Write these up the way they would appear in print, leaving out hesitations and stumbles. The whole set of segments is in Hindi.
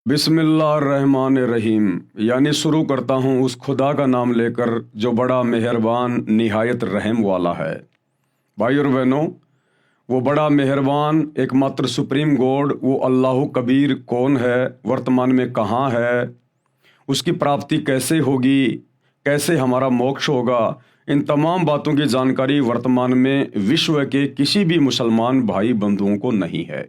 बिस्मिल्लाहिर्रहमानिर्रहीम। यानी शुरू करता हूँ उस खुदा का नाम लेकर जो बड़ा मेहरबान निहायत रहम वाला है। भाई और बहनों, वो बड़ा मेहरबान एकमात्र सुप्रीम गॉड वो अल्लाह कबीर कौन है, वर्तमान में कहाँ है, उसकी प्राप्ति कैसे होगी, कैसे हमारा मोक्ष होगा, इन तमाम बातों की जानकारी वर्तमान में विश्व के किसी भी मुसलमान भाई बंधुओं को नहीं है।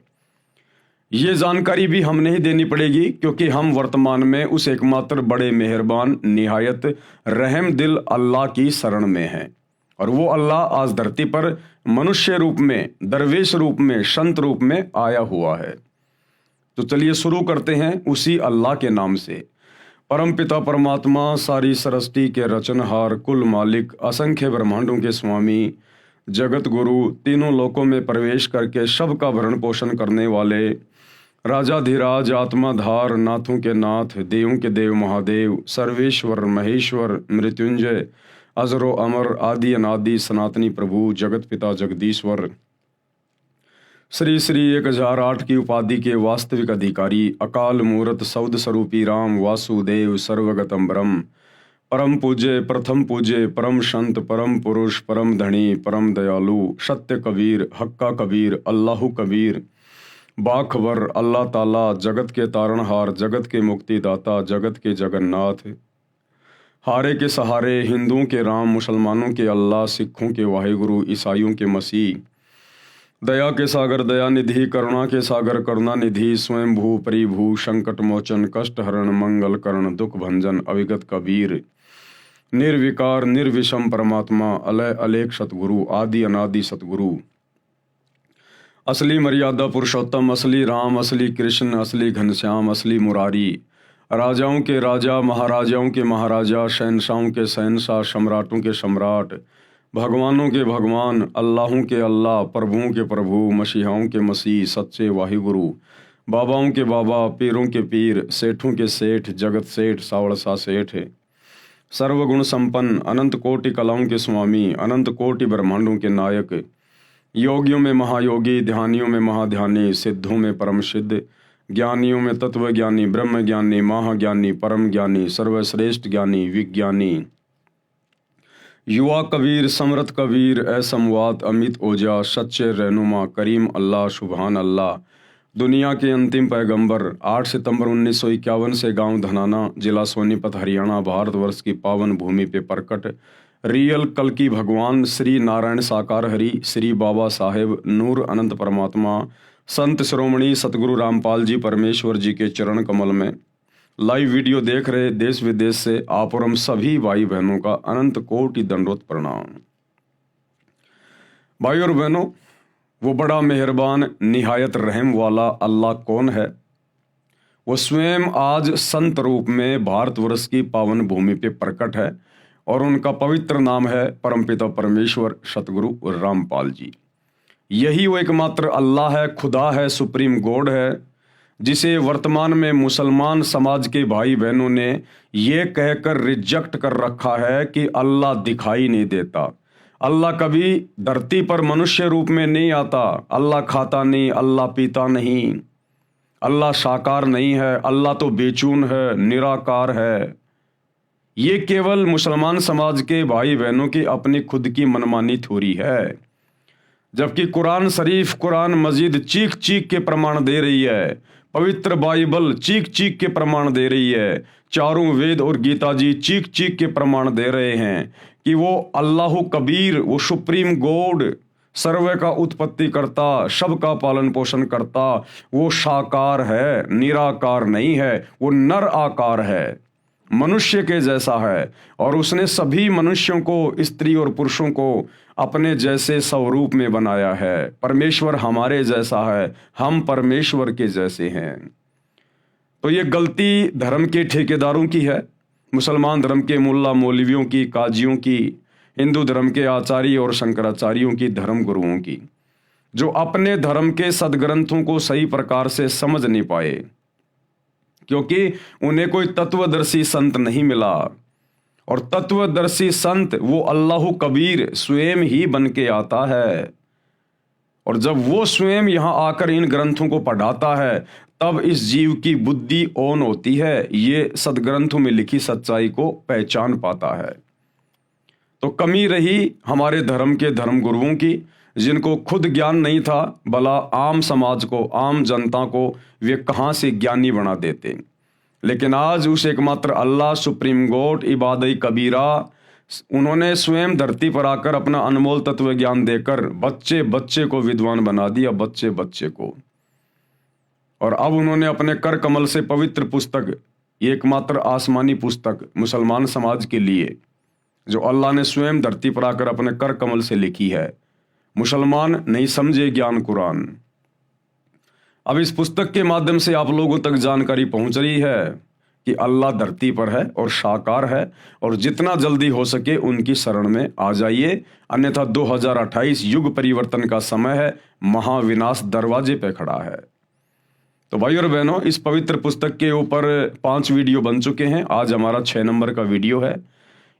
ये जानकारी भी हमने ही देनी पड़ेगी क्योंकि हम वर्तमान में उस एकमात्र बड़े मेहरबान निहायत रहम दिल अल्लाह की शरण में हैं। और वो अल्लाह आज धरती पर मनुष्य रूप में, दरवेश रूप में, संत रूप में आया हुआ है। तो चलिए शुरू करते हैं उसी अल्लाह के नाम से। परम पिता परमात्मा, सारी सृष्टि के रचनहार, कुल मालिक, असंख्य ब्रह्मांडों के स्वामी, जगत गुरु, तीनों लोकों में प्रवेश करके सबका भरण पोषण करने वाले, राजाधिराज, आत्माधार, नाथों के नाथ, देवों के देव महादेव, सर्वेश्वर, महेश्वर, मृत्युंजय, अजरो अमर, आदि अनादि, सनातनी प्रभु, जगत पिता जगदीश्वर, श्री श्री 1008 की उपाधि के वास्तविक अधिकारी, अकाल मूर्त सौद स्वरूपी राम वासुदेव सर्वगतम ब्रह्म, परम पूज्य, प्रथम पूज्य, परम संत, परम पुरुष, परम धनी, परम दयालु, सत्य कबीर, हक्का कबीर, अल्लाह कबीर, बाखबर अल्लाह ताला, जगत के तारणहार, जगत के मुक्तिदाता, जगत के जगन्नाथ, हारे के सहारे, हिंदुओं के राम, मुसलमानों के अल्लाह, सिखों के वाहिगुरु, ईसाइयों के मसीह, दया के सागर दया निधि, करुणा के सागर करुणा निधि, स्वयं भू परिभू, संकट मोचन, कष्ट हरण, मंगल करण, दुख भंजन, अविगत कबीर, निर्विकार निर्विषम परमात्मा, अलय अलेख सतगुरु, आदि अनादि सतगुरु, असली मर्यादा पुरुषोत्तम, असली राम, असली कृष्ण, असली घनश्याम, असली मुरारी, राजाओं के राजा, महाराजाओं के महाराजा, शहनशाहों के शहनशाह, सम्राटों के सम्राट, भगवानों के भगवान, अल्लाहों के अल्लाह, प्रभुओं के प्रभु, मसीहाओं के मसीह, सच्चे वाहिगुरु, बाबाओं के बाबा, पीरों के पीर, सेठों के सेठ, जगत सेठ, सावड़सा सेठ, सर्वगुण संपन्न, अनंत कोटि कलाओं के स्वामी, अनंत कोटि ब्रह्मांडों के नायक, योगियों में महायोगी, ध्यानियों में महाध्यानी, सिद्धों में परम सिद्ध, ज्ञानियों में तत्व ज्ञानी, ब्रह्म ज्ञानी, महाज्ञानी, परम ज्ञानी, सर्वश्रेष्ठ ज्ञानी, विज्ञानी, युवा कबीर, समरथ कबीर, असमवात, अमित ओजा, सच्चे रहनुमा, करीम अल्लाह, सुबहान अल्लाह, दुनिया के अंतिम पैगंबर, 8 सितंबर 1951 से गांव धनाना, जिला सोनीपत, हरियाणा, भारतवर्ष की पावन भूमि पे प्रकट रियल कल की भगवान श्री नारायण साकार हरि, श्री बाबा साहेब नूर अनंत परमात्मा, संत शिरोमणि सतगुरु रामपाल जी परमेश्वर जी के चरण कमल में लाइव वीडियो देख रहे देश विदेश से आप और हम सभी भाई बहनों का अनंत कोटि दंडवत प्रणाम। भाई और बहनों, वो बड़ा मेहरबान निहायत रहम वाला अल्लाह कौन है? वो स्वयं आज संत रूप में भारतवर्ष की पावन भूमि पे प्रकट है और उनका पवित्र नाम है परमपिता परमेश्वर सतगुरु रामपाल जी। यही वो एकमात्र अल्लाह है, खुदा है, सुप्रीम गॉड है, जिसे वर्तमान में मुसलमान समाज के भाई बहनों ने ये कहकर रिजेक्ट कर रखा है कि अल्लाह दिखाई नहीं देता, अल्लाह कभी धरती पर मनुष्य रूप में नहीं आता, अल्लाह खाता नहीं, अल्लाह पीता नहीं, अल्लाह साकार नहीं है, अल्लाह तो बेचून है, निराकार है। ये केवल मुसलमान समाज के भाई बहनों की अपनी खुद की मनमानी थ्योरी है, जबकि कुरान शरीफ, कुरान मजीद चीख चीख के प्रमाण दे रही है, पवित्र बाइबल चीख चीख के प्रमाण दे रही है, चारों वेद और गीता जी चीख चीख के प्रमाण दे रहे हैं कि वो अल्लाह कबीर, वो सुप्रीम गॉड, सर्व का उत्पत्ति करता, सबका पालन पोषण करता, वो साकार है, निराकार नहीं है, वो नर आकार है, मनुष्य के जैसा है, और उसने सभी मनुष्यों को, स्त्री और पुरुषों को अपने जैसे स्वरूप में बनाया है। परमेश्वर हमारे जैसा है, हम परमेश्वर के जैसे हैं। तो ये गलती धर्म के ठेकेदारों की है, मुसलमान धर्म के मुल्ला मौलवियों की, काजियों की, हिंदू धर्म के आचार्य और शंकराचार्यों की, धर्म गुरुओं की, जो अपने धर्म के सदग्रंथों को सही प्रकार से समझ नहीं पाए, क्योंकि उन्हें कोई तत्वदर्शी संत नहीं मिला। और तत्वदर्शी संत वो अल्लाह कबीर स्वयं ही बन के आता है। और जब वो स्वयं यहाँ आकर इन ग्रंथों को पढ़ाता है तब इस जीव की बुद्धि ऑन होती है, ये सदग्रंथों में लिखी सच्चाई को पहचान पाता है। तो कमी रही हमारे धर्म के धर्म गुरुओं की, जिनको खुद ज्ञान नहीं था, भला आम समाज को, आम जनता को वे कहाँ से ज्ञानी बना देते। लेकिन आज उस एकमात्र अल्लाह सुप्रीम गॉड इबादत कबीरा, उन्होंने स्वयं धरती पर आकर अपना अनमोल तत्व ज्ञान देकर बच्चे बच्चे को विद्वान बना दिया, बच्चे बच्चे को। और अब उन्होंने अपने कर कमल से पवित्र पुस्तक, एकमात्र आसमानी पुस्तक मुसलमान समाज के लिए, जो अल्लाह ने स्वयं धरती पर आकर अपने कर कमल से लिखी है, मुसलमान नहीं समझे ज्ञान कुरान। अब इस पुस्तक के माध्यम से आप लोगों तक जानकारी पहुंच रही है कि अल्लाह धरती पर है और साकार है, और जितना जल्दी हो सके उनकी शरण में आ जाइए, अन्यथा 2028 युग परिवर्तन का समय है, महाविनाश दरवाजे पे खड़ा है। तो भाई और बहनों, इस पवित्र पुस्तक के ऊपर 5 वीडियो बन चुके हैं, आज हमारा 6 नंबर का वीडियो है।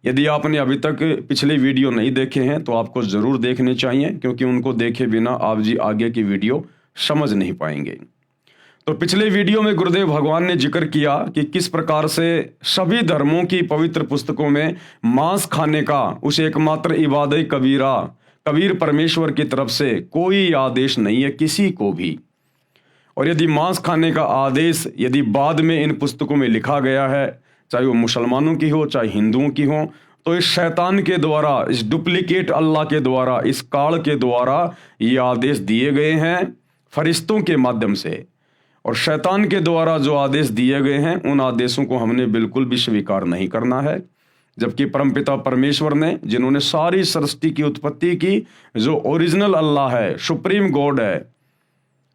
यदि आपने अभी तक पिछले वीडियो नहीं देखे हैं तो आपको ज़रूर देखने चाहिए, क्योंकि उनको देखे बिना आप जी आगे की वीडियो समझ नहीं पाएंगे। तो पिछले वीडियो में गुरुदेव भगवान ने जिक्र किया कि किस प्रकार से सभी धर्मों की पवित्र पुस्तकों में मांस खाने का उस एकमात्र इबादत कबीरा, कबीर परमेश्वर की तरफ से कोई आदेश नहीं है किसी को भी। और यदि मांस खाने का आदेश यदि बाद में इन पुस्तकों में लिखा गया है, चाहे वो मुसलमानों की हो चाहे हिंदुओं की हो, तो इस शैतान के द्वारा, इस डुप्लीकेट अल्लाह के द्वारा, इस काल के द्वारा ये आदेश दिए गए हैं फरिश्तों के माध्यम से। और शैतान के द्वारा जो आदेश दिए गए हैं उन आदेशों को हमने बिल्कुल भी स्वीकार नहीं करना है, जबकि परमपिता परमेश्वर ने, जिन्होंने सारी सृष्टि की उत्पत्ति की, जो ओरिजिनल अल्लाह है, सुप्रीम गॉड है,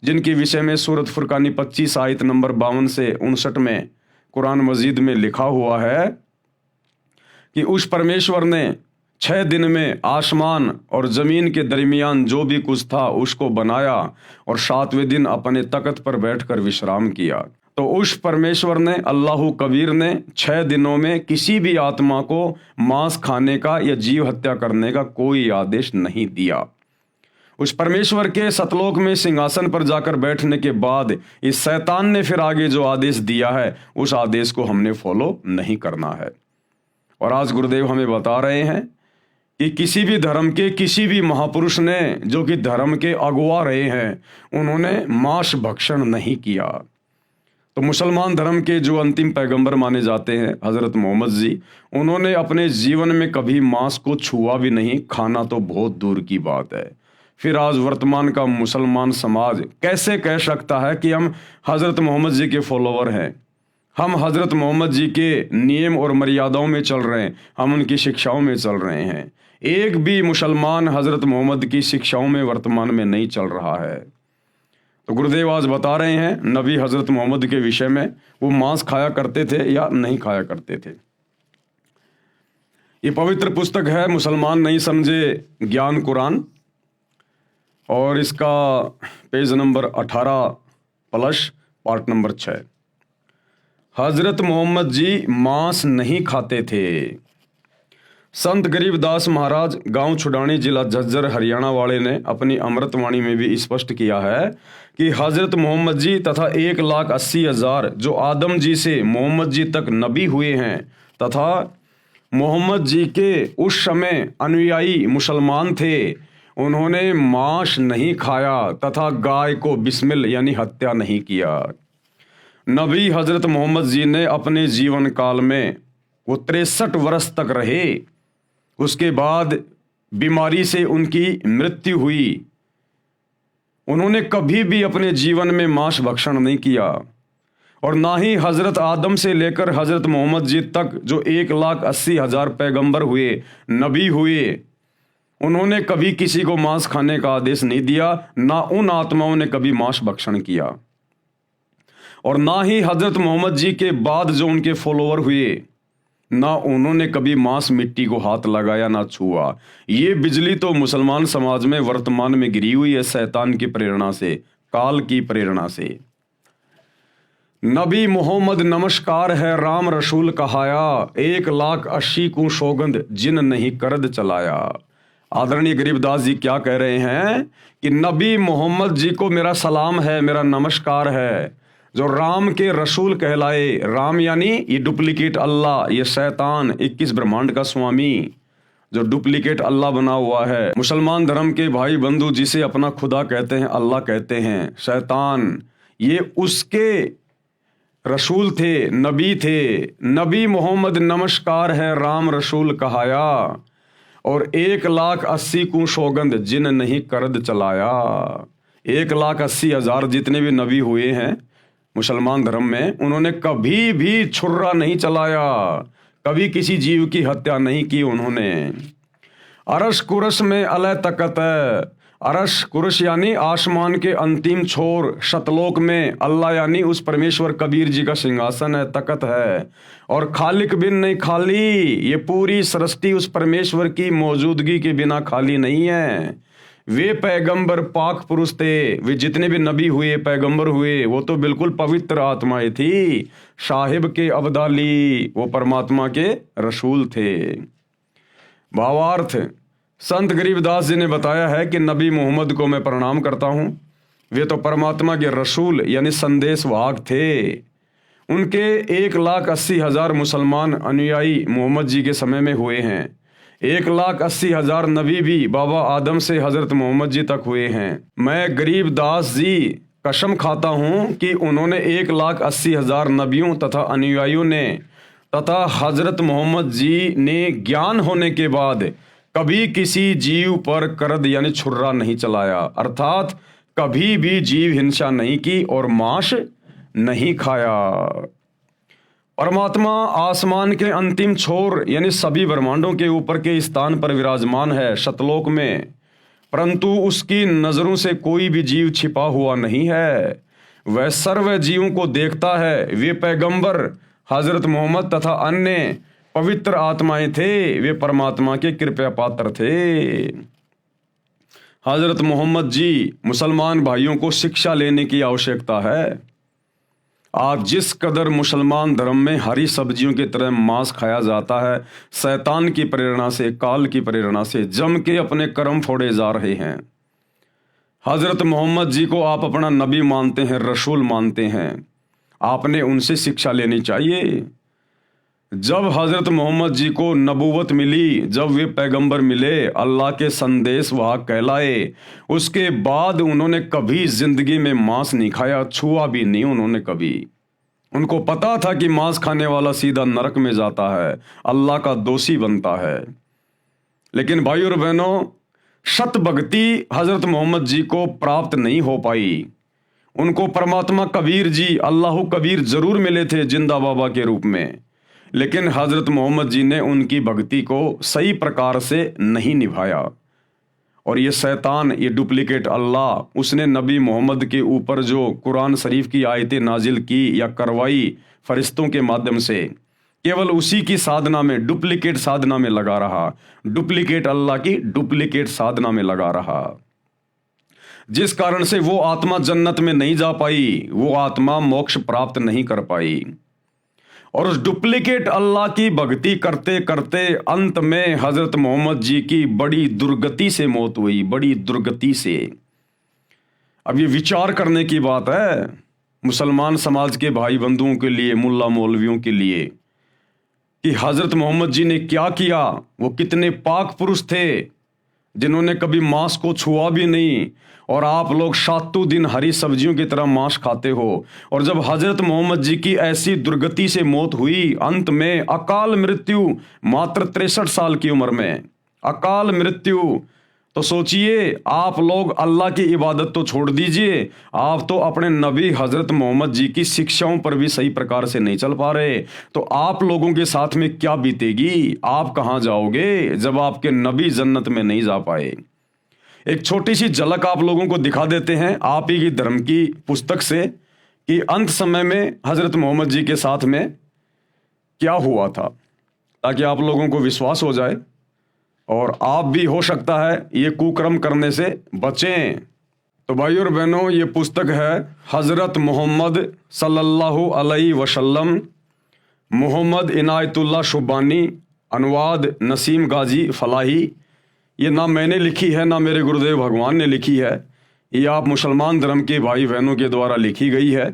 जिनके विषय में सूरत फुरकानी 25 आयत नंबर 52 से 59 में कुरान मजीद में लिखा हुआ है कि उस परमेश्वर ने 6 दिन में आसमान और जमीन के दरमियान जो भी कुछ था उसको बनाया और 7वें दिन अपने तख्त पर बैठकर विश्राम किया। तो उस परमेश्वर ने, अल्लाह कबीर ने 6 दिनों में किसी भी आत्मा को मांस खाने का या जीव हत्या करने का कोई आदेश नहीं दिया। उस परमेश्वर के सतलोक में सिंहासन पर जाकर बैठने के बाद इस शैतान ने फिर आगे जो आदेश दिया है उस आदेश को हमने फॉलो नहीं करना है। और आज गुरुदेव हमें बता रहे हैं कि किसी भी धर्म के किसी भी महापुरुष ने, जो कि धर्म के अगुवा रहे हैं, उन्होंने मांस भक्षण नहीं किया। तो मुसलमान धर्म के जो अंतिम पैगंबर माने जाते हैं हज़रत मोहम्मद जी, उन्होंने अपने जीवन में कभी मांस को छुआ भी नहीं, खाना तो बहुत दूर की बात है। फिर आज वर्तमान का मुसलमान समाज कैसे कह सकता है कि हम हज़रत मोहम्मद जी के फॉलोवर हैं, हम हज़रत मोहम्मद जी के नियम और मर्यादाओं में चल रहे हैं, हम उनकी शिक्षाओं में चल रहे हैं। एक भी मुसलमान हज़रत मोहम्मद की शिक्षाओं में वर्तमान में नहीं चल रहा है। तो गुरुदेव आज बता रहे हैं नबी हज़रत मोहम्मद के विषय में, वो मांस खाया करते थे या नहीं खाया करते थे। ये पवित्र पुस्तक है मुसलमान नहीं समझे ज्ञान कुरान, और इसका पेज नंबर 18+ पार्ट नंबर 6। हजरत मोहम्मद जी मांस नहीं खाते थे। संत गरीबदास महाराज गांव छुडानी जिला झज्जर हरियाणा वाले ने अपनी अमृतवाणी में भी स्पष्ट किया है कि हजरत मोहम्मद जी तथा 1,80,000 जो आदम जी से मोहम्मद जी तक नबी हुए हैं तथा मोहम्मद जी के उस समय अनुयायी मुसलमान थे, उन्होंने मांस नहीं खाया तथा गाय को बिस्मिल यानी हत्या नहीं किया। नबी हजरत मोहम्मद जी ने अपने जीवन काल में वो 63 वर्ष तक रहे, उसके बाद बीमारी से उनकी मृत्यु हुई। उन्होंने कभी भी अपने जीवन में मांस भक्षण नहीं किया, और ना ही हजरत आदम से लेकर हजरत मोहम्मद जी तक जो 1,80,000 पैगंबर हुए, नबी हुए, उन्होंने कभी किसी को मांस खाने का आदेश नहीं दिया, ना उन आत्माओं ने कभी मांस भक्षण किया। और ना ही हजरत मोहम्मद जी के बाद जो उनके फॉलोअर हुए, ना उन्होंने कभी मांस मिट्टी को हाथ लगाया ना छुआ। ये बिजली तो मुसलमान समाज में वर्तमान में गिरी हुई है शैतान की प्रेरणा से, काल की प्रेरणा से। नबी मोहम्मद नमस्कार है राम रसूल कहाया, 1,80,000 को सौगंध जिन नहीं करद चलाया। आदरणीय गरीबदास जी क्या कह रहे हैं कि नबी मोहम्मद जी को मेरा सलाम है, मेरा नमस्कार है, जो राम के रसूल कहलाए। राम यानी ये डुप्लीकेट अल्लाह, ये शैतान 21 ब्रह्मांड का स्वामी, जो डुप्लीकेट अल्लाह बना हुआ है। मुसलमान धर्म के भाई बंधु जिसे अपना खुदा कहते हैं, अल्लाह कहते हैं, शैतान ये उसके रसूल थे, नबी थे। नबी मोहम्मद नमस्कार है, राम रसूल कहाया, और 1,80,000 को सौगंध जिन नहीं करद चलाया। 1,80,000 जितने भी नबी हुए हैं मुसलमान धर्म में, उन्होंने कभी भी छुर्रा नहीं चलाया, कभी किसी जीव की हत्या नहीं की उन्होंने। अरश कुरश में अलह तकत है, अरश कुरश यानी आसमान के अंतिम छोर, शतलोक में अल्लाह यानी उस परमेश्वर कबीर जी का सिंहासन है, तकत है। और खालिक बिन नहीं खाली, ये पूरी सृष्टि उस परमेश्वर की मौजूदगी के बिना खाली नहीं है। वे पैगंबर पाक पुरुष थे, वे जितने भी नबी हुए, पैगंबर हुए, वो तो बिल्कुल पवित्र आत्माएं थी। साहिब के अब्दाली, वो परमात्मा के रसूल थे। भावार्थ, संत गरीबदास जी ने बताया है कि नबी मोहम्मद को मैं प्रणाम करता हूँ। वे तो परमात्मा के रसूल यानी संदेश वाहक थे। उनके 1,80,000 मुसलमान अनुयायी मोहम्मद जी के समय में हुए हैं। 1,80,000 नबी भी बाबा आदम से हजरत मोहम्मद जी तक हुए हैं। मैं गरीबदास जी कसम खाता हूँ कि उन्होंने 1,80,000 नबियों तथा अनुयायियों ने तथा हजरत मोहम्मद जी ने ज्ञान होने के बाद कभी किसी जीव पर करद यानी छुर्रा नहीं चलाया, अर्थात कभी भी जीव हिंसा नहीं की और मांस नहीं खाया। परमात्मा आसमान के अंतिम छोर यानी सभी ब्रह्मांडों के ऊपर के स्थान पर विराजमान है, शतलोक में, परंतु उसकी नजरों से कोई भी जीव छिपा हुआ नहीं है। वह सर्व जीवों को देखता है। वे पैगंबर हजरत मोहम्मद तथा अन्य पवित्र आत्माएं थे, वे परमात्मा के कृपया पात्र थे। हजरत मोहम्मद जी मुसलमान भाइयों को शिक्षा लेने की आवश्यकता है। आज जिस कदर मुसलमान धर्म में हरी सब्जियों की तरह मांस खाया जाता है, शैतान की प्रेरणा से, काल की प्रेरणा से जम के अपने कर्म फोड़े जा रहे हैं। हजरत मोहम्मद जी को आप अपना नबी मानते हैं, रसूल मानते हैं, आपने उनसे शिक्षा लेनी चाहिए। जब हजरत मोहम्मद जी को नबूवत मिली, जब वे पैगंबर मिले, अल्लाह के संदेश वाहक कहलाए, उसके बाद उन्होंने कभी जिंदगी में मांस नहीं खाया, छुआ भी नहीं उन्होंने कभी। उनको पता था कि मांस खाने वाला सीधा नरक में जाता है, अल्लाह का दोषी बनता है। लेकिन भाई और बहनों, सत भक्ति हजरत मोहम्मद जी को प्राप्त नहीं हो पाई। उनको परमात्मा कबीर जी, अल्लाह कबीर जरूर मिले थे जिंदा बाबा के रूप में, लेकिन हजरत मोहम्मद जी ने उनकी भक्ति को सही प्रकार से नहीं निभाया। और ये शैतान, ये डुप्लीकेट अल्लाह, उसने नबी मोहम्मद के ऊपर जो कुरान शरीफ की आयतें नाजिल की या करवाई फरिश्तों के माध्यम से, केवल उसी की साधना में, डुप्लीकेट साधना में लगा रहा, डुप्लीकेट अल्लाह की डुप्लीकेट साधना में लगा रहा, जिस कारण से वो आत्मा जन्नत में नहीं जा पाई, वो आत्मा मोक्ष प्राप्त नहीं कर पाई। और उस डुप्लीकेट अल्लाह की भक्ति करते करते अंत में हजरत मोहम्मद जी की बड़ी दुर्गति से मौत हुई, बड़ी दुर्गति से। अब ये विचार करने की बात है मुसलमान समाज के भाई बंधुओं के लिए, मुल्ला मौलवियों के लिए, कि हजरत मोहम्मद जी ने क्या किया। वो कितने पाक पुरुष थे जिन्होंने कभी मांस को छुआ भी नहीं, और आप लोग सातों दिन हरी सब्जियों की तरह मांस खाते हो। और जब हजरत मोहम्मद जी की ऐसी दुर्गति से मौत हुई, अंत में अकाल मृत्यु, मात्र 63 साल की उम्र में अकाल मृत्यु, तो सोचिए, आप लोग अल्लाह की इबादत तो छोड़ दीजिए, आप तो अपने नबी हजरत मोहम्मद जी की शिक्षाओं पर भी सही प्रकार से नहीं चल पा रहे, तो आप लोगों के साथ में क्या बीतेगी, आप कहां जाओगे जब आपके नबी जन्नत में नहीं जा पाए। एक छोटी सी झलक आप लोगों को दिखा देते हैं आप ही की धर्म की पुस्तक से, कि अंत समय में हजरत मोहम्मद जी के साथ में क्या हुआ था, ताकि आप लोगों को विश्वास हो जाए और आप भी हो सकता है ये कुकर्म करने से बचें। तो भाई और बहनों, ये पुस्तक है हजरत मोहम्मद सल्लल्लाहु अलैहि वसल्लम, मोहम्मद इनायतुल्लाह शुबानी, अनुवाद नसीम गाजी फलाही। ये ना मैंने लिखी है ना मेरे गुरुदेव भगवान ने लिखी है, ये आप मुसलमान धर्म के भाई बहनों के द्वारा लिखी गई है।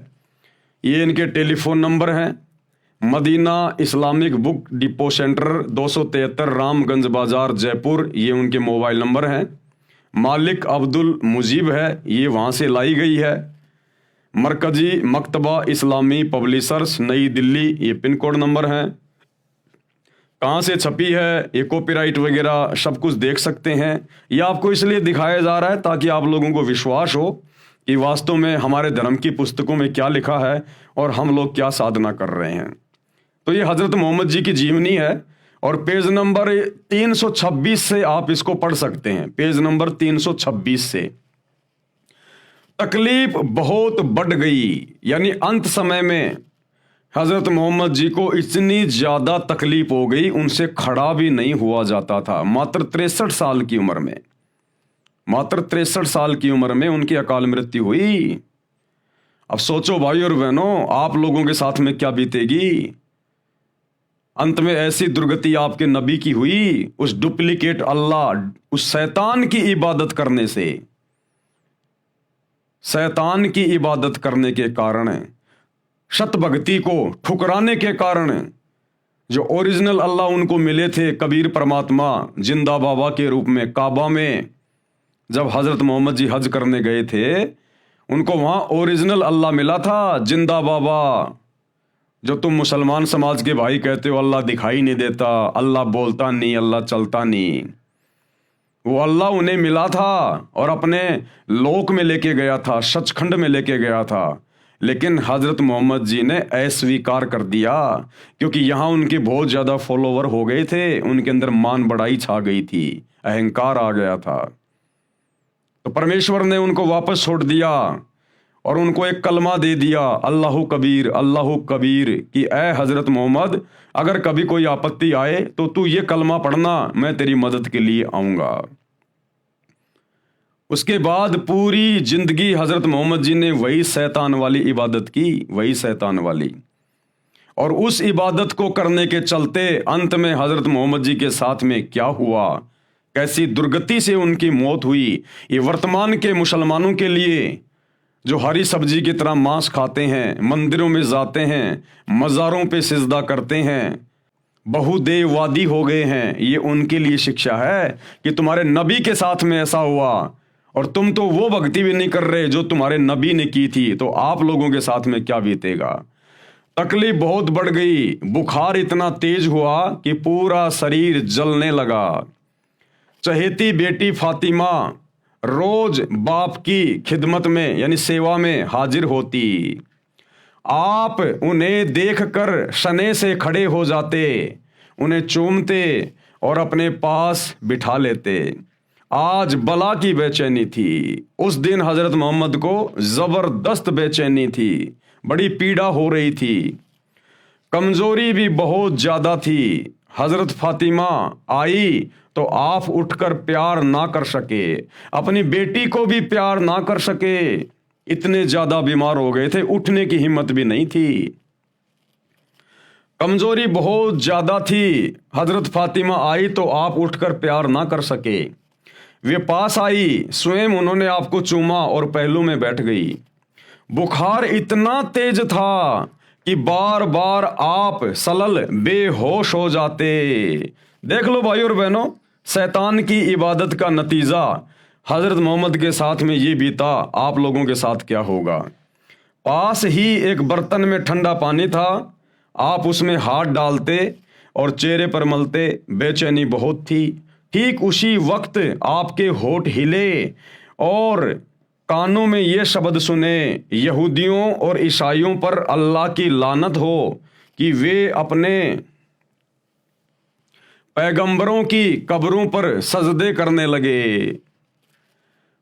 ये इनके टेलीफोन नंबर हैं। Madina Islamic book depot centre 273 Ramganj बाजार जयपुर, ये उनके मोबाइल नंबर हैं। मालिक अब्दुल मुजीब है, ये वहाँ से लाई गई है। मरकजी मकतबा इस्लामी पब्लिशर्स नई दिल्ली, ये पिन कोड नंबर हैं। कहाँ से छपी है, ये कॉपीराइट वगैरह सब कुछ देख सकते हैं। ये आपको इसलिए दिखाया जा रहा है ताकि आप लोगों को विश्वास हो कि वास्तव में हमारे धर्म की पुस्तकों में क्या लिखा है और हम लोग क्या साधना कर रहे हैं। तो ये हजरत मोहम्मद जी की जीवनी है और पेज नंबर 326 से आप इसको पढ़ सकते हैं। पेज नंबर 326 से। तकलीफ बहुत बढ़ गई, यानी अंत समय में हजरत मोहम्मद जी को इतनी ज्यादा तकलीफ हो गई, उनसे खड़ा भी नहीं हुआ जाता था। मात्र 63 साल की उम्र में, मात्र 63 साल की उम्र में उनकी अकाल मृत्यु हुई। अब सोचो भाई और बहनों, आप लोगों के साथ में क्या बीतेगी। अंत में ऐसी दुर्गति आपके नबी की हुई, उस डुप्लीकेट अल्लाह, उस शैतान की इबादत करने से, शैतान की इबादत करने के कारण, सत भक्ति को ठुकराने के कारण, जो ओरिजिनल अल्लाह उनको मिले थे, कबीर परमात्मा जिंदा बाबा के रूप में काबा में जब हजरत मोहम्मद जी हज करने गए थे, उनको वहां ओरिजिनल अल्लाह मिला था, जिंदा बाबा। जो तुम मुसलमान समाज के भाई कहते हो अल्लाह दिखाई नहीं देता, अल्लाह बोलता नहीं, अल्लाह चलता नहीं, वो अल्लाह उन्हें मिला था और अपने लोक में लेके गया था, सचखंड में लेके गया था। लेकिन हजरत मोहम्मद जी ने अस्वीकार कर दिया, क्योंकि यहाँ उनके बहुत ज़्यादा फॉलोवर हो गए थे, उनके अंदर मान बढ़ाई छा गई थी, अहंकार आ गया था। तो परमेश्वर ने उनको वापस छोड़ दिया और उनको एक कलमा दे दिया, अल्लाहु कबीर, अल्लाहु कबीर, कि ए हजरत मोहम्मद, अगर कभी कोई आपत्ति आए तो तू ये कलमा पढ़ना, मैं तेरी मदद के लिए आऊंगा। उसके बाद पूरी जिंदगी हजरत मोहम्मद जी ने वही शैतान वाली इबादत की, वही शैतान वाली। और उस इबादत को करने के चलते अंत में हजरत मोहम्मद जी के साथ में क्या हुआ, कैसी दुर्गति से उनकी मौत हुई, ये वर्तमान के मुसलमानों के लिए जो हरी सब्जी की तरह मांस खाते हैं, मंदिरों में जाते हैं, मज़ारों पे सिजदा करते हैं, बहुदेववादी हो गए हैं, ये उनके लिए शिक्षा है कि तुम्हारे नबी के साथ में ऐसा हुआ और तुम तो वो भक्ति भी नहीं कर रहे जो तुम्हारे नबी ने की थी, तो आप लोगों के साथ में क्या बीतेगा। तकलीफ बहुत बढ़ गई, बुखार इतना तेज हुआ कि पूरा शरीर जलने लगा। चहेती बेटी फातिमा रोज बाप की खिदमत में यानी सेवा में हाजिर होती। आप उन्हें देखकर शने से खड़े हो जाते, उन्हें चूमते और अपने पास बिठा लेते। आज बला की बेचैनी थी, उस दिन हजरत मोहम्मद को जबरदस्त बेचैनी थी, बड़ी पीड़ा हो रही थी, कमजोरी भी बहुत ज्यादा थी। हजरत फातिमा आई तो आप उठकर प्यार ना कर सके, अपनी बेटी को भी प्यार ना कर सके, इतने ज्यादा बीमार हो गए थे, उठने की हिम्मत भी नहीं थी, कमजोरी बहुत ज्यादा थी। हजरत फातिमा आई तो आप उठकर प्यार ना कर सके, वे पास आई, स्वयं उन्होंने आपको चूमा और पहलू में बैठ गई। बुखार इतना तेज था कि बार बार आप सलल बेहोश हो जाते। देख लो भाई और बहनों, शैतान की इबादत का नतीजा हजरत मोहम्मद के साथ में ये बीता, आप लोगों के साथ क्या होगा। पास ही एक बर्तन में ठंडा पानी था, आप उसमें हाथ डालते और चेहरे पर मलते, बेचैनी बहुत थी। ठीक उसी वक्त आपके होठ हिले और कानों में ये शब्द सुने, यहूदियों और ईसाइयों पर अल्लाह की लानत हो कि वे अपने पैगंबरों की कब्रों पर सजदे करने लगे।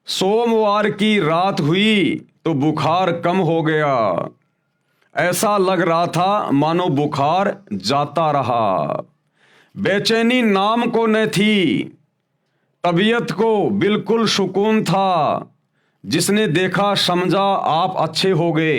सोमवार की रात हुई तो बुखार कम हो गया, ऐसा लग रहा था मानो बुखार जाता रहा। बेचैनी नाम को न थी, तबीयत को बिल्कुल सुकून था। जिसने देखा समझा आप अच्छे हो गए,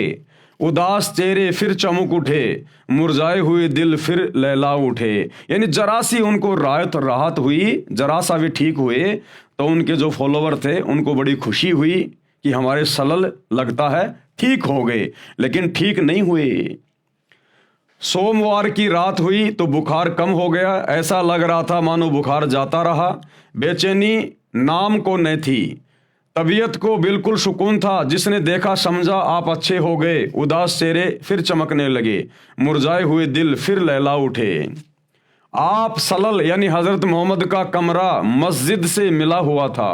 उदास चेहरे फिर चमक उठे, मुरझाए हुए दिल फिर लहला उठे। यानी जरा सी उनको राहत हुई, जरा सा भी ठीक हुए तो उनके जो फॉलोवर थे उनको बड़ी खुशी हुई कि हमारे सलल लगता है ठीक हो गए, लेकिन ठीक नहीं हुए। सोमवार की रात हुई तो बुखार कम हो गया, ऐसा लग रहा था मानो बुखार जाता रहा। बेचैनी नाम को न थी, तबीयत को बिल्कुल सुकून था। जिसने देखा समझा आप अच्छे हो गए, उदास चेहरे फिर चमकने लगे, मुरझाए हुए दिल फिर लहला उठे। आप सलल यानी हजरत मोहम्मद का कमरा मस्जिद से मिला हुआ था।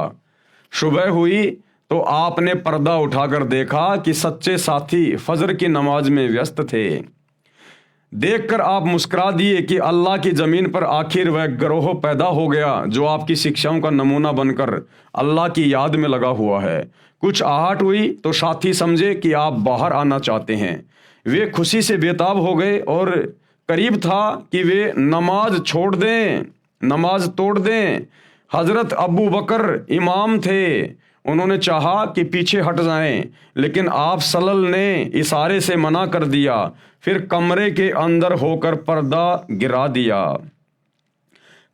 सुबह हुई तो आपने पर्दा उठाकर देखा कि सच्चे साथी फजर की नमाज में व्यस्त थे। देखकर आप मुस्कुरा दिए कि अल्लाह की ज़मीन पर आखिर वह गिरोह पैदा हो गया जो आपकी शिक्षाओं का नमूना बनकर अल्लाह की याद में लगा हुआ है। कुछ आहट हुई तो साथी समझे कि आप बाहर आना चाहते हैं। वे खुशी से बेताब हो गए और करीब था कि वे नमाज छोड़ दें, नमाज तोड़ दें। हजरत अबू बकर इमाम थे, उन्होंने चाहा कि पीछे हट जाएं, लेकिन आप सल्लल्लाहु ने इशारे से मना कर दिया। फिर कमरे के अंदर होकर पर्दा गिरा दिया।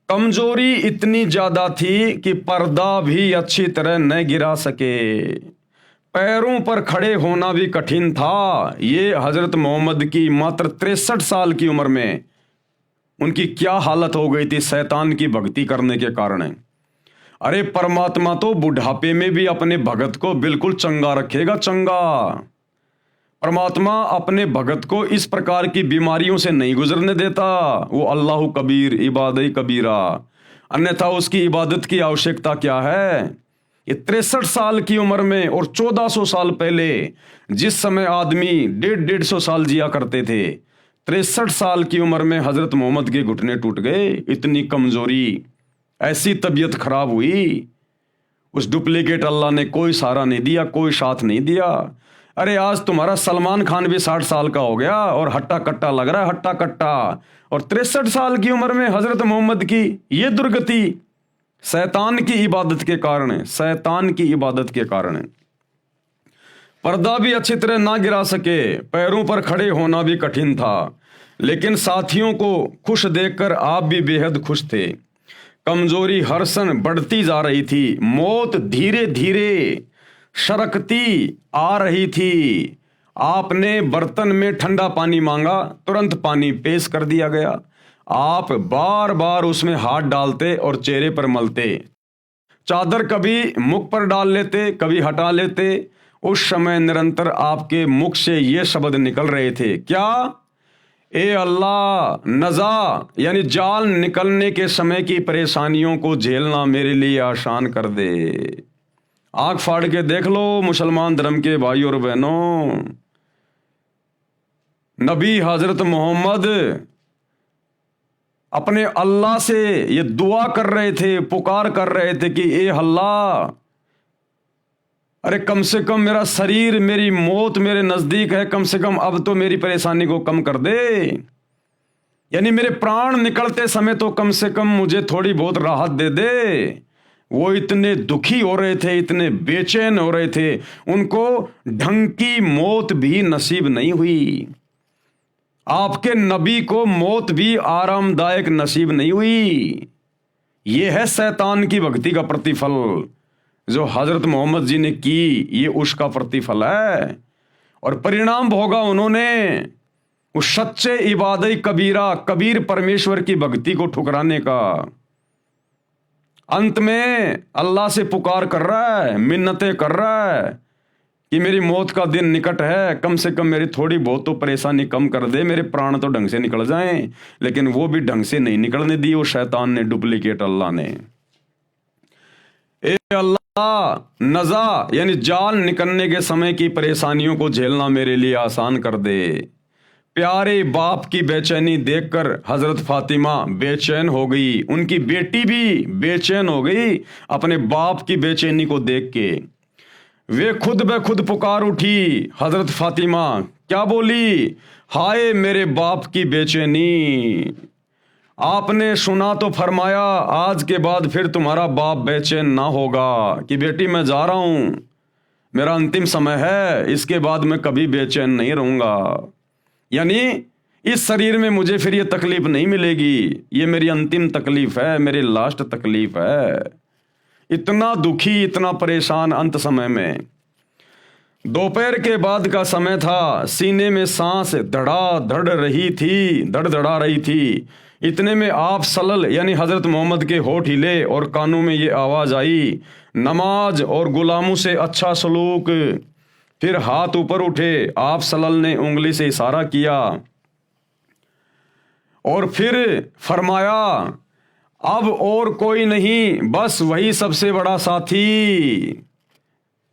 कमजोरी इतनी ज्यादा थी कि पर्दा भी अच्छी तरह न गिरा सके। पैरों पर खड़े होना भी कठिन था। ये हजरत मोहम्मद की मात्र 63 साल की उम्र में उनकी क्या हालत हो गई थी शैतान की भक्ति करने के कारण। अरे परमात्मा तो बुढ़ापे में भी अपने भगत को बिल्कुल चंगा रखेगा, चंगा। परमात्मा अपने भगत को इस प्रकार की बीमारियों से नहीं गुजरने देता। वो अल्लाह कबीर इबादत कबीरा, अन्यथा उसकी इबादत की आवश्यकता क्या है। ये 63 साल की उम्र में और 1400 साल पहले जिस समय आदमी 150 साल जिया करते थे, 63 साल की उम्र में हजरत मोहम्मद के घुटने टूट गए। इतनी कमजोरी, ऐसी तबीयत खराब हुई। उस डुप्लीकेट अल्लाह ने कोई सहारा नहीं दिया, कोई साथ नहीं दिया। अरे आज तुम्हारा सलमान खान भी 60 साल का हो गया और हट्टा कट्टा लग रहा है, हट्टा कट्टा। और 63 साल की उम्र में हजरत मोहम्मद की ये दुर्गति शैतान की इबादत के कारण है, शैतान की इबादत के कारण है। पर्दा भी अच्छी तरह ना गिरा सके, पैरों पर खड़े होना भी कठिन था, लेकिन साथियों को खुश देखकर आप भी बेहद खुश थे। कमजोरी हर सन बढ़ती जा रही थी, मौत धीरे धीरे सरकती आ रही थी। आपने बर्तन में ठंडा पानी मांगा, तुरंत पानी पेश कर दिया गया। आप बार बार उसमें हाथ डालते और चेहरे पर मलते। चादर कभी मुख पर डाल लेते, कभी हटा लेते। उस समय निरंतर आपके मुख से ये शब्द निकल रहे थे, क्या? ए अल्लाह, नजा यानी जाल निकलने के समय की परेशानियों को झेलना मेरे लिए आसान कर दे। आंख फाड़ के देख लो मुसलमान धर्म के भाइयों और बहनों, नबी हजरत मोहम्मद अपने अल्लाह से ये दुआ कर रहे थे, पुकार कर रहे थे कि ए अल्लाह, अरे कम से कम मेरा शरीर, मेरी मौत मेरे नजदीक है, कम से कम अब तो मेरी परेशानी को कम कर दे। यानी मेरे प्राण निकलते समय तो कम से कम मुझे थोड़ी बहुत राहत दे दे। वो इतने दुखी हो रहे थे, इतने बेचैन हो रहे थे, उनको ढंग की मौत भी नसीब नहीं हुई। आपके नबी को मौत भी आरामदायक नसीब नहीं हुई। ये है शैतान की भक्ति का प्रतिफल जो हजरत मोहम्मद जी ने की, ये उसका प्रतिफल है। और परिणाम भोगा उन्होंने उस सच्चे इबादत कबीरा, कबीर परमेश्वर की भक्ति को ठुकराने का। अंत में अल्लाह से पुकार कर रहा है, मिन्नतें कर रहा है कि मेरी मौत का दिन निकट है, कम से कम मेरी थोड़ी बहुत तो परेशानी कम कर दे, मेरे प्राण तो ढंग से निकल जाएं। लेकिन वो भी ढंग से नहीं निकलने दी वो शैतान ने, डुप्लीकेट अल्लाह ने। ए अल्लाह, नजा यानी जाल निकलने के समय की परेशानियों को झेलना मेरे लिए आसान कर दे। प्यारे बाप की बेचैनी देखकर हजरत फातिमा बेचैन हो गई, उनकी बेटी भी बेचैन हो गई अपने बाप की बेचैनी को देख के। वे खुद ब खुद पुकार उठी। हजरत फातिमा क्या बोली? हाय मेरे बाप की बेचैनी। आपने सुना तो फरमाया आज के बाद फिर तुम्हारा बाप बेचैन ना होगा कि बेटी मैं जा रहा हूं, मेरा अंतिम समय है, इसके बाद मैं कभी बेचैन नहीं रहूंगा। यानी इस शरीर में मुझे फिर ये तकलीफ नहीं मिलेगी, ये मेरी अंतिम तकलीफ है, मेरी लास्ट तकलीफ है। इतना दुखी, इतना परेशान अंत समय में। दोपहर के बाद का समय था, सीने में सांस धड़ाधड़ रही थी। इतने में आप सल्लल यानी हजरत मोहम्मद के होठ हिले और कानों में ये आवाज आई, नमाज और गुलामों से अच्छा सलूक। फिर हाथ ऊपर उठे, आप सल्लल ने उंगली से इशारा किया और फिर फरमाया, अब और कोई नहीं, बस वही सबसे बड़ा साथी।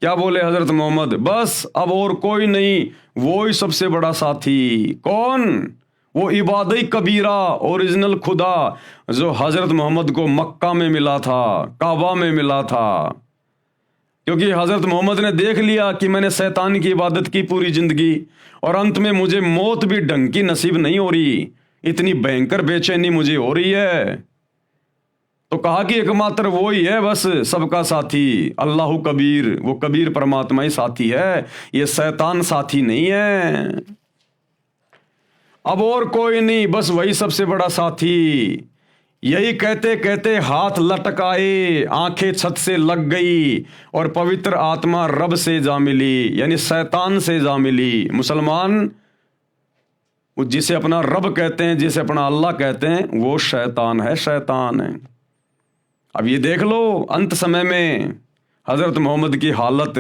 क्या बोले हजरत मोहम्मद? बस अब और कोई नहीं, वो ही सबसे बड़ा साथी। कौन? वो इबादई कबीरा, ओरिजिनल खुदा, जो हजरत मोहम्मद को मक्का में मिला था, काबा में मिला था। क्योंकि हजरत मोहम्मद ने देख लिया कि मैंने शैतान की इबादत की पूरी जिंदगी और अंत में मुझे मौत भी ढंग की नसीब नहीं हो रही, इतनी भयंकर बेचैनी मुझे हो रही है। तो कहा कि एकमात्र वो ही है बस सबका साथी, अल्लाह कबीर, वो कबीर परमात्मा ही साथी है, ये शैतान साथी नहीं है। अब और कोई नहीं, बस वही सबसे बड़ा साथी। यही कहते कहते हाथ लटकाए, आंखें छत से लग गई और पवित्र आत्मा रब से जा मिली, यानी शैतान से जा मिली। मुसलमान जिसे अपना रब कहते हैं, जिसे अपना अल्लाह कहते हैं, वो शैतान है, शैतान है। अब ये देख लो अंत समय में हजरत मोहम्मद की हालत।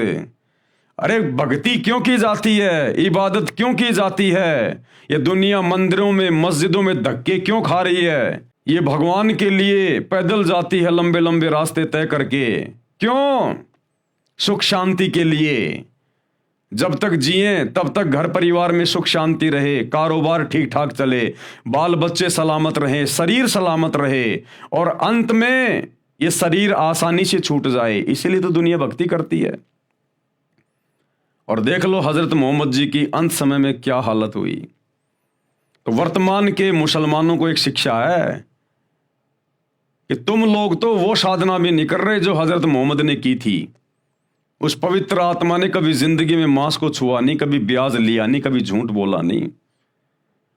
अरे भक्ति क्यों की जाती है, इबादत क्यों की जाती है? ये दुनिया मंदिरों में, मस्जिदों में धक्के क्यों खा रही है? ये भगवान के लिए पैदल जाती है लंबे लंबे रास्ते तय करके, क्यों? सुख शांति के लिए। जब तक जिए तब तक घर परिवार में सुख शांति रहे, कारोबार ठीक ठाक चले, बाल बच्चे सलामत रहे, शरीर सलामत रहे, और अंत में ये शरीर आसानी से छूट जाए। इसीलिए तो दुनिया भक्ति करती है। और देख लो हजरत मोहम्मद जी की अंत समय में क्या हालत हुई। तो वर्तमान के मुसलमानों को एक शिक्षा है कि तुम लोग तो वो साधना भी नहीं कर रहे जो हजरत मोहम्मद ने की थी। उस पवित्र आत्मा ने कभी जिंदगी में मांस को छुआ नहीं, कभी ब्याज लिया नहीं, कभी झूठ बोला नहीं।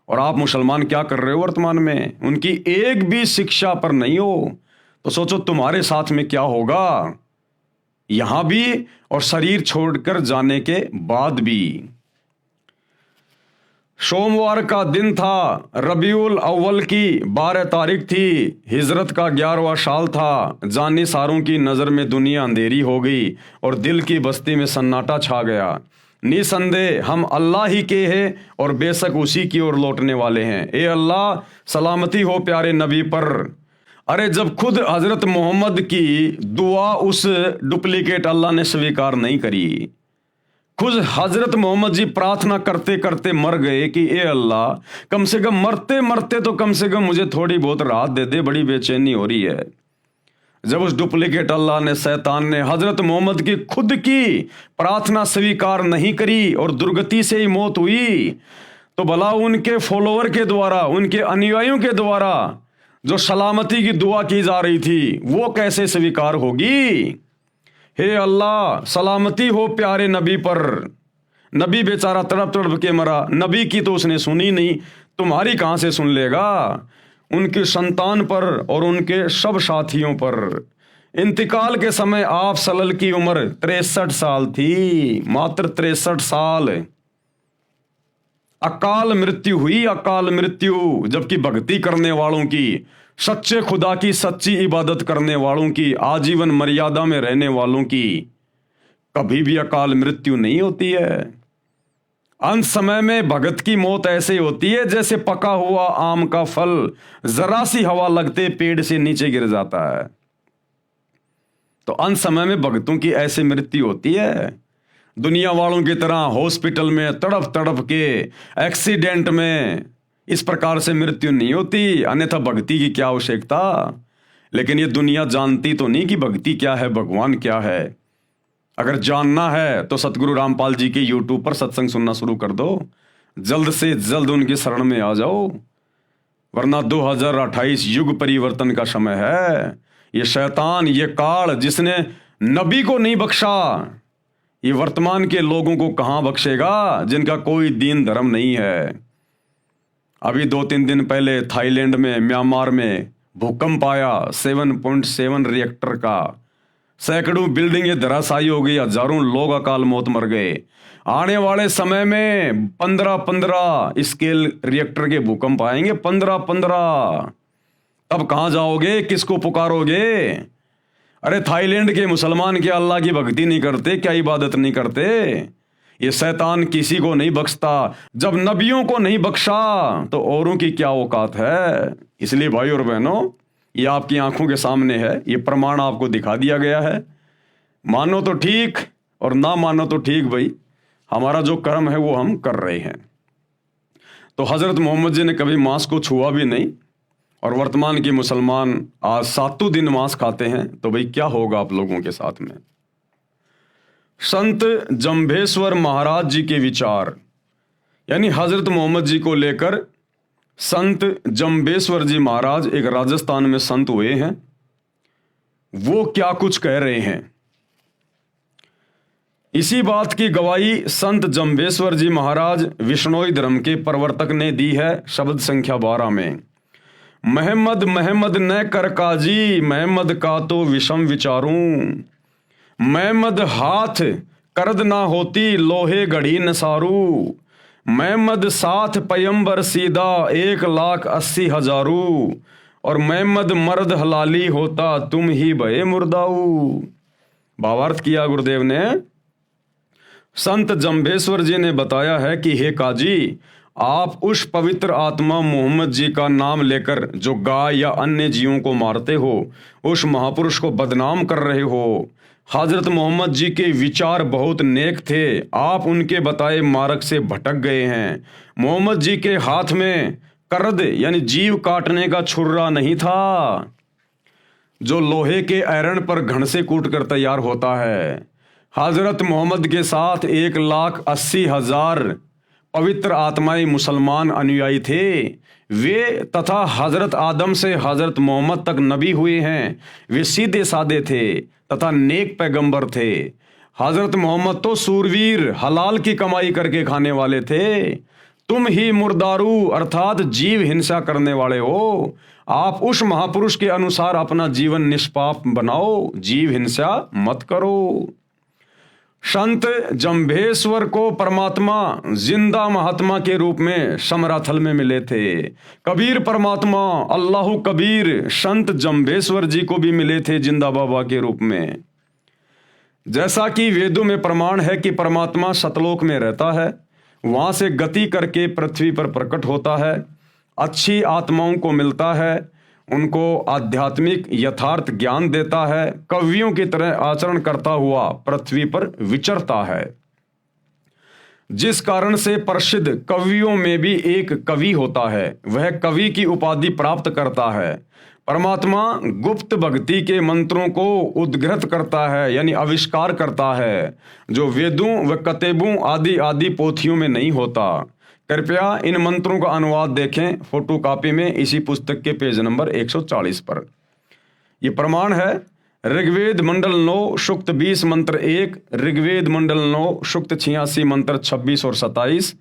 और आप मुसलमान क्या कर रहे हो वर्तमान में? उनकी एक भी शिक्षा पर नहीं हो, तो सोचो तुम्हारे साथ में क्या होगा, यहां भी और शरीर छोड़कर जाने के बाद भी। सोमवार का दिन था, रबीउल अव्वल की 12 तारीख थी, हिजरत का 11वां साल था। जानी सारों की नज़र में दुनिया अंधेरी हो गई और दिल की बस्ती में सन्नाटा छा गया। निसंदेह हम अल्लाह ही के हैं और बेशक उसी की ओर लौटने वाले हैं। ए अल्लाह, सलामती हो प्यारे नबी पर। अरे जब खुद हजरत मोहम्मद की दुआ उस डुप्लीकेट अल्लाह ने स्वीकार नहीं करी, खुद हजरत मोहम्मद जी प्रार्थना करते करते मर गए कि ए अल्लाह, कम से कम मरते मरते तो कम से कम मुझे थोड़ी बहुत राहत दे दे, बड़ी बेचैनी हो रही है। जब उस डुप्लीकेट अल्लाह ने, शैतान ने हजरत मोहम्मद की खुद की प्रार्थना स्वीकार नहीं करी और दुर्गति से ही मौत हुई, तो भला उनके फॉलोअर के द्वारा, उनके अनुयायियों के द्वारा जो सलामती की दुआ की जा रही थी, वो कैसे स्वीकार होगी? हे अल्लाह, सलामती हो प्यारे नबी पर। नबी बेचारा तड़प तड़प के मरा, नबी की तो उसने सुनी नहीं, तुम्हारी कहां से सुन लेगा? उनकी संतान पर और उनके सब साथियों पर। इंतकाल के समय आप सल्लल्लाहु की उम्र 63 साल थी, मात्र 63 साल। अकाल मृत्यु हुई, अकाल मृत्यु। जबकि भक्ति करने वालों की, सच्चे खुदा की सच्ची इबादत करने वालों की, आजीवन मर्यादा में रहने वालों की कभी भी अकाल मृत्यु नहीं होती है। अंत समय में भगत की मौत ऐसे होती है जैसे पका हुआ आम का फल जरा सी हवा लगते पेड़ से नीचे गिर जाता है। तो अंत समय में भगतों की ऐसे मृत्यु होती है। दुनिया वालों की तरह हॉस्पिटल में तड़प तड़प के, एक्सीडेंट में, इस प्रकार से मृत्यु नहीं होती, अन्यथा भक्ति की क्या आवश्यकता। लेकिन ये दुनिया जानती तो नहीं कि भक्ति क्या है, भगवान क्या है। अगर जानना है तो सतगुरु रामपाल जी के यूट्यूब पर सत्संग सुनना शुरू कर दो, जल्द से जल्द उनकी शरण में आ जाओ, वरना 2028 युग परिवर्तन का समय है। ये शैतान, ये काल जिसने नबी को नहीं बख्शा, ये वर्तमान के लोगों को कहाँ बख्शेगा जिनका कोई दीन धर्म नहीं है। अभी 2-3 दिन पहले थाईलैंड में, म्यांमार में भूकंप आया 7.7 रिएक्टर का, सैकड़ों बिल्डिंगें धराशायी हो गई, हजारों लोग अकाल मौत मर गए। आने वाले समय में 15-15 स्केल रिएक्टर के भूकंप आएंगे, 15-15। तब कहाँ जाओगे, किसको पुकारोगे? अरे थाईलैंड के मुसलमान क्या अल्लाह की भक्ति नहीं करते, क्या इबादत नहीं करते? ये शैतान किसी को नहीं बख्शता। जब नबियों को नहीं बख्शा तो औरों की क्या औकात है। इसलिए भाई और बहनों, ये आपकी आंखों के सामने है, ये प्रमाण आपको दिखा दिया गया है। मानो तो ठीक और ना मानो तो ठीक, भाई हमारा जो कर्म है वो हम कर रहे हैं। तो हजरत मोहम्मद जी ने कभी मांस को छुआ भी नहीं, और वर्तमान के मुसलमान आज 7 दिन मांस खाते हैं, तो भाई क्या होगा आप लोगों के साथ में। संत जंभेश्वर महाराज जी के विचार, यानी हजरत मोहम्मद जी को लेकर संत जंभेश्वर जी महाराज एक राजस्थान में संत हुए हैं, वो क्या कुछ कह रहे हैं। इसी बात की गवाही संत जंभेश्वर जी महाराज विष्णोई धर्म के प्रवर्तक ने दी है शब्द संख्या 12 में। महमद महमद न कर काजी, महमद का तो विषम विचारूं। महमद हाथ करद ना होती, लोहे घड़ी नसारू। महमद साथ पयंबर सीधा, 1,80,000। और महमद मर्द हलाली होता, तुम ही भये मुर्दाऊ। भावार्थ किया गुरुदेव ने। संत जंभेश्वर जी ने बताया है कि हे काजी, आप उस पवित्र आत्मा मोहम्मद जी का नाम लेकर जो गाय या अन्य जीवों को मारते हो, उस महापुरुष को बदनाम कर रहे हो। हजरत मोहम्मद जी के विचार बहुत नेक थे, आप उनके बताए मार्ग से भटक गए हैं। मोहम्मद जी के हाथ में करद यानी जीव काटने का छुर्रा नहीं था, जो लोहे के आयरन पर घण से कूट कर तैयार होता है। हजरत मोहम्मद के साथ 1,80,000 पवित्र आत्माएं मुसलमान अनुयायी थे। वे तथा हजरत आदम से हजरत मोहम्मद तक नबी हुए हैं। वे सीधे साधे थे तथा नेक पैगंबर थे। हजरत मोहम्मद तो सूरवीर हलाल की कमाई करके खाने वाले थे। तुम ही मुर्दारू अर्थात जीव हिंसा करने वाले हो। आप उस महापुरुष के अनुसार अपना जीवन निष्पाप बनाओ, जीव हिंसा मत करो। संत जंभेश्वर को परमात्मा जिंदा महात्मा के रूप में समराथल में मिले थे। कबीर परमात्मा अल्लाह कबीर संत जंभेश्वर जी को भी मिले थे जिंदा बाबा के रूप में। जैसा कि वेदों में प्रमाण है कि परमात्मा सतलोक में रहता है, वहां से गति करके पृथ्वी पर प्रकट होता है, अच्छी आत्माओं को मिलता है, उनको आध्यात्मिक यथार्थ ज्ञान देता है, कवियों की तरह आचरण करता हुआ पृथ्वी पर विचरता है। जिस कारण से प्रसिद्ध कवियों में भी एक कवि होता है, वह कवि की उपाधि प्राप्त करता है। परमात्मा गुप्त भक्ति के मंत्रों को उद्घृत करता है यानी आविष्कार करता है, जो वेदों व कतेबों आदि आदि पोथियों में नहीं होता। कृपया इन मंत्रों का अनुवाद देखें फोटो कॉपी में इसी पुस्तक के पेज नंबर 140 पर। यह प्रमाण है ऋग्वेद मंडल 9 सूक्त 20 मंत्र 1, ऋग्वेद मंडल 9 सूक्त 86 मंत्र 26 और 27,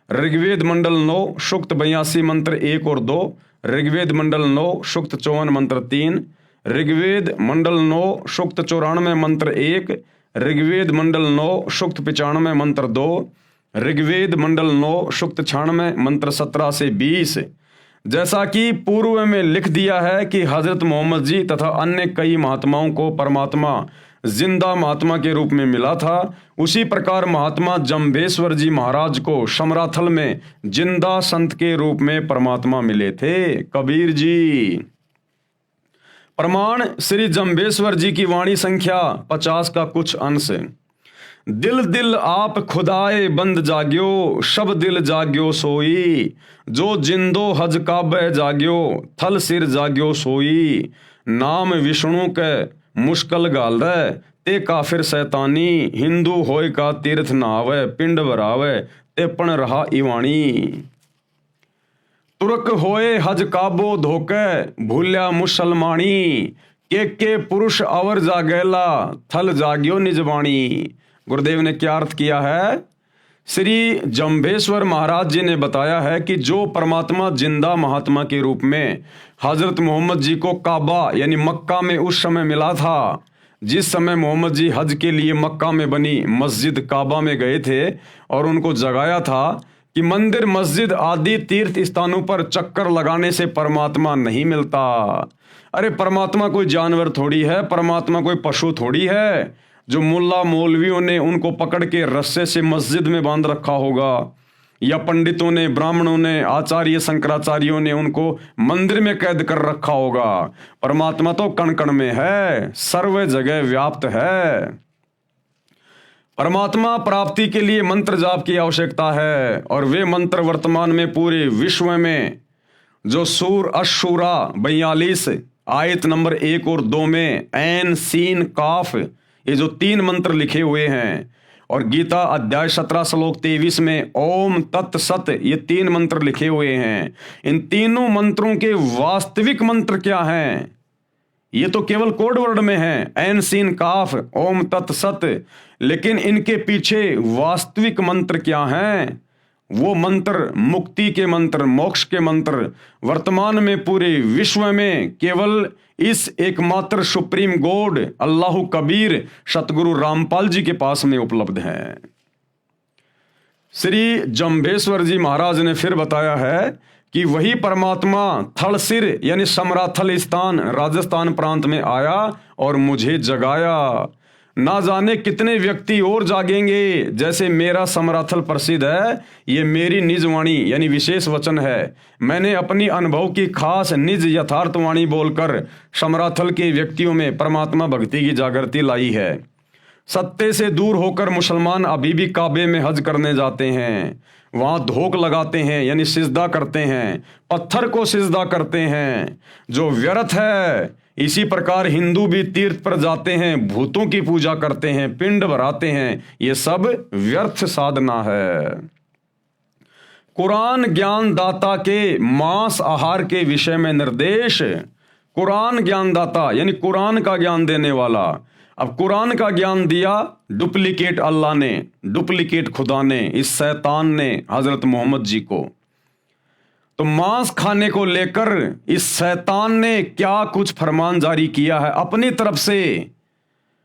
ऋग्वेद मंडल 9 सूक्त 82 मंत्र 1 और 2, ऋग्वेद मंडल 9 सूक्त 54 मंत्र 3, ऋग्वेद मंडल 9 सूक्त 94 मंत्र 1, ऋग्वेद मंडल 9 सूक्त 95 मंत्र 2, ऋग्वेद मंडल 9 सूक्त 96 मंत्र 17 से 20। जैसा कि पूर्व में लिख दिया है कि हजरत मोहम्मद जी तथा अन्य कई महात्माओं को परमात्मा जिंदा महात्मा के रूप में मिला था, उसी प्रकार महात्मा जंभेश्वर जी महाराज को समराथल में जिंदा संत के रूप में परमात्मा मिले थे। कबीर जी। प्रमाण श्री जंभेश्वर जी की वाणी संख्या 50 का कुछ अंश। दिल दिल आप खुदाए बंद जाग्यो, सब दिल जाग्यो सोई। जो जिंदो हज काबे जाग्यो, थल सिर जाग्यो सोई। नाम विष्णु के मुश्किल गाल रे, ते काफिर शैतानी। हिंदू होय का तीर्थ नहावे, पिंड भरावे, ते पण रहा इवाणी। तुर्क होए हज काबो धोके, भूल्या मुसलमानी। के पुरुष अवर जागेला, थल जाग्यो निजवाणी। गुरुदेव ने क्या अर्थ किया है? श्री जम्भेश्वर महाराज जी ने बताया है कि जो परमात्मा जिंदा महात्मा के रूप में हजरत मोहम्मद जी को काबा यानी मक्का में उस समय मिला था, जिस समय मोहम्मद जी हज के लिए मक्का में बनी मस्जिद काबा में गए थे और उनको जगाया था कि मंदिर मस्जिद आदि तीर्थ स्थानों पर चक्कर लगाने से परमात्मा नहीं मिलता। अरे परमात्मा कोई जानवर थोड़ी है, परमात्मा कोई पशु थोड़ी है जो मुल्ला मौलवियों ने उनको पकड़ के रस्से से मस्जिद में बांध रखा होगा, या पंडितों ने, ब्राह्मणों ने, आचार्य शंकराचार्यों ने उनको मंदिर में कैद कर रखा होगा। परमात्मा तो कण कण में है, सर्व जगह व्याप्त है। परमात्मा प्राप्ति के लिए मंत्र जाप की आवश्यकता है, और वे मंत्र वर्तमान में पूरे विश्व में जो सूर अशूरा 42 आयत नंबर 1 और 2 में ऐन सीन काफ, ये जो 3 मंत्र लिखे हुए हैं, और गीता अध्याय 17 श्लोक 23 में ओम तत् सत, ये 3 मंत्र लिखे हुए हैं। इन तीनों मंत्रों के वास्तविक मंत्र क्या हैं? ये तो केवल कोड वर्ड में है, ऐन सीन काफ ओम तत् सत, लेकिन इनके पीछे वास्तविक मंत्र क्या हैं? वो मंत्र मुक्ति के मंत्र, मोक्ष के मंत्र वर्तमान में पूरे विश्व में केवल इस एकमात्र सुप्रीम गॉड अल्लाह कबीर सतगुरु रामपाल जी के पास में उपलब्ध है। श्री जम्भेश्वर जी महाराज ने फिर बताया है कि वही परमात्मा थलसिर यानी समराथल स्थान राजस्थान प्रांत में आया और मुझे जगाया। ना जाने कितने व्यक्ति और जागेंगे। जैसे मेरा समराथल प्रसिद्ध है, ये मेरी निज वाणी यानी विशेष वचन है। मैंने अपनी अनुभव की खास निज यथार्थ वाणी बोलकर समराथल के व्यक्तियों में परमात्मा भक्ति की जागृति लाई है। सत्य से दूर होकर मुसलमान अभी भी काबे में हज करने जाते हैं, वहां धोख लगाते हैं यानी सिजदा करते हैं, पत्थर को सिजदा करते हैं जो व्यर्थ है। इसी प्रकार हिंदू भी तीर्थ पर जाते हैं, भूतों की पूजा करते हैं, पिंड भराते हैं, ये सब व्यर्थ साधना है। कुरान ज्ञान दाता के मांस आहार के विषय में निर्देश। कुरान ज्ञान दाता यानी कुरान का ज्ञान देने वाला। अब कुरान का ज्ञान दिया डुप्लीकेट अल्लाह ने, डुप्लीकेट खुदा ने, इस शैतान ने हजरत मोहम्मद जी को। तो मांस खाने को लेकर इस शैतान ने क्या कुछ फरमान जारी किया है अपनी तरफ से,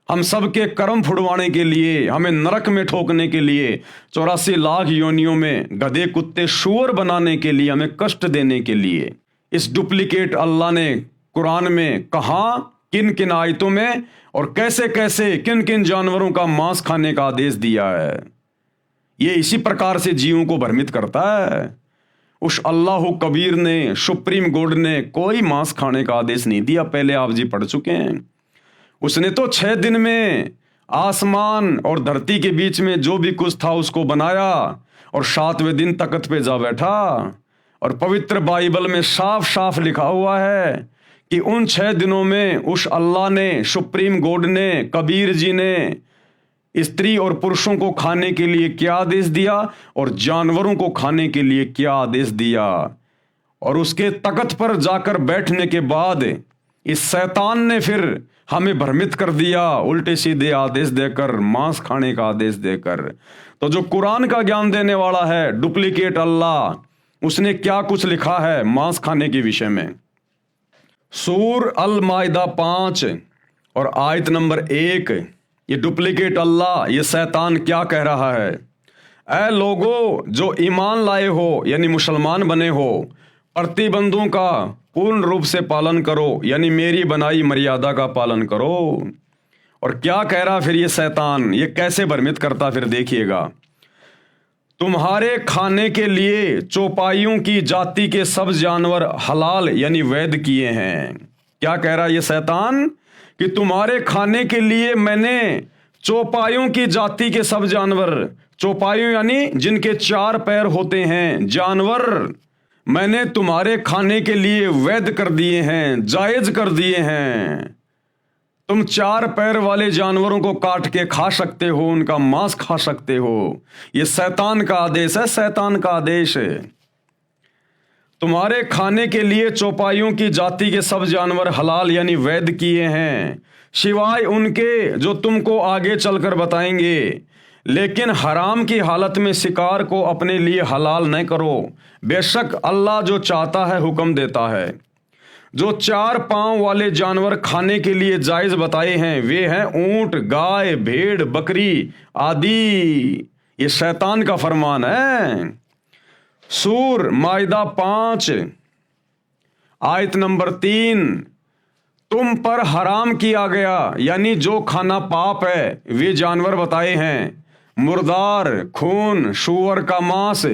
हम सबके कर्म फुड़वाने के लिए, हमें नरक में ठोकने के लिए, 84 लाख योनियों में गधे कुत्ते शुअर बनाने के लिए, हमें कष्ट देने के लिए इस डुप्लीकेट अल्लाह ने कुरान में कहा, किन किन आयतों में और कैसे कैसे किन किन जानवरों का मांस खाने का आदेश दिया है। ये इसी प्रकार से जीवों को भ्रमित करता है। उस अल्लाह कबीर ने, सुप्रीम गॉड ने कोई मांस खाने का आदेश नहीं दिया, पहले आप जी पढ़ चुके हैं। उसने तो 6 दिन में आसमान और धरती के बीच में जो भी कुछ था उसको बनाया और 7वें दिन तख्त पे जा बैठा। और पवित्र बाइबल में साफ साफ लिखा हुआ है कि उन 6 दिनों में उस अल्लाह ने, सुप्रीम गॉड ने, कबीर जी ने स्त्री और पुरुषों को खाने के लिए क्या आदेश दिया और जानवरों को खाने के लिए क्या आदेश दिया। और उसके तख्त पर जाकर बैठने के बाद इस शैतान ने फिर हमें भ्रमित कर दिया, उल्टे सीधे आदेश देकर, मांस खाने का आदेश देकर। तो जो कुरान का ज्ञान देने वाला है डुप्लीकेट अल्लाह, उसने क्या कुछ लिखा है मांस खाने के विषय में। सूर अल माइदा 5 और आयत नंबर 1, ये डुप्लीकेट अल्लाह, ये शैतान क्या कह रहा है? ऐ लोगो जो ईमान लाए हो यानी मुसलमान बने हो, प्रतिबंधों का पूर्ण रूप से पालन करो यानी मेरी बनाई मर्यादा का पालन करो। और क्या कह रहा फिर ये शैतान, ये कैसे भ्रमित करता फिर देखिएगा। तुम्हारे खाने के लिए चौपाइयों की जाति के सब जानवर हलाल यानी वैध किए हैं। क्या कह रहा ये शैतान कि तुम्हारे खाने के लिए मैंने चौपाइयों की जाति के सब जानवर, चौपाइयों यानी जिनके 4 पैर होते हैं जानवर, मैंने तुम्हारे खाने के लिए वैध कर दिए हैं, जायज कर दिए हैं। तुम 4 पैर वाले जानवरों को काट के खा सकते हो, उनका मांस खा सकते हो। यह शैतान का आदेश है, शैतान का आदेश है। तुम्हारे खाने के लिए चौपाइयों की जाति के सब जानवर हलाल यानी वैध किए हैं, सिवाय उनके जो तुमको आगे चलकर बताएंगे लेकिन हराम की हालत में शिकार को अपने लिए हलाल न करो। बेशक अल्लाह जो चाहता है हुक्म देता है। जो 4 पांव वाले जानवर खाने के लिए जायज़ बताए हैं वे हैं ऊंट, गाय, भेड़, बकरी आदि। ये शैतान का फरमान है। सूर माइदा 5 आयत नंबर 3, तुम पर हराम किया गया, यानी जो खाना पाप है, वे जानवर बताए हैं। मुर्दार, खून, सूअर का मांस,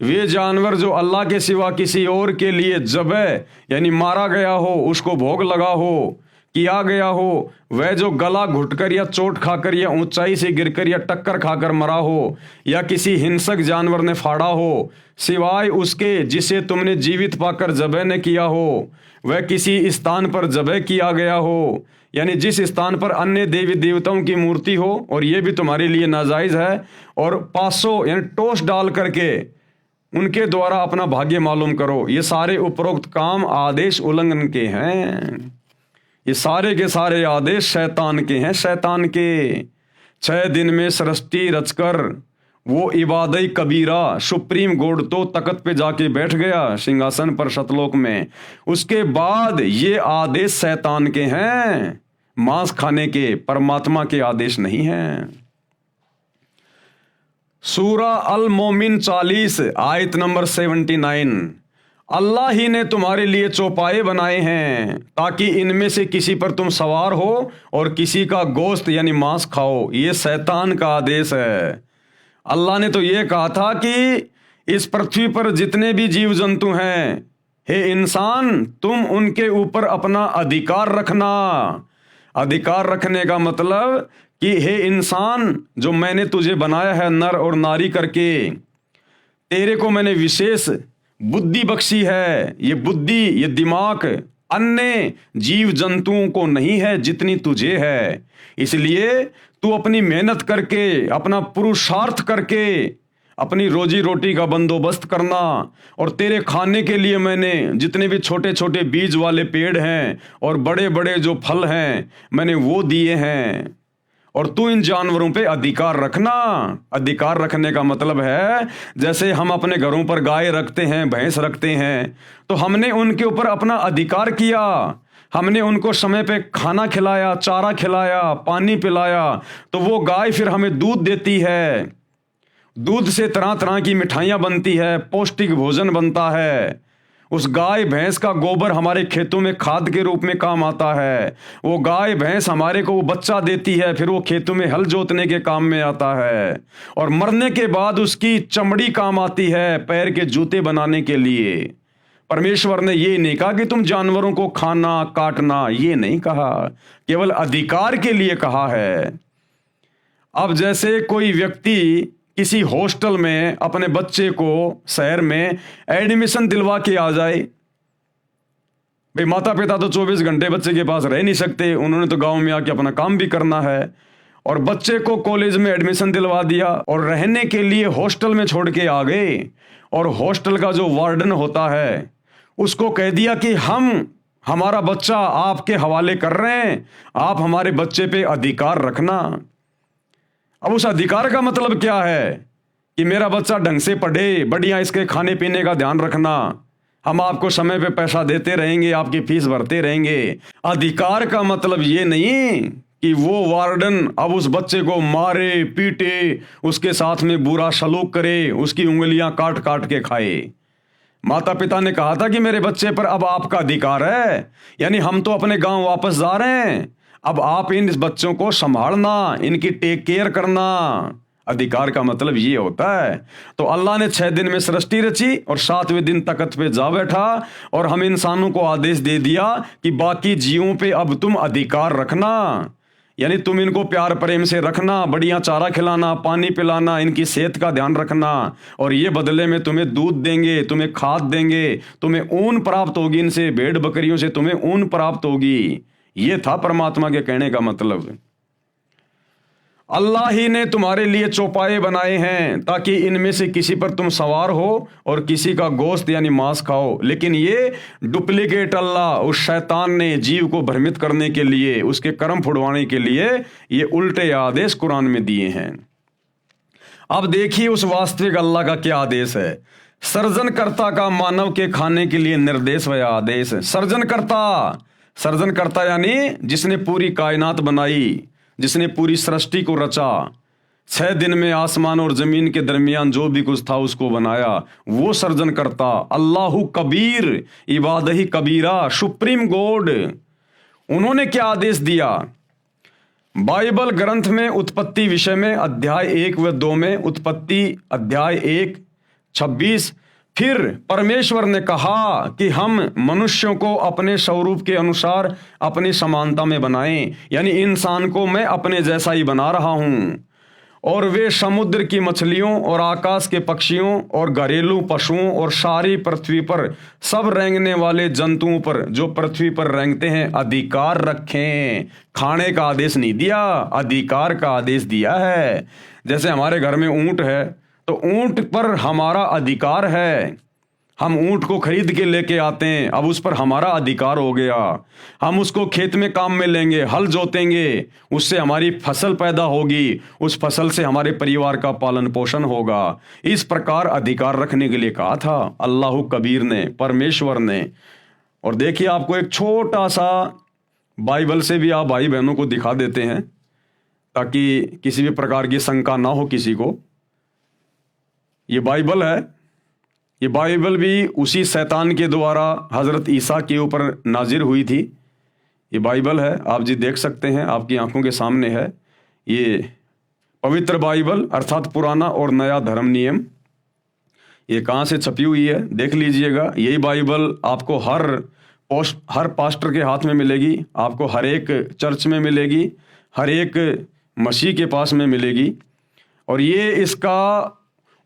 वे जानवर जो अल्लाह के सिवा किसी और के लिए ज़बह यानी मारा गया हो, उसको भोग लगा हो, किया गया हो। वह जो गला घुटकर या चोट खाकर या ऊंचाई से गिरकर या टक्कर खाकर मरा हो या किसी हिंसक जानवर ने फाड़ा हो, सिवाय उसके जिसे तुमने जीवित पाकर ज़बह न किया हो। वह किसी स्थान पर ज़बह किया गया हो, यानी जिस स्थान पर अन्य देवी देवताओं की मूर्ति हो, और ये भी तुम्हारे लिए नाजायज़ है। और पासो यानी टोस डाल करके उनके द्वारा अपना भाग्य मालूम करो। ये सारे उपरोक्त काम आदेश उल्लंघन के हैं। ये सारे के सारे आदेश शैतान के हैं, शैतान के। 6 दिन में सृष्टि रचकर वो इबादत कबीरा सुप्रीम कोर्ट तो तख्त पे जाके बैठ गया सिंहासन पर सतलोक में। उसके बाद ये आदेश शैतान के हैं, मांस खाने के, परमात्मा के आदेश नहीं हैं। सूरा अल मोमिन 40 आयत नंबर 79, अल्लाह ही ने तुम्हारे लिए चौपाए बनाए हैं ताकि इनमें से किसी पर तुम सवार हो और किसी का गोश्त यानी मांस खाओ। ये शैतान का आदेश है। अल्लाह ने तो ये कहा था कि इस पृथ्वी पर जितने भी जीव जंतु हैं, हे इंसान, तुम उनके ऊपर अपना अधिकार रखना। अधिकार रखने का मतलब कि हे इंसान, जो मैंने तुझे बनाया है नर और नारी करके, तेरे को मैंने विशेष बुद्धि बख्शी है। ये बुद्धि, ये दिमाग अन्य जीव जंतुओं को नहीं है जितनी तुझे है। इसलिए तू अपनी मेहनत करके, अपना पुरुषार्थ करके अपनी रोजी रोटी का बंदोबस्त करना। और तेरे खाने के लिए मैंने जितने भी छोटे छोटे बीज वाले पेड़ हैं और बड़े बड़े जो फल हैं मैंने वो दिए हैं। और तू इन जानवरों पे अधिकार रखना। अधिकार रखने का मतलब है जैसे हम अपने घरों पर गाय रखते हैं, भैंस रखते हैं, तो हमने उनके ऊपर अपना अधिकार किया। हमने उनको समय पे खाना खिलाया, चारा खिलाया, पानी पिलाया, तो वो गाय फिर हमें दूध देती है। दूध से तरह तरह की मिठाइयाँ बनती है, पौष्टिक भोजन बनता है। उस गाय भैंस का गोबर हमारे खेतों में खाद के रूप में काम आता है। वो गाय भैंस हमारे को वो बच्चा देती है, फिर वो खेतों में हल जोतने के काम में आता है। और मरने के बाद उसकी चमड़ी काम आती है पैर के जूते बनाने के लिए। परमेश्वर ने ये नहीं कहा कि तुम जानवरों को खाना काटना, ये नहीं कहा, केवल अधिकार के लिए कहा है। अब जैसे कोई व्यक्ति किसी हॉस्टल में अपने बच्चे को शहर में एडमिशन दिलवा के आ जाए, भाई माता पिता तो 24 घंटे बच्चे के पास रह नहीं सकते, उन्होंने तो गांव में आके अपना काम भी करना है। और बच्चे को कॉलेज में एडमिशन दिलवा दिया और रहने के लिए हॉस्टल में छोड़ के आ गए। और हॉस्टल का जो वार्डन होता है उसको कह दिया कि हमारा बच्चा आपके हवाले कर रहे हैं, आप हमारे बच्चे पे अधिकार रखना। अब उस अधिकार का मतलब क्या है कि मेरा बच्चा ढंग से पढ़े, बढ़िया इसके खाने पीने का ध्यान रखना, हम आपको समय पे पैसा देते रहेंगे, आपकी फीस भरते रहेंगे। अधिकार का मतलब ये नहीं कि वो वार्डन अब उस बच्चे को मारे पीटे, उसके साथ में बुरा सलूक करे, उसकी उंगलियां काट काट के खाए। माता पिता ने कहा था कि मेरे बच्चे पर अब आपका अधिकार है, यानी हम तो अपने गांव वापस जा रहे हैं, अब आप इन बच्चों को संभालना, इनकी टेक केयर करना। अधिकार का मतलब ये होता है। तो अल्लाह ने 6 दिन में सृष्टि रची और 7वें दिन तख्त पे जा बैठा और हम इंसानों को आदेश दे दिया कि बाकी जीवों पे अब तुम अधिकार रखना, यानी तुम इनको प्यार प्रेम से रखना, बढ़िया चारा खिलाना, पानी पिलाना, इनकी सेहत का ध्यान रखना। और ये बदले में तुम्हें दूध देंगे, तुम्हें खाद देंगे, तुम्हें ऊन प्राप्त होगी, इनसे भेड़ बकरियों से तुम्हें ऊन प्राप्त होगी। ये था परमात्मा के कहने का मतलब। अल्लाह ही ने तुम्हारे लिए चौपाए बनाए हैं ताकि इनमें से किसी पर तुम सवार हो और किसी का गोश्त यानी मांस खाओ। लेकिन ये डुप्लीकेट अल्लाह, उस शैतान ने जीव को भ्रमित करने के लिए, उसके कर्म फुड़वाने के लिए ये उल्टे आदेश कुरान में दिए हैं। अब देखिए उस वास्तविक अल्लाह का क्या आदेश है। सर्जनकर्ता का मानव के खाने के लिए निर्देश व आदेश है। सर्जनकर्ता यानी जिसने पूरी कायनात बनाई, जिसने पूरी सृष्टि को रचा, 6 दिन में आसमान और जमीन के दरमियान जो भी कुछ था उसको बनाया, वो सर्जनकर्ता अल्लाहु कबीर इबादही कबीरा, सुप्रीम गॉड। उन्होंने क्या आदेश दिया? बाइबल ग्रंथ में उत्पत्ति विषय में अध्याय 1 व 2 में, उत्पत्ति अध्याय 1:26, फिर परमेश्वर ने कहा कि हम मनुष्यों को अपने स्वरूप के अनुसार अपनी समानता में बनाएं, यानी इंसान को मैं अपने जैसा ही बना रहा हूं, और वे समुद्र की मछलियों और आकाश के पक्षियों और घरेलू पशुओं और सारी पृथ्वी पर सब रेंगने वाले जंतुओं पर जो पृथ्वी पर रेंगते हैं अधिकार रखें। खाने का आदेश नहीं दिया, अधिकार का आदेश दिया है। जैसे हमारे घर में ऊंट है तो ऊंट पर हमारा अधिकार है, हम ऊंट को खरीद के लेके आते हैं, अब उस पर हमारा अधिकार हो गया। हम उसको खेत में काम में लेंगे, हल जोतेंगे, उससे हमारी फसल पैदा होगी, उस फसल से हमारे परिवार का पालन पोषण होगा। इस प्रकार अधिकार रखने के लिए कहा था अल्लाह कबीर ने, परमेश्वर ने। और देखिए आपको एक छोटा सा बाइबल से भी आप भाई बहनों को दिखा देते हैं ताकि किसी भी प्रकार की शंका ना हो किसी को। ये बाइबल है, ये बाइबल भी उसी शैतान के द्वारा हज़रत ईसा के ऊपर नाजिर हुई थी। ये बाइबल है, आप जी देख सकते हैं, आपकी आंखों के सामने है। ये पवित्र बाइबल अर्थात पुराना और नया धर्म नियम, ये कहाँ से छपी हुई है देख लीजिएगा। यही बाइबल आपको हर पास्टर के हाथ में मिलेगी, आपको हर एक चर्च में मिलेगी, हर एक मसीह के पास में मिलेगी। और ये इसका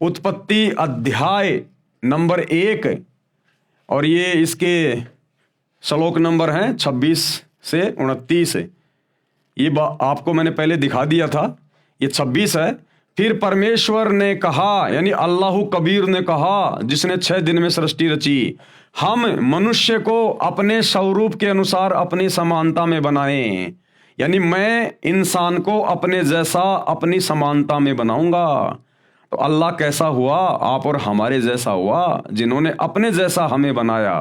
उत्पत्ति अध्याय नंबर 1 और ये इसके श्लोक नंबर हैं 26 से 29। ये आपको मैंने पहले दिखा दिया था, ये 26 है। फिर परमेश्वर ने कहा, यानी अल्लाह कबीर ने कहा, जिसने 6 दिन में सृष्टि रची, हम मनुष्य को अपने स्वरूप के अनुसार अपनी समानता में बनाएं, यानी मैं इंसान को अपने जैसा अपनी समानता में बनाऊंगा। तो अल्लाह कैसा हुआ? आप और हमारे जैसा हुआ, जिन्होंने अपने जैसा हमें बनाया।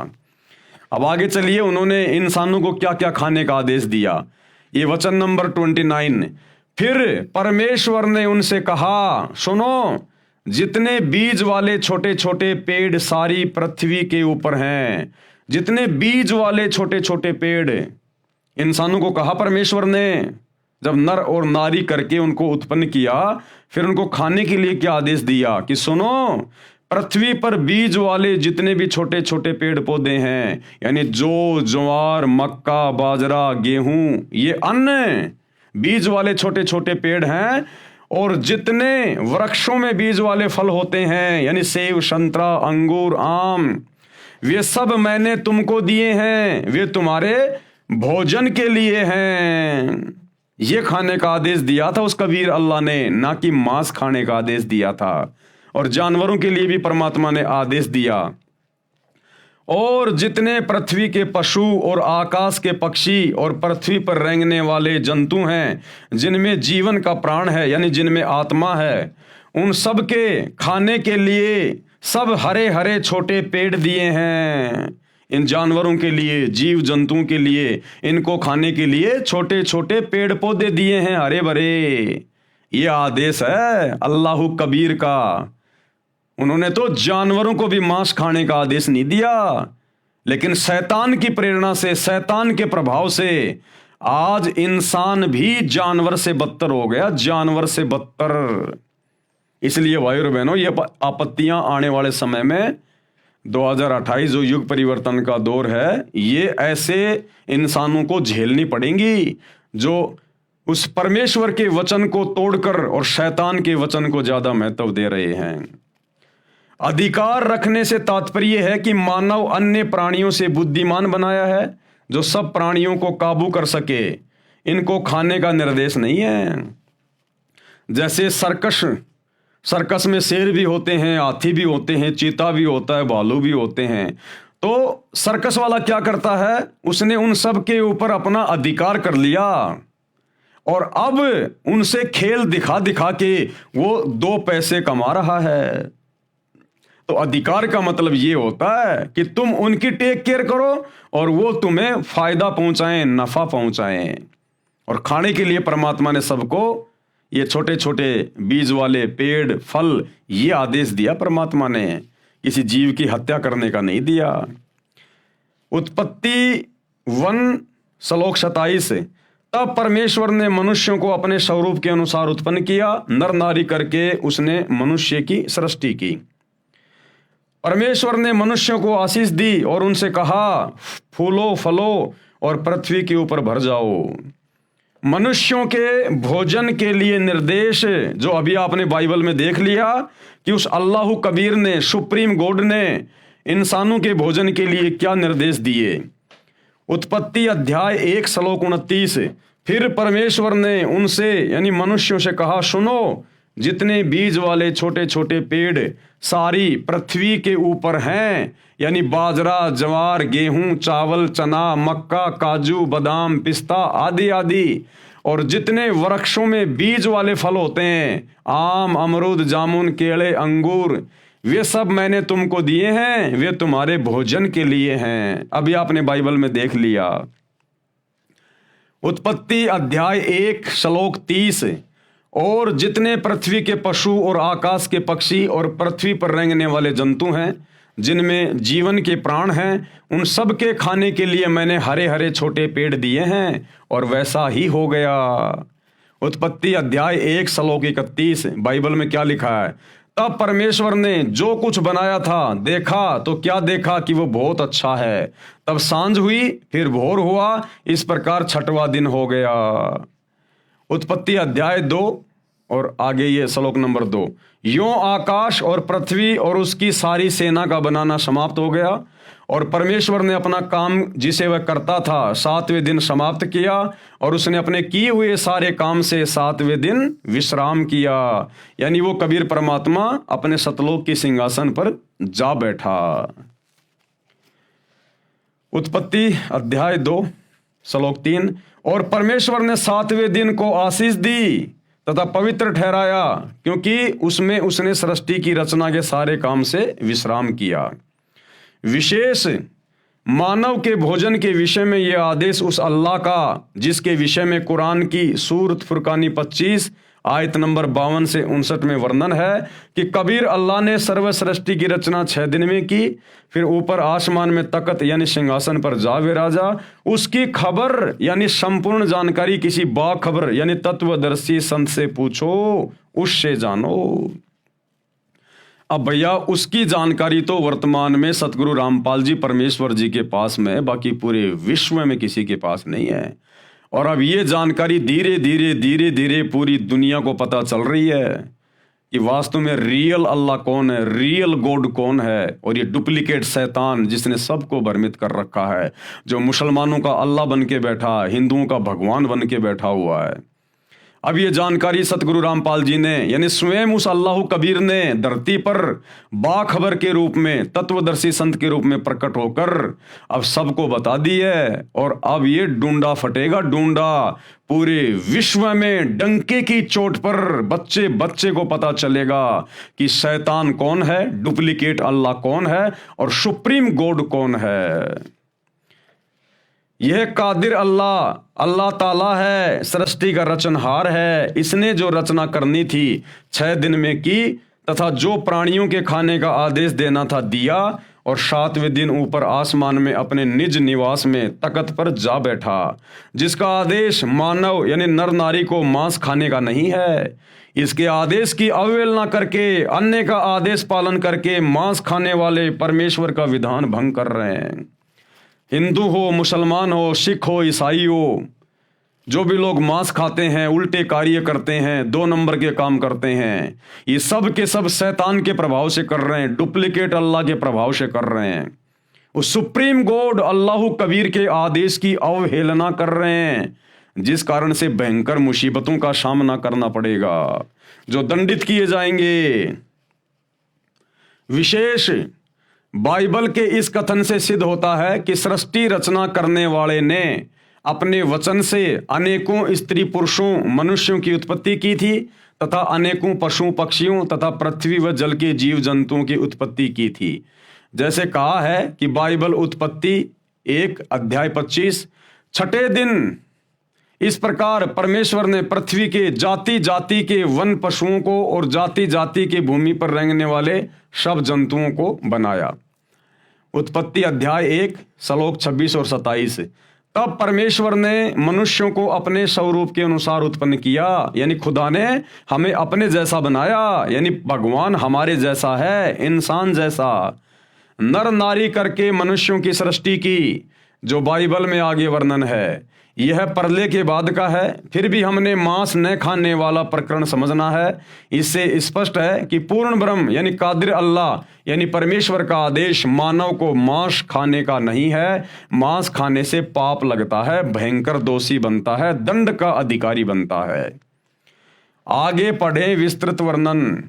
अब आगे चलिए, उन्होंने इंसानों को क्या क्या खाने का आदेश दिया। ये वचन नंबर 29, फिर परमेश्वर ने उनसे कहा, सुनो, जितने बीज वाले छोटे छोटे पेड़ सारी पृथ्वी के ऊपर हैं, जितने बीज वाले छोटे छोटे पेड़, इंसानों को कहा परमेश्वर ने, जब नर और नारी करके उनको उत्पन्न किया, फिर उनको खाने के लिए क्या आदेश दिया कि सुनो, पृथ्वी पर बीज वाले जितने भी छोटे छोटे पेड़ पौधे हैं, यानी जौ, ज्वार, मक्का, बाजरा, गेहूं, ये अन्न बीज वाले छोटे छोटे पेड़ हैं। और जितने वृक्षों में बीज वाले फल होते हैं, यानी सेब, संतरा, अंगूर, आम, वे सब मैंने तुमको दिए हैं, वे तुम्हारे भोजन के लिए हैं। ये खाने का आदेश दिया था उस कबीर अल्लाह ने, ना कि मांस खाने का आदेश दिया था। और जानवरों के लिए भी परमात्मा ने आदेश दिया। और जितने पृथ्वी के पशु और आकाश के पक्षी और पृथ्वी पर रेंगने वाले जंतु हैं, जिनमें जीवन का प्राण है, यानी जिनमें आत्मा है, उन सब के खाने के लिए सब हरे हरे छोटे पेड़ दिए हैं। इन जानवरों के लिए, जीव जंतुओं के लिए, इनको खाने के लिए छोटे छोटे पेड़ पौधे दिए हैं, हरे भरे। ये आदेश है अल्लाह कबीर का। उन्होंने तो जानवरों को भी मांस खाने का आदेश नहीं दिया, लेकिन शैतान की प्रेरणा से, शैतान के प्रभाव से आज इंसान भी जानवर से बदतर हो गया, जानवर से बदतर। इसलिए भाइयों और बहनों, ये आपत्तियां आने वाले समय में 2028 जो युग परिवर्तन का दौर है, ये ऐसे इंसानों को झेलनी पड़ेंगी जो उस परमेश्वर के वचन को तोड़कर और शैतान के वचन को ज्यादा महत्व दे रहे हैं। अधिकार रखने से तात्पर्य है कि मानव अन्य प्राणियों से बुद्धिमान बनाया है, जो सब प्राणियों को काबू कर सके। इनको खाने का निर्देश नहीं है। जैसे सर्कस में शेर भी होते हैं, हाथी भी होते हैं, चीता भी होता है, भालू भी होते हैं। तो सर्कस वाला क्या करता है, उसने उन सब के ऊपर अपना अधिकार कर लिया। और अब उनसे खेल दिखा दिखा के वो 2 पैसे कमा रहा है। तो अधिकार का मतलब ये होता है कि तुम उनकी टेक केयर करो और वो तुम्हें फायदा पहुंचाएं, नफा पहुंचाएं। और खाने के लिए परमात्मा ने सबको ये छोटे छोटे बीज वाले पेड़, फल, ये आदेश दिया परमात्मा ने, किसी जीव की हत्या करने का नहीं दिया। उत्पत्ति 1 श्लोक 27, तब परमेश्वर ने मनुष्यों को अपने स्वरूप के अनुसार उत्पन्न किया, नर नारी करके उसने मनुष्य की सृष्टि की। परमेश्वर ने मनुष्यों को आशीष दी और उनसे कहा, फूलो फलो और पृथ्वी के ऊपर भर जाओ। मनुष्यों के भोजन के लिए निर्देश जो अभी आपने बाइबल में देख लिया कि उस अल्लाह कबीर ने, सुप्रीम गॉड ने इंसानों के भोजन के लिए क्या निर्देश दिए। उत्पत्ति अध्याय 1 श्लोक 29, फिर परमेश्वर ने उनसे यानी मनुष्यों से कहा, सुनो, जितने बीज वाले छोटे छोटे पेड़ सारी पृथ्वी के ऊपर हैं, यानी बाजरा, ज्वार, गेहूं, चावल, चना, मक्का, काजू, बादाम, पिस्ता आदि आदि, और जितने वृक्षों में बीज वाले फल होते हैं, आम, अमरूद, जामुन, केले, अंगूर, वे सब मैंने तुमको दिए हैं, वे तुम्हारे भोजन के लिए हैं। अभी आपने बाइबल में देख लिया। उत्पत्ति अध्याय 1 श्लोक 30, और जितने पृथ्वी के पशु और आकाश के पक्षी और पृथ्वी पर रेंगने वाले जंतु हैं, जिनमें जीवन के प्राण हैं, उन सब के खाने के लिए मैंने हरे हरे छोटे पेड़ दिए हैं, और वैसा ही हो गया। उत्पत्ति अध्याय 1 श्लोक 31, बाइबल में क्या लिखा है, तब परमेश्वर ने जो कुछ बनाया था देखा तो क्या देखा कि वो बहुत अच्छा है। तब सांझ हुई, फिर भोर हुआ, इस प्रकार 6वां दिन हो गया। उत्पत्ति अध्याय 2 और आगे ये श्लोक नंबर 2, यों आकाश और पृथ्वी और उसकी सारी सेना का बनाना समाप्त हो गया, और परमेश्वर ने अपना काम जिसे वह करता था 7वें दिन समाप्त किया, और उसने अपने किए हुए सारे काम से 7वें दिन विश्राम किया। यानी वो कबीर परमात्मा अपने सतलोक की सिंहासन पर जा बैठा। उत्पत्ति अध्याय 2 श्लोक 3, और परमेश्वर ने 7वें दिन को आशीष दी तथा पवित्र ठहराया, क्योंकि उसमें उसने सृष्टि की रचना के सारे काम से विश्राम किया। विशेष मानव के भोजन के विषय में यह आदेश उस अल्लाह का, जिसके विषय में कुरान की सूरत फुरकानी 25 आयत नंबर 52 से 59 में वर्णन है कि कबीर अल्लाह ने सर्व सृष्टि की रचना 6 दिन में की, फिर ऊपर आसमान में तकत यानी सिंहासन पर जा विराजा। उसकी खबर यानी संपूर्ण जानकारी किसी बाखबर यानी तत्वदर्शी संत से पूछो, उससे जानो। अब भैया उसकी जानकारी तो वर्तमान में सतगुरु रामपाल जी परमेश्वर जी के पास में, बाकी पूरे विश्व में किसी के पास नहीं है। और अब ये जानकारी धीरे धीरे पूरी दुनिया को पता चल रही है कि वास्तव में रियल अल्लाह कौन है, रियल गॉड कौन है, और ये डुप्लीकेट शैतान जिसने सबको भ्रमित कर रखा है, जो मुसलमानों का अल्लाह बन के बैठा, हिंदुओं का भगवान बन के बैठा हुआ है। अब ये जानकारी सतगुरु रामपाल जी ने यानी स्वयं उस अल्लाह कबीर ने धरती पर बाखबर के रूप में, तत्वदर्शी संत के रूप में प्रकट होकर अब सबको बता दी है। और अब ये डूंडा फटेगा, डूंडा पूरे विश्व में डंके की चोट पर बच्चे बच्चे को पता चलेगा कि शैतान कौन है, डुप्लीकेट अल्लाह कौन है और सुप्रीम गॉड कौन है। यह कादिर अल्लाह ताला है, सृष्टि का रचनहार है। इसने जो रचना करनी थी 6 दिन में की, तथा जो प्राणियों के खाने का आदेश देना था दिया, और 7वें दिन ऊपर आसमान में अपने निज निवास में तकत पर जा बैठा, जिसका आदेश मानव यानी नर नारी को मांस खाने का नहीं है। इसके आदेश की अवहेलना करके, अन्य का आदेश पालन करके मांस खाने वाले परमेश्वर का विधान भंग कर रहे हैं। हिंदू हो, मुसलमान हो, सिख हो, ईसाई हो, जो भी लोग मांस खाते हैं, उल्टे कार्य करते हैं, 2 नंबर के काम करते हैं, ये सब के सब शैतान के प्रभाव से कर रहे हैं, डुप्लीकेट अल्लाह के प्रभाव से कर रहे हैं। उस सुप्रीम गॉड अल्लाह कबीर के आदेश की अवहेलना कर रहे हैं, जिस कारण से भयंकर मुसीबतों का सामना करना पड़ेगा, जो दंडित किए जाएंगे। विशेष बाइबल के इस कथन से सिद्ध होता है कि सृष्टि रचना करने वाले ने अपने वचन से अनेकों स्त्री पुरुषों मनुष्यों की उत्पत्ति की थी तथा अनेकों पशु पक्षियों तथा पृथ्वी व जल के जीव जंतुओं की उत्पत्ति की थी। जैसे कहा है कि बाइबल उत्पत्ति 1 अध्याय 25, छठे दिन इस प्रकार परमेश्वर ने पृथ्वी के जाति जाति के वन पशुओं को और जाति जाति के भूमि पर रेंगने वाले सब जंतुओं को बनाया। उत्पत्ति अध्याय 1 श्लोक 26 और 27। तब परमेश्वर ने मनुष्यों को अपने स्वरूप के अनुसार उत्पन्न किया, यानी खुदा ने हमें अपने जैसा बनाया, यानी भगवान हमारे जैसा है, इंसान जैसा। नर नारी करके मनुष्यों की सृष्टि की, जो बाइबल में आगे वर्णन है। यह परले के बाद का है। फिर भी हमने मांस न खाने वाला प्रकरण समझना है। इससे स्पष्ट है कि पूर्ण ब्रह्म यानी कादिर अल्लाह यानी परमेश्वर का आदेश मानव को मांस खाने का नहीं है। मांस खाने से पाप लगता है, भयंकर दोषी बनता है, दंड का अधिकारी बनता है। आगे पढ़े विस्तृत वर्णन।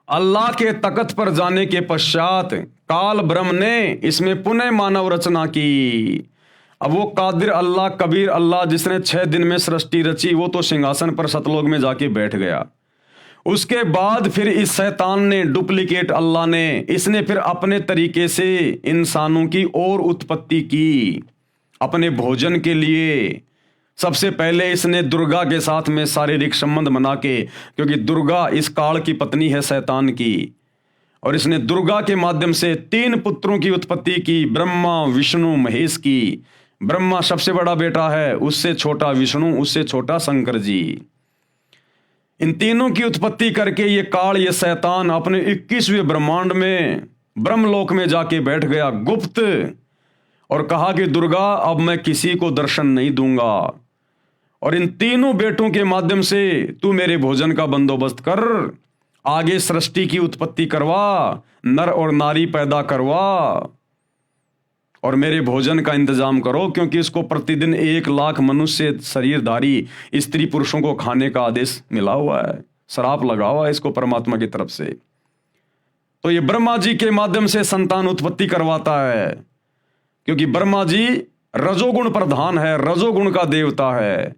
अल्लाह के तख्त पर जाने के पश्चात काल ब्रह्म ने इसमें पुनः मानव रचना की। अब वो कादिर अल्लाह, कबीर अल्लाह जिसने 6 दिन में सृष्टि रची, वो तो सिंहासन पर सतलोक में जाके बैठ गया। उसके बाद फिर इस शैतान ने, डुप्लीकेट अल्लाह ने, इसने फिर अपने तरीके से इंसानों की और उत्पत्ति की अपने भोजन के लिए। सबसे पहले इसने दुर्गा के साथ में शारीरिक संबंध बना के, क्योंकि दुर्गा इस काल की पत्नी है शैतान की, और इसने दुर्गा के माध्यम से 3 पुत्रों की उत्पत्ति की, ब्रह्मा विष्णु महेश की। ब्रह्मा सबसे बड़ा बेटा है, उससे छोटा विष्णु, उससे छोटा शंकर जी। इन तीनों की उत्पत्ति करके ये काल, ये शैतान अपने 21वें ब्रह्मांड में ब्रह्मलोक में जाके बैठ गया गुप्त, और कहा कि दुर्गा अब मैं किसी को दर्शन नहीं दूंगा, और इन तीनों बेटों के माध्यम से तू मेरे भोजन का बंदोबस्त कर, आगे सृष्टि की उत्पत्ति करवा, नर और नारी पैदा करवा, और मेरे भोजन का इंतजाम करो, क्योंकि इसको प्रतिदिन 1 लाख मनुष्य शरीरधारी स्त्री पुरुषों को खाने का आदेश मिला हुआ है, श्राप लगा हुआ है इसको परमात्मा की तरफ से। तो ये ब्रह्मा जी के माध्यम से संतान उत्पत्ति करवाता है, क्योंकि ब्रह्मा जी रजोगुण प्रधान है, रजोगुण का देवता है।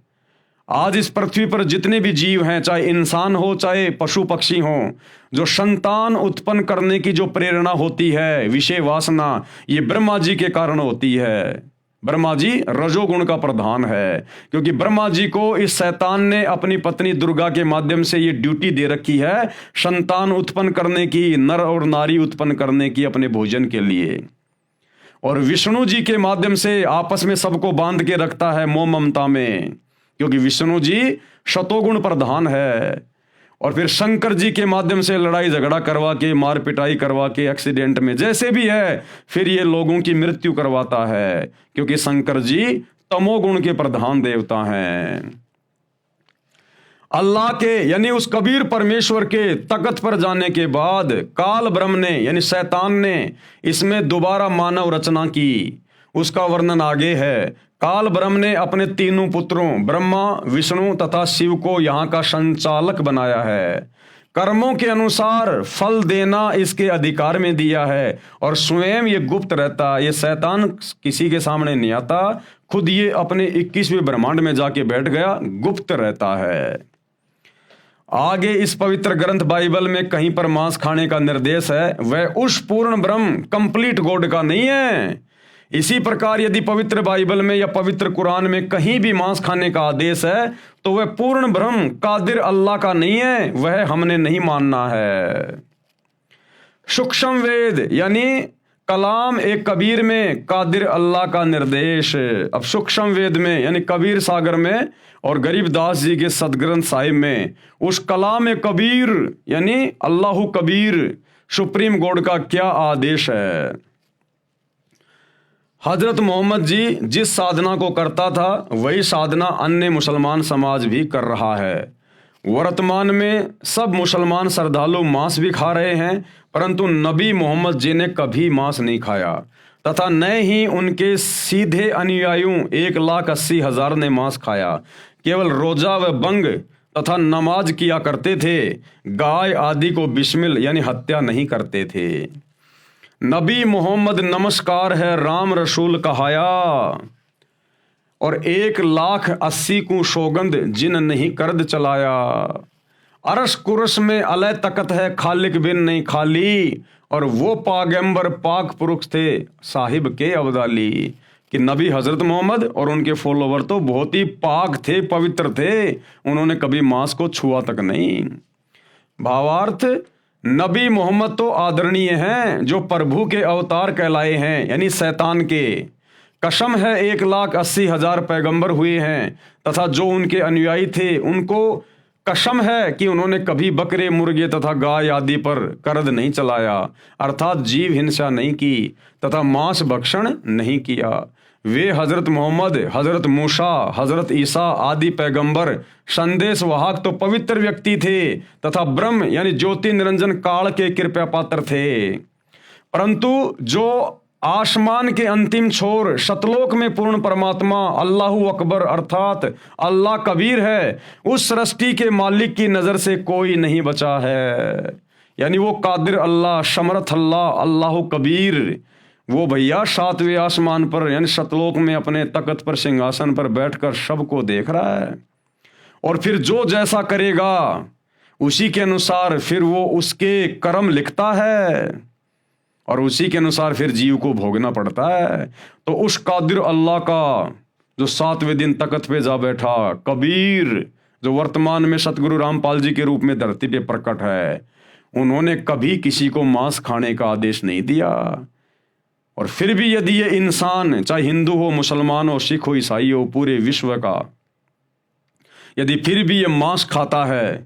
आज इस पृथ्वी पर जितने भी जीव हैं, चाहे इंसान हो चाहे पशु पक्षी हो, जो संतान उत्पन्न करने की जो प्रेरणा होती है, विषय वासना, ये ब्रह्मा जी के कारण होती है। ब्रह्मा जी रजोगुण का प्रधान है, क्योंकि ब्रह्मा जी को इस शैतान ने अपनी पत्नी दुर्गा के माध्यम से ये ड्यूटी दे रखी है, संतान उत्पन्न करने की, नर और नारी उत्पन्न करने की अपने भोजन के लिए। और विष्णु जी के माध्यम से आपस में सबको बांध के रखता है मोह ममता में, क्योंकि विष्णु जी शतोगुण प्रधान है। और फिर शंकर जी के माध्यम से लड़ाई झगड़ा करवा के, मार पिटाई करवा के, एक्सीडेंट में जैसे भी है, फिर ये लोगों की मृत्यु करवाता है, क्योंकि शंकर जी तमोगुण के प्रधान देवता हैं। अल्लाह के यानी उस कबीर परमेश्वर के तख्त पर जाने के बाद काल ब्रह्म ने यानी शैतान ने इसमें दोबारा मानव रचना की। उसका वर्णन आगे है। काल ब्रह्म ने अपने 3 पुत्रों ब्रह्मा, विष्णु तथा शिव को यहाँ का संचालक बनाया है। कर्मों के अनुसार फल देना इसके अधिकार में दिया है, और स्वयं ये गुप्त रहता। ये शैतान किसी के सामने नहीं आता, खुद ये अपने 21वें ब्रह्मांड में जाके बैठ गया, गुप्त रहता है। आगे इस पवित्र ग्रंथ बाइबल में कहीं पर मांस खाने का निर्देश है, वह उस पूर्ण ब्रह्म कंप्लीट गॉड का नहीं है। इसी प्रकार यदि पवित्र बाइबल में या पवित्र कुरान में कहीं भी मांस खाने का आदेश है, तो वह पूर्ण ब्रह्म कादिर अल्लाह का नहीं है, वह हमने नहीं मानना है। सूक्ष्म वेद यानी कलाम एक कबीर में कादिर अल्लाह का निर्देश। अब सूक्ष्म वेद में यानी कबीर सागर में और गरीबदास जी के सदग्रंथ साहिब में उस कलाम कबीर यानी अल्लाह कबीर सुप्रीम गॉड का क्या आदेश है। हजरत मोहम्मद जी जिस साधना को करता था वही साधना अन्य मुसलमान समाज भी कर रहा है। वर्तमान में सब मुसलमान श्रद्धालु मांस भी खा रहे हैं, परंतु नबी मोहम्मद जी ने कभी मांस नहीं खाया, तथा न ही उनके सीधे अनुयायियों 1,80,000 ने मांस खाया। केवल रोजा व बंग तथा नमाज किया करते थे, गाय आदि को बिस्मिल यानी हत्या नहीं करते थे। नबी मोहम्मद नमस्कार है राम रसूल कहाया। और 1,80,000 को सौगंध जिन नहीं करद चलाया। अरश कुरश में अलय तकत है खालिक बिन नहीं खाली, और वो पागंबर पाक पुरुष थे साहिब के अब्दाली। कि नबी हजरत मोहम्मद और उनके फॉलोवर तो बहुत ही पाक थे, पवित्र थे, उन्होंने कभी मांस को छुआ तक नहीं। भावार्थ, नबी मोहम्मद तो आदरणीय हैं जो प्रभु के अवतार कहलाए हैं, यानी शैतान के। कसम है 1,80,000 पैगंबर हुए हैं, तथा जो उनके अनुयायी थे उनको कसम है कि उन्होंने कभी बकरे, मुर्गे तथा गाय आदि पर करद नहीं चलाया, अर्थात जीव हिंसा नहीं की तथा मांस भक्षण नहीं किया। वे हजरत मोहम्मद, हजरत मूसा, हजरत ईसा आदि पैगंबर संदेश वाहक तो पवित्र व्यक्ति थे तथा ब्रह्म यानी ज्योति निरंजन काल के कृपा पात्र थे। परंतु जो आसमान के अंतिम छोर सतलोक में पूर्ण परमात्मा अल्लाहु अकबर अर्थात अल्लाह कबीर है, उस सृष्टि के मालिक की नजर से कोई नहीं बचा है। यानी वो कादिर अल्लाह, समर्थ अल्लाह, अल्लाहु कबीर, वो भैया 7वें आसमान पर यानी सतलोक में अपने तख्त पर सिंहासन पर बैठकर सबको देख रहा है। और फिर जो जैसा करेगा उसी के अनुसार फिर वो उसके कर्म लिखता है, और उसी के अनुसार फिर जीव को भोगना पड़ता है। तो उस कादिर अल्लाह का जो 7वें दिन तख्त पे जा बैठा कबीर, जो वर्तमान में सतगुरु रामपाल जी के रूप में धरती पे प्रकट है, उन्होंने कभी किसी को मांस खाने का आदेश नहीं दिया। और फिर भी यदि ये इंसान, चाहे हिंदू हो, मुसलमान हो, सिख हो, ईसाई हो, पूरे विश्व का, यदि फिर भी ये मांस खाता है,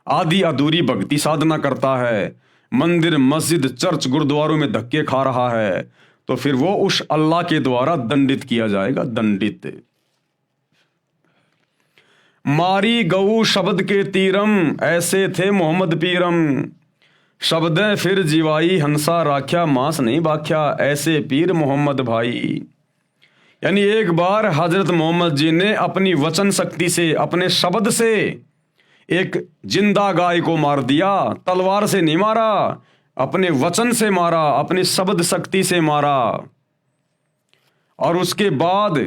आधी अधूरी भक्ति साधना करता है, मंदिर, मस्जिद, चर्च, गुरुद्वारों में धक्के खा रहा है, तो फिर वो उस अल्लाह के द्वारा दंडित किया जाएगा, दंडित। मारी गऊ शब्द के तीरम, ऐसे थे मोहम्मद पीरम, शब्दें फिर जीवाई हंसा राख्या, मांस नहीं बाख्या, ऐसे पीर मोहम्मद भाई। यानी एक बार हजरत मोहम्मद जी ने अपनी वचन शक्ति से, अपने शब्द से एक जिंदा गाय को मार दिया। तलवार से नहीं मारा, अपने वचन से मारा, अपनी शब्द शक्ति से मारा। और उसके बाद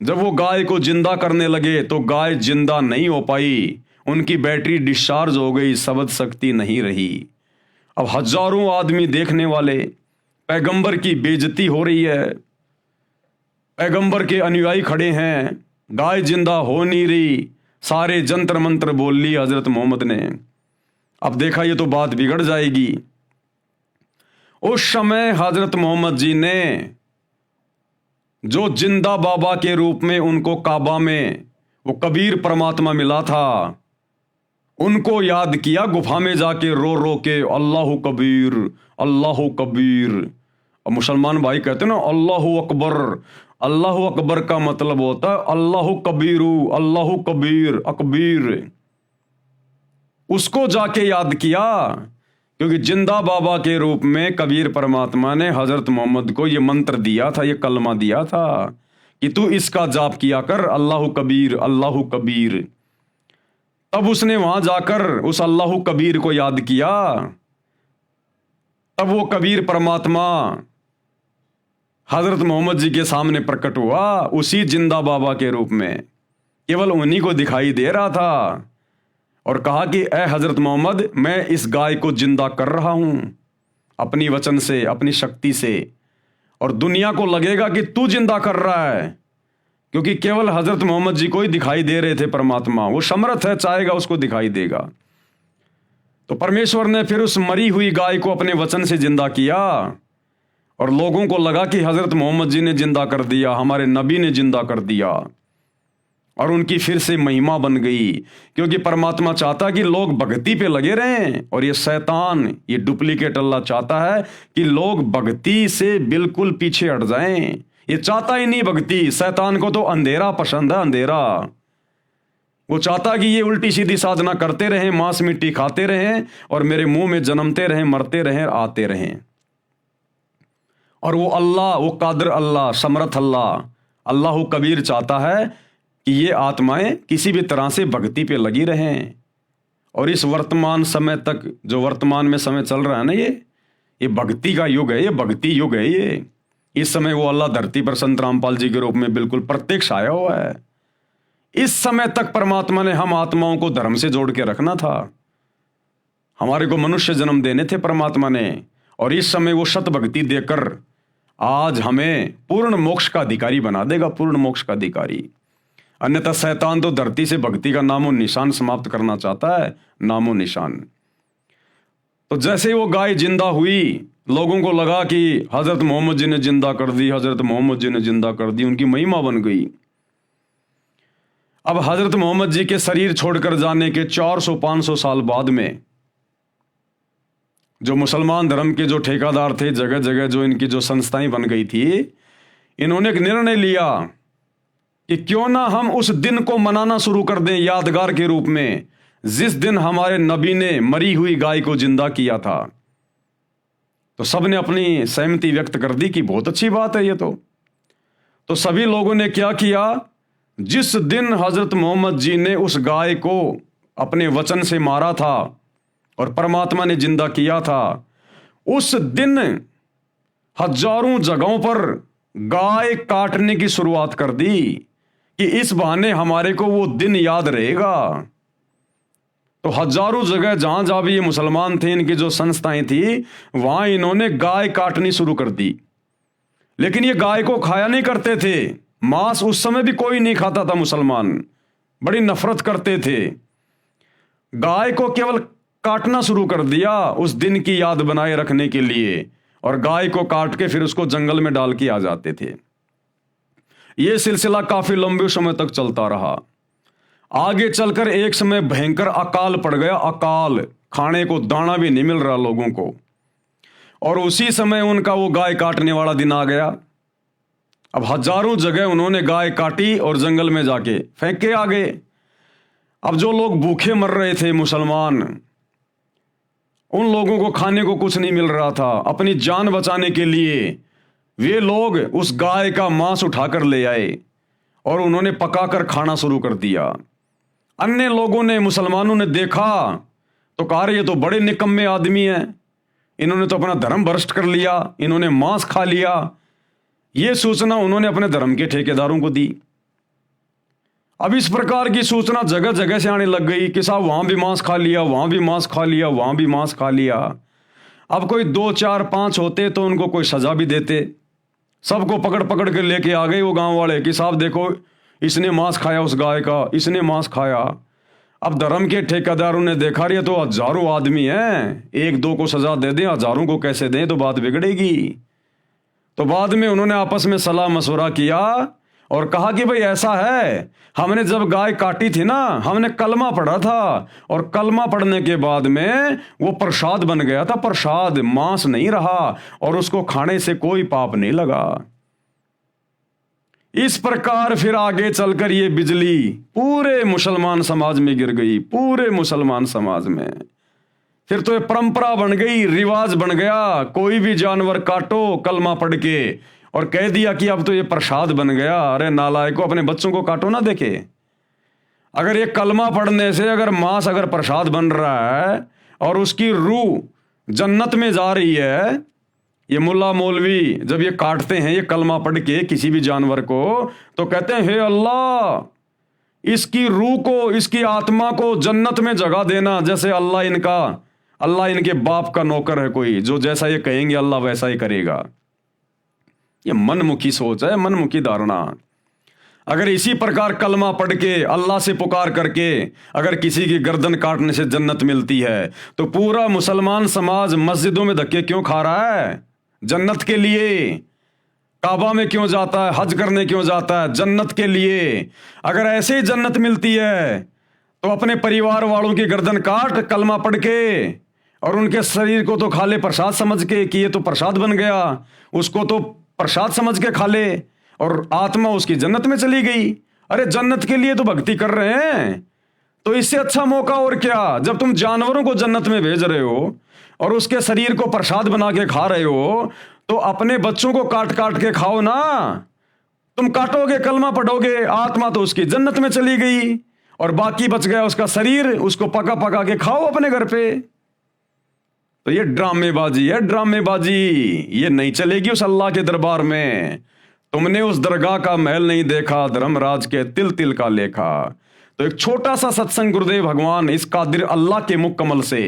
जब वो गाय को जिंदा करने लगे तो गाय जिंदा नहीं हो पाई, उनकी बैटरी डिस्चार्ज हो गई, शब्द शक्ति नहीं रही। अब हजारों आदमी देखने वाले, पैगंबर की बेइज्जती हो रही है, पैगंबर के अनुयायी खड़े हैं, गाय जिंदा हो नहीं रही, सारे जंतर मंत्र बोल ली हजरत मोहम्मद ने। अब देखा ये तो बात बिगड़ जाएगी। उस समय हजरत मोहम्मद जी ने जो जिंदा बाबा के रूप में उनको काबा में वो कबीर परमात्मा मिला था, उनको याद किया, गुफा में जाके रो रो के अल्लाहु कबीर, अल्लाहु कबीर। अब मुसलमान भाई कहते ना अल्लाहु अकबर, अल्लाहु अकबर का मतलब होता है अल्लाहु कबीरू, अल्लाहु कबीर, अकबीर। उसको जाके याद किया, क्योंकि जिंदा बाबा के रूप में कबीर परमात्मा ने हजरत मोहम्मद को ये मंत्र दिया था, ये कलमा दिया था कि तू इसका जाप किया कर, अल्लाहु कबीर, अल्लाहु कबीर। तब उसने वहां जाकर उस अल्लाहु कबीर को याद किया, तब वो कबीर परमात्मा हजरत मोहम्मद जी के सामने प्रकट हुआ, उसी जिंदा बाबा के रूप में, केवल उन्हीं को दिखाई दे रहा था, और कहा कि ए हजरत मोहम्मद, मैं इस गाय को जिंदा कर रहा हूं अपनी वचन से, अपनी शक्ति से, और दुनिया को लगेगा कि तू जिंदा कर रहा है, क्योंकि केवल हजरत मोहम्मद जी को ही दिखाई दे रहे थे परमात्मा। वो समर्थ है, चाहेगा उसको दिखाई देगा। तो परमेश्वर ने फिर उस मरी हुई गाय को अपने वचन से जिंदा किया, और लोगों को लगा कि हजरत मोहम्मद जी ने जिंदा कर दिया, हमारे नबी ने जिंदा कर दिया, और उनकी फिर से महिमा बन गई। क्योंकि परमात्मा चाहता कि लोग भक्ति पे लगे रहें, और ये शैतान, ये डुप्लीकेट अल्लाह चाहता है कि लोग भक्ति से बिल्कुल पीछे हट जाएं। ये चाहता ही नहीं भक्ति, शैतान को तो अंधेरा पसंद है, अंधेरा। वो चाहता कि ये उल्टी सीधी साधना करते रहें, मांस मिट्टी खाते रहें, और मेरे मुंह में जन्मते रहें, मरते रहें, आते रहें। और वो अल्लाह, वो कादिर अल्लाह, समर्थ अल्लाह, अल्लाहु कबीर चाहता है कि ये आत्माएं किसी भी तरह से भक्ति पे लगी रहें। और इस वर्तमान समय तक, जो वर्तमान में समय चल रहा है ना, ये भक्ति का युग है, ये भक्ति युग है। इस समय वो अल्लाह धरती पर संत रामपाल जी के रूप में बिल्कुल प्रत्यक्ष आया हुआ है। इस समय तक परमात्मा ने हम आत्माओं को धर्म से जोड़ के रखना था, हमारे को मनुष्य जन्म देने थे परमात्मा ने, और इस समय वो शत भक्ति देकर आज हमें पूर्ण मोक्ष का अधिकारी बना देगा, पूर्ण मोक्ष का अधिकारी। अन्यथा शैतान तो धरती से भक्ति का नामो निशान समाप्त करना चाहता है, नामो निशान। तो जैसे ही वो गाय जिंदा हुई, लोगों को लगा कि हजरत मोहम्मद जी ने जिंदा कर दी, हजरत मोहम्मद जी ने जिंदा कर दी, उनकी महिमा बन गई। अब हजरत मोहम्मद जी के शरीर छोड़कर जाने के 400-500 साल बाद में जो मुसलमान धर्म के जो ठेकेदार थे, जगह जगह जो इनकी जो संस्थाएं बन गई थी, इन्होंने एक निर्णय लिया कि क्यों ना हम उस दिन को मनाना शुरू कर दें यादगार के रूप में, जिस दिन हमारे नबी ने मरी हुई गाय को जिंदा किया था। तो सबने अपनी सहमति व्यक्त कर दी कि बहुत अच्छी बात है ये तो सभी लोगों ने क्या किया, जिस दिन हजरत मोहम्मद जी ने उस गाय को अपने वचन से मारा था और परमात्मा ने जिंदा किया था, उस दिन हजारों जगहों पर गाय काटने की शुरुआत कर दी कि इस बहाने हमारे को वो दिन याद रहेगा। तो हजारों जगह जहां जहां भी ये मुसलमान थे, इनकी जो संस्थाएं थी, वहां इन्होंने गाय काटनी शुरू कर दी। लेकिन ये गाय को खाया नहीं करते थे, मांस उस समय भी कोई नहीं खाता था, मुसलमान बड़ी नफरत करते थे। गाय को केवल काटना शुरू कर दिया उस दिन की याद बनाए रखने के लिए, और गाय को काट के फिर उसको जंगल में डाल के आ जाते थे। यह सिलसिला काफी लंबे समय तक चलता रहा। आगे चलकर एक समय भयंकर अकाल पड़ गया, अकाल, खाने को दाना भी नहीं मिल रहा लोगों को, और उसी समय उनका वो गाय काटने वाला दिन आ गया। अब हजारों जगह उन्होंने गाय काटी और जंगल में जाके फेंक के आ गए। अब जो लोग भूखे मर रहे थे मुसलमान, उन लोगों को खाने को कुछ नहीं मिल रहा था। अपनी जान बचाने के लिए वे लोग उस गाय का मांस उठाकर ले आए और उन्होंने पकाकर खाना शुरू कर दिया। अन्य लोगों ने, मुसलमानों ने देखा तो कहा ये तो बड़े निकम्मे आदमी हैं, इन्होंने तो अपना धर्म भ्रष्ट कर लिया, इन्होंने मांस खा लिया। ये सूचना उन्होंने अपने धर्म के ठेकेदारों को दी। अब इस प्रकार की सूचना जगह जगह से आने लग गई कि साहब वहां भी मांस खा लिया, वहां भी मांस खा लिया, वहां भी मांस खा लिया। अब कोई 2, 4, 5 होते तो उनको कोई सजा भी देते। सबको पकड़ पकड़ के लेके आ गए वो गांव वाले कि साहब देखो इसने मांस खाया, उस गाय का इसने मांस खाया। अब धर्म के ठेकेदारों ने देखा ये तो हजारों आदमी हैं, 1-2 को सजा दे दें, हजारों को कैसे दें, तो बात बिगड़ेगी। तो बाद में उन्होंने आपस में सलाह मशवरा किया और कहा कि भाई ऐसा है, हमने जब गाय काटी थी ना, हमने कलमा पढ़ा था, और कलमा पढ़ने के बाद में वो प्रसाद बन गया था, प्रसाद, मांस नहीं रहा, और उसको खाने से कोई पाप नहीं लगा। इस प्रकार फिर आगे चलकर ये बिजली पूरे मुसलमान समाज में गिर गई, पूरे मुसलमान समाज में। फिर तो ये परंपरा बन गई, रिवाज बन गया, कोई भी जानवर काटो कलमा पढ़ के, और कह दिया कि अब तो ये प्रसाद बन गया। अरे नालायकों, अपने बच्चों को काटो ना देखे। अगर ये कलमा पढ़ने से अगर मांस अगर प्रसाद बन रहा है और उसकी रूह जन्नत में जा रही है, ये मुल्ला मौलवी जब ये काटते हैं ये कलमा पढ़ के किसी भी जानवर को, तो कहते हैं हे अल्लाह, इसकी रूह को, इसकी आत्मा को जन्नत में जगह देना। जैसे अल्लाह इनके बाप का नौकर है कोई, जो जैसा ये कहेंगे अल्लाह वैसा ही करेगा। ये मनमुखी सोच है, मनमुखी धारणा। अगर इसी प्रकार कलमा पढ़ के अल्लाह से पुकार करके अगर किसी की गर्दन काटने से जन्नत मिलती है, तो पूरा मुसलमान समाज मस्जिदों में धक्के क्यों खा रहा है? जन्नत के लिए। काबा में क्यों जाता है? हज करने क्यों जाता है? जन्नत के लिए। अगर ऐसे ही जन्नत मिलती है तो अपने परिवार वालों की गर्दन काट कलमा पढ़ के, और उनके शरीर को तो खा ले प्रसाद समझ के कि ये तो प्रसाद बन गया, उसको तो प्रसाद समझ के खा ले, और आत्मा उसकी जन्नत में चली गई। अरे जन्नत के लिए तो भक्ति कर रहे हैं, तो इससे अच्छा मौका और क्या? जब तुम जानवरों को जन्नत में भेज रहे हो और उसके शरीर को प्रसाद बना के खा रहे हो, तो अपने बच्चों को काट काट के खाओ ना। तुम काटोगे, कलमा पढ़ोगे, आत्मा तो उसकी जन्नत में चली गई, और बाकी बच गया उसका शरीर, उसको पका पका के खाओ अपने घर पे। तो ये ड्रामेबाजी है, ड्रामेबाजी। ये नहीं चलेगी उस अल्लाह के दरबार में। तुमने उस दरगाह का महल नहीं देखा, धर्मराज के तिल तिल का लेखा। तो एक छोटा सा सत्संग गुरुदेव भगवान इस कादिर अल्लाह के मुकम्मल से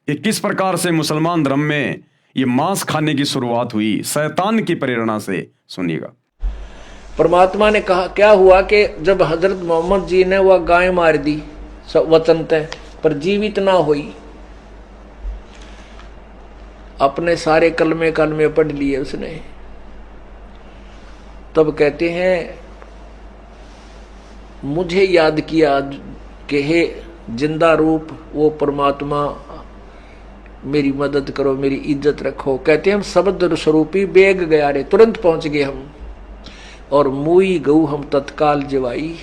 कि किस प्रकार से मुसलमान धर्म में ये मांस खाने की शुरुआत हुई शैतान की प्रेरणा से, सुनिएगा। परमात्मा ने कहा क्या हुआ कि जब हजरत मोहम्मद जी ने वह गाय मार दी वतन तय पर जीवित ना हुई, अपने सारे कलमे कलमे पढ़ लिए उसने, तब कहते हैं मुझे याद किया कि हे जिंदा रूप वो परमात्मा मेरी मदद करो, मेरी इज्जत रखो। कहते हैं हम शब्द स्वरूपी बेग गया रे, तुरंत पहुंच गए हम, और मुई गऊ हम तत्काल जवाई।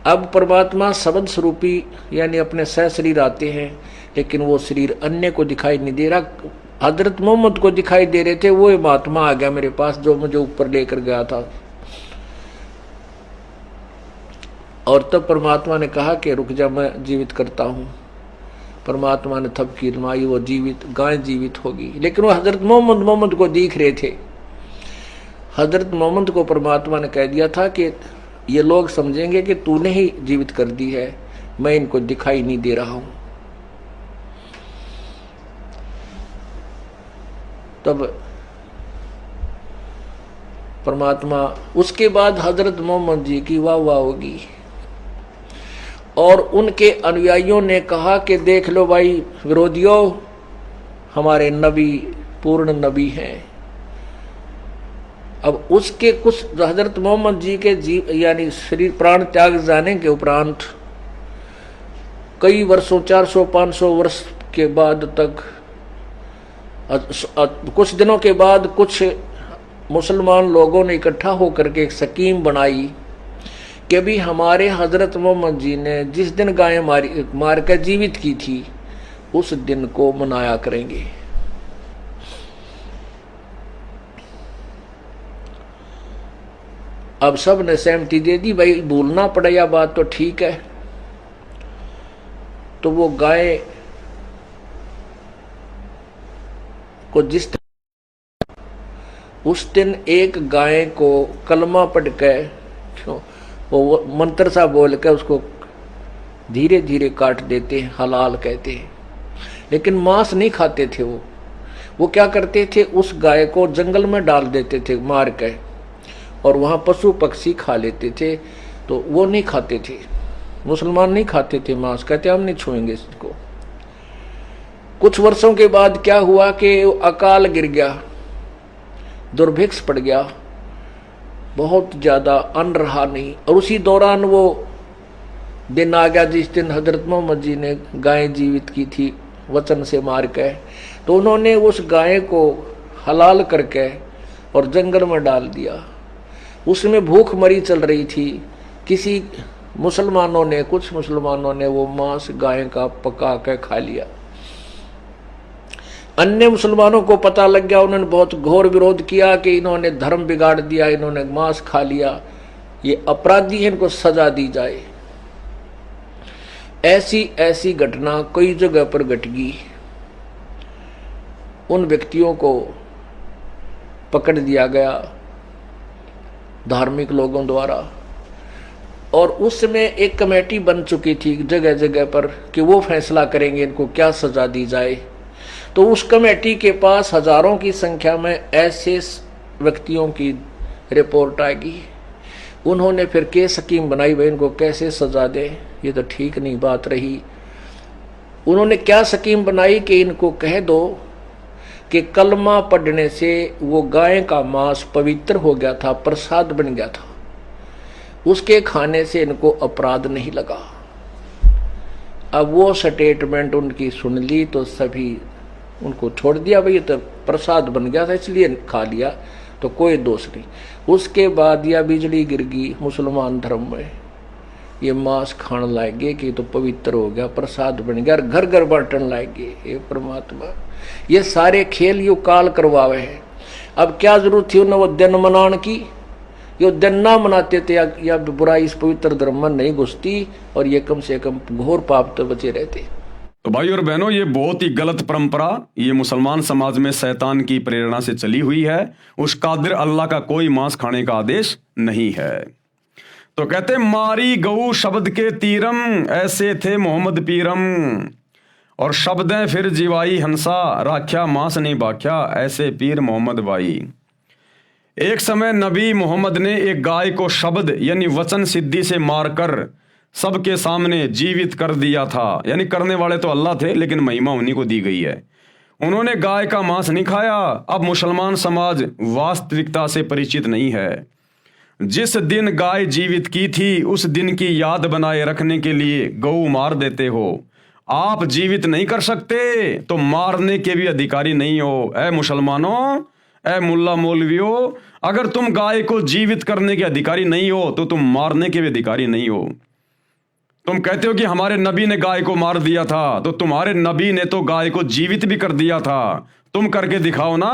अब परमात्मा शब्द स्वरूपी यानी अपने सह शरीर आते हैं, लेकिन वो शरीर अन्य को दिखाई नहीं दे रहा। हजरत मोहम्मद को दिखाई दे रहे थे, वो महात्मा आ गया मेरे पास जो मुझे ऊपर लेकर गया था। और तब परमात्मा ने कहा कि रुक जा, मैं जीवित करता हूं। परमात्मा ने थपकी मारी, वो जीवित गाय जीवित होगी। लेकिन वो हजरत मोहम्मद को दिख रहे थे। हजरत मोहम्मद को परमात्मा ने कह दिया था कि ये लोग समझेंगे कि तूने ही जीवित कर दी है, मैं इनको दिखाई नहीं दे रहा हूं। तब परमात्मा, उसके बाद हजरत मोहम्मद जी की वाह वाह होगी, और उनके अनुयायियों ने कहा कि देख लो भाई विरोधियों, हमारे नबी पूर्ण नबी हैं। अब उसके कुछ हजरत मोहम्मद जी के जीव यानी शरीर प्राण त्याग जाने के उपरांत कई वर्षों 400-500 वर्ष के बाद तक, कुछ दिनों के बाद कुछ मुसलमान लोगों ने इकट्ठा होकर के एक स्कीम बनाई कि भी हमारे हजरत मोहम्मद जी ने जिस दिन गाय मार कर जीवित की थी उस दिन को मनाया करेंगे। अब सब ने सहमति दे दी, भाई भूलना पड़ेगा बात तो ठीक है। तो वो गाय को जिस उस दिन एक गाय को कलमा पढ़ के वो मंत्र सा बोल के उसको धीरे धीरे काट देते हैं, हलाल कहते हैं। लेकिन मांस नहीं खाते थे वो क्या करते थे, उस गाय को जंगल में डाल देते थे मार के, और वहां पशु पक्षी खा लेते थे। तो वो नहीं खाते थे, मुसलमान नहीं खाते थे मांस, कहते हम नहीं छुएंगे इसको। कुछ वर्षों के बाद क्या हुआ कि अकाल गिर गया, दुर्भिक्ष पड़ गया, बहुत ज्यादा अन्न रहा नहीं। और उसी दौरान वो दिन आ गया जिस दिन हजरत मोहम्मद जी ने गाय जीवित की थी वचन से मार के। तो उन्होंने उस गाय को हलाल करके और जंगल में डाल दिया। उसमें भूख मरी चल रही थी। किसी मुसलमानों ने, कुछ मुसलमानों ने वो मांस गाय का पका के खा लिया। अन्य मुसलमानों को पता लग गया, उन्होंने बहुत घोर विरोध किया कि इन्होंने धर्म बिगाड़ दिया, इन्होंने मांस खा लिया, ये अपराधी है, इनको सजा दी जाए। ऐसी ऐसी घटना कई जगह पर घट गई। उन व्यक्तियों को पकड़ दिया गया धार्मिक लोगों द्वारा, और उसमें एक कमेटी बन चुकी थी जगह जगह पर कि वो फैसला करेंगे इनको क्या सजा दी जाए। तो उस कमेटी के पास हजारों की संख्या में ऐसे व्यक्तियों की रिपोर्ट आएगी। उन्होंने फिर के स्कीम बनाई, भाई इनको कैसे सजा दे, ये तो ठीक नहीं बात रही। उन्होंने क्या स्कीम बनाई कि इनको कह दो कि कलमा पढ़ने से वो गाय का मांस पवित्र हो गया था, प्रसाद बन गया था, उसके खाने से इनको अपराध नहीं लगा। अब वो स्टेटमेंट उनकी सुन ली तो सभी उनको छोड़ दिया, भाई ये तो प्रसाद बन गया था इसलिए खा लिया, तो कोई दोष नहीं। उसके बाद या बिजली गिर गई मुसलमान धर्म में, ये मांस खाने लाएंगे कि तो पवित्र हो गया, प्रसाद बन गया, घर घर बांटने लाएंगे। हे परमात्मा, ये सारे खेल यू काल करवावे हैं। अब क्या जरूरत थी उन्हें वो दिन मनाने की, ये दिन ना मनाते थे या बुराई इस पवित्र धर्म में नहीं घुसती, और ये कम से कम घोर पाप तो बचे रहते। तो भाई और बहनों, ये बहुत ही गलत परंपरा ये मुसलमान समाज में शैतान की प्रेरणा से चली हुई है। उस कादिर अल्लाह का कोई मांस खाने का आदेश नहीं है। तो कहते मारी गऊ शब्द के तीरम, ऐसे थे मोहम्मद पीरम, और शब्दें फिर जीवाई हंसा, राख्या मांस नहीं बाख्या, ऐसे पीर मोहम्मद भाई। एक समय नबी मोहम्मद ने एक गाय को शब्द यानी वचन सिद्धि से मारकर सबके सामने जीवित कर दिया था। यानी करने वाले तो अल्लाह थे, लेकिन महिमा उन्हीं को दी गई है। उन्होंने गाय का मांस नहीं खाया। अब मुसलमान समाज वास्तविकता से परिचित नहीं है। जिस दिन गाय जीवित की थी उस दिन की याद बनाए रखने के लिए गऊ मार देते हो। आप जीवित नहीं कर सकते तो मारने के भी अधिकारी नहीं हो। ऐ मुसलमानों, ऐ मुल्ला मौलवियों, अगर तुम गाय को जीवित करने के अधिकारी नहीं हो तो तुम मारने के भी अधिकारी नहीं हो। तुम कहते हो कि हमारे नबी ने गाय को मार दिया था, तो तुम्हारे नबी ने तो गाय को जीवित भी कर दिया था। तुम करके दिखाओ ना।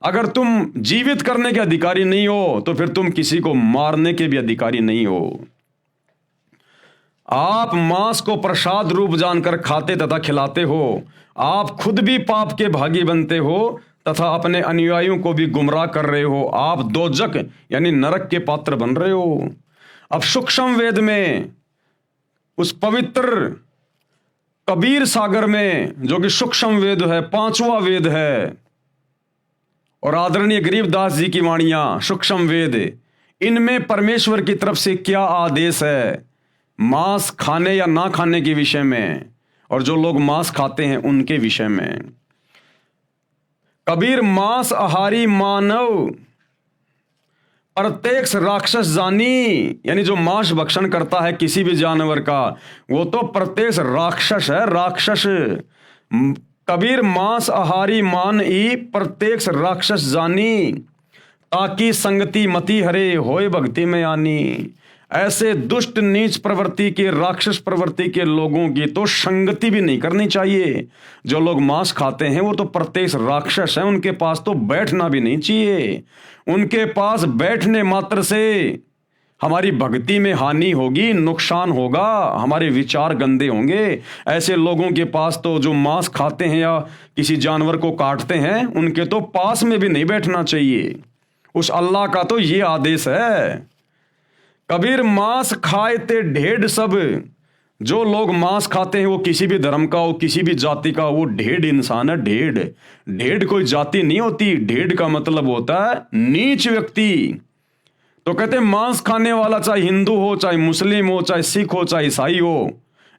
अगर तुम जीवित करने के अधिकारी नहीं हो तो फिर तुम किसी को मारने के भी अधिकारी नहीं हो। आप मांस को प्रसाद रूप जानकर खाते तथा खिलाते हो। आप खुद भी पाप के भागी बनते हो तथा अपने अनुयायियों को भी गुमराह कर रहे हो। आप दोजक यानी नरक के पात्र बन रहे हो। अब सूक्ष्म वेद में, उस पवित्र कबीर सागर में, जो कि सूक्ष्म वेद है, 5वां वेद है, और आदरणीय गरीबदास जी की वाणियां सूक्ष्म वेद, इनमें परमेश्वर की तरफ से क्या आदेश है मांस खाने या ना खाने के विषय में, और जो लोग मांस खाते हैं उनके विषय में। कबीर मांस आहारी मानव प्रत्यक्ष राक्षस जानी, यानी जो मांस भक्षण करता है किसी भी जानवर का, वो तो प्रत्यक्ष राक्षस है, राक्षस। कबीर मांस आहारी मान ई, प्रत्यक्ष राक्षस जानी, ताकि संगति मति हरे, होए भक्ति में आनी। ऐसे दुष्ट नीच प्रवृत्ति के, राक्षस प्रवृत्ति के लोगों की तो संगति भी नहीं करनी चाहिए। जो लोग मांस खाते हैं वो तो प्रत्यक्ष राक्षस हैं, उनके पास तो बैठना भी नहीं चाहिए। उनके पास बैठने मात्र से हमारी भक्ति में हानि होगी, नुकसान होगा, हमारे विचार गंदे होंगे। ऐसे लोगों के पास तो, जो मांस खाते हैं या किसी जानवर को काटते हैं, उनके तो पास में भी नहीं बैठना चाहिए। उस अल्लाह का तो ये आदेश है। कबीर मांस खाए ते ढेड सब, जो लोग मांस खाते हैं वो किसी भी धर्म का हो, किसी भी जाति का, वो ढेड इंसान है। ढेड, ढेड कोई जाति नहीं होती। ढेड का मतलब होता है नीच व्यक्ति। तो कहते हैं मांस खाने वाला चाहे हिंदू हो, चाहे मुस्लिम हो, चाहे सिख हो, चाहे ईसाई हो,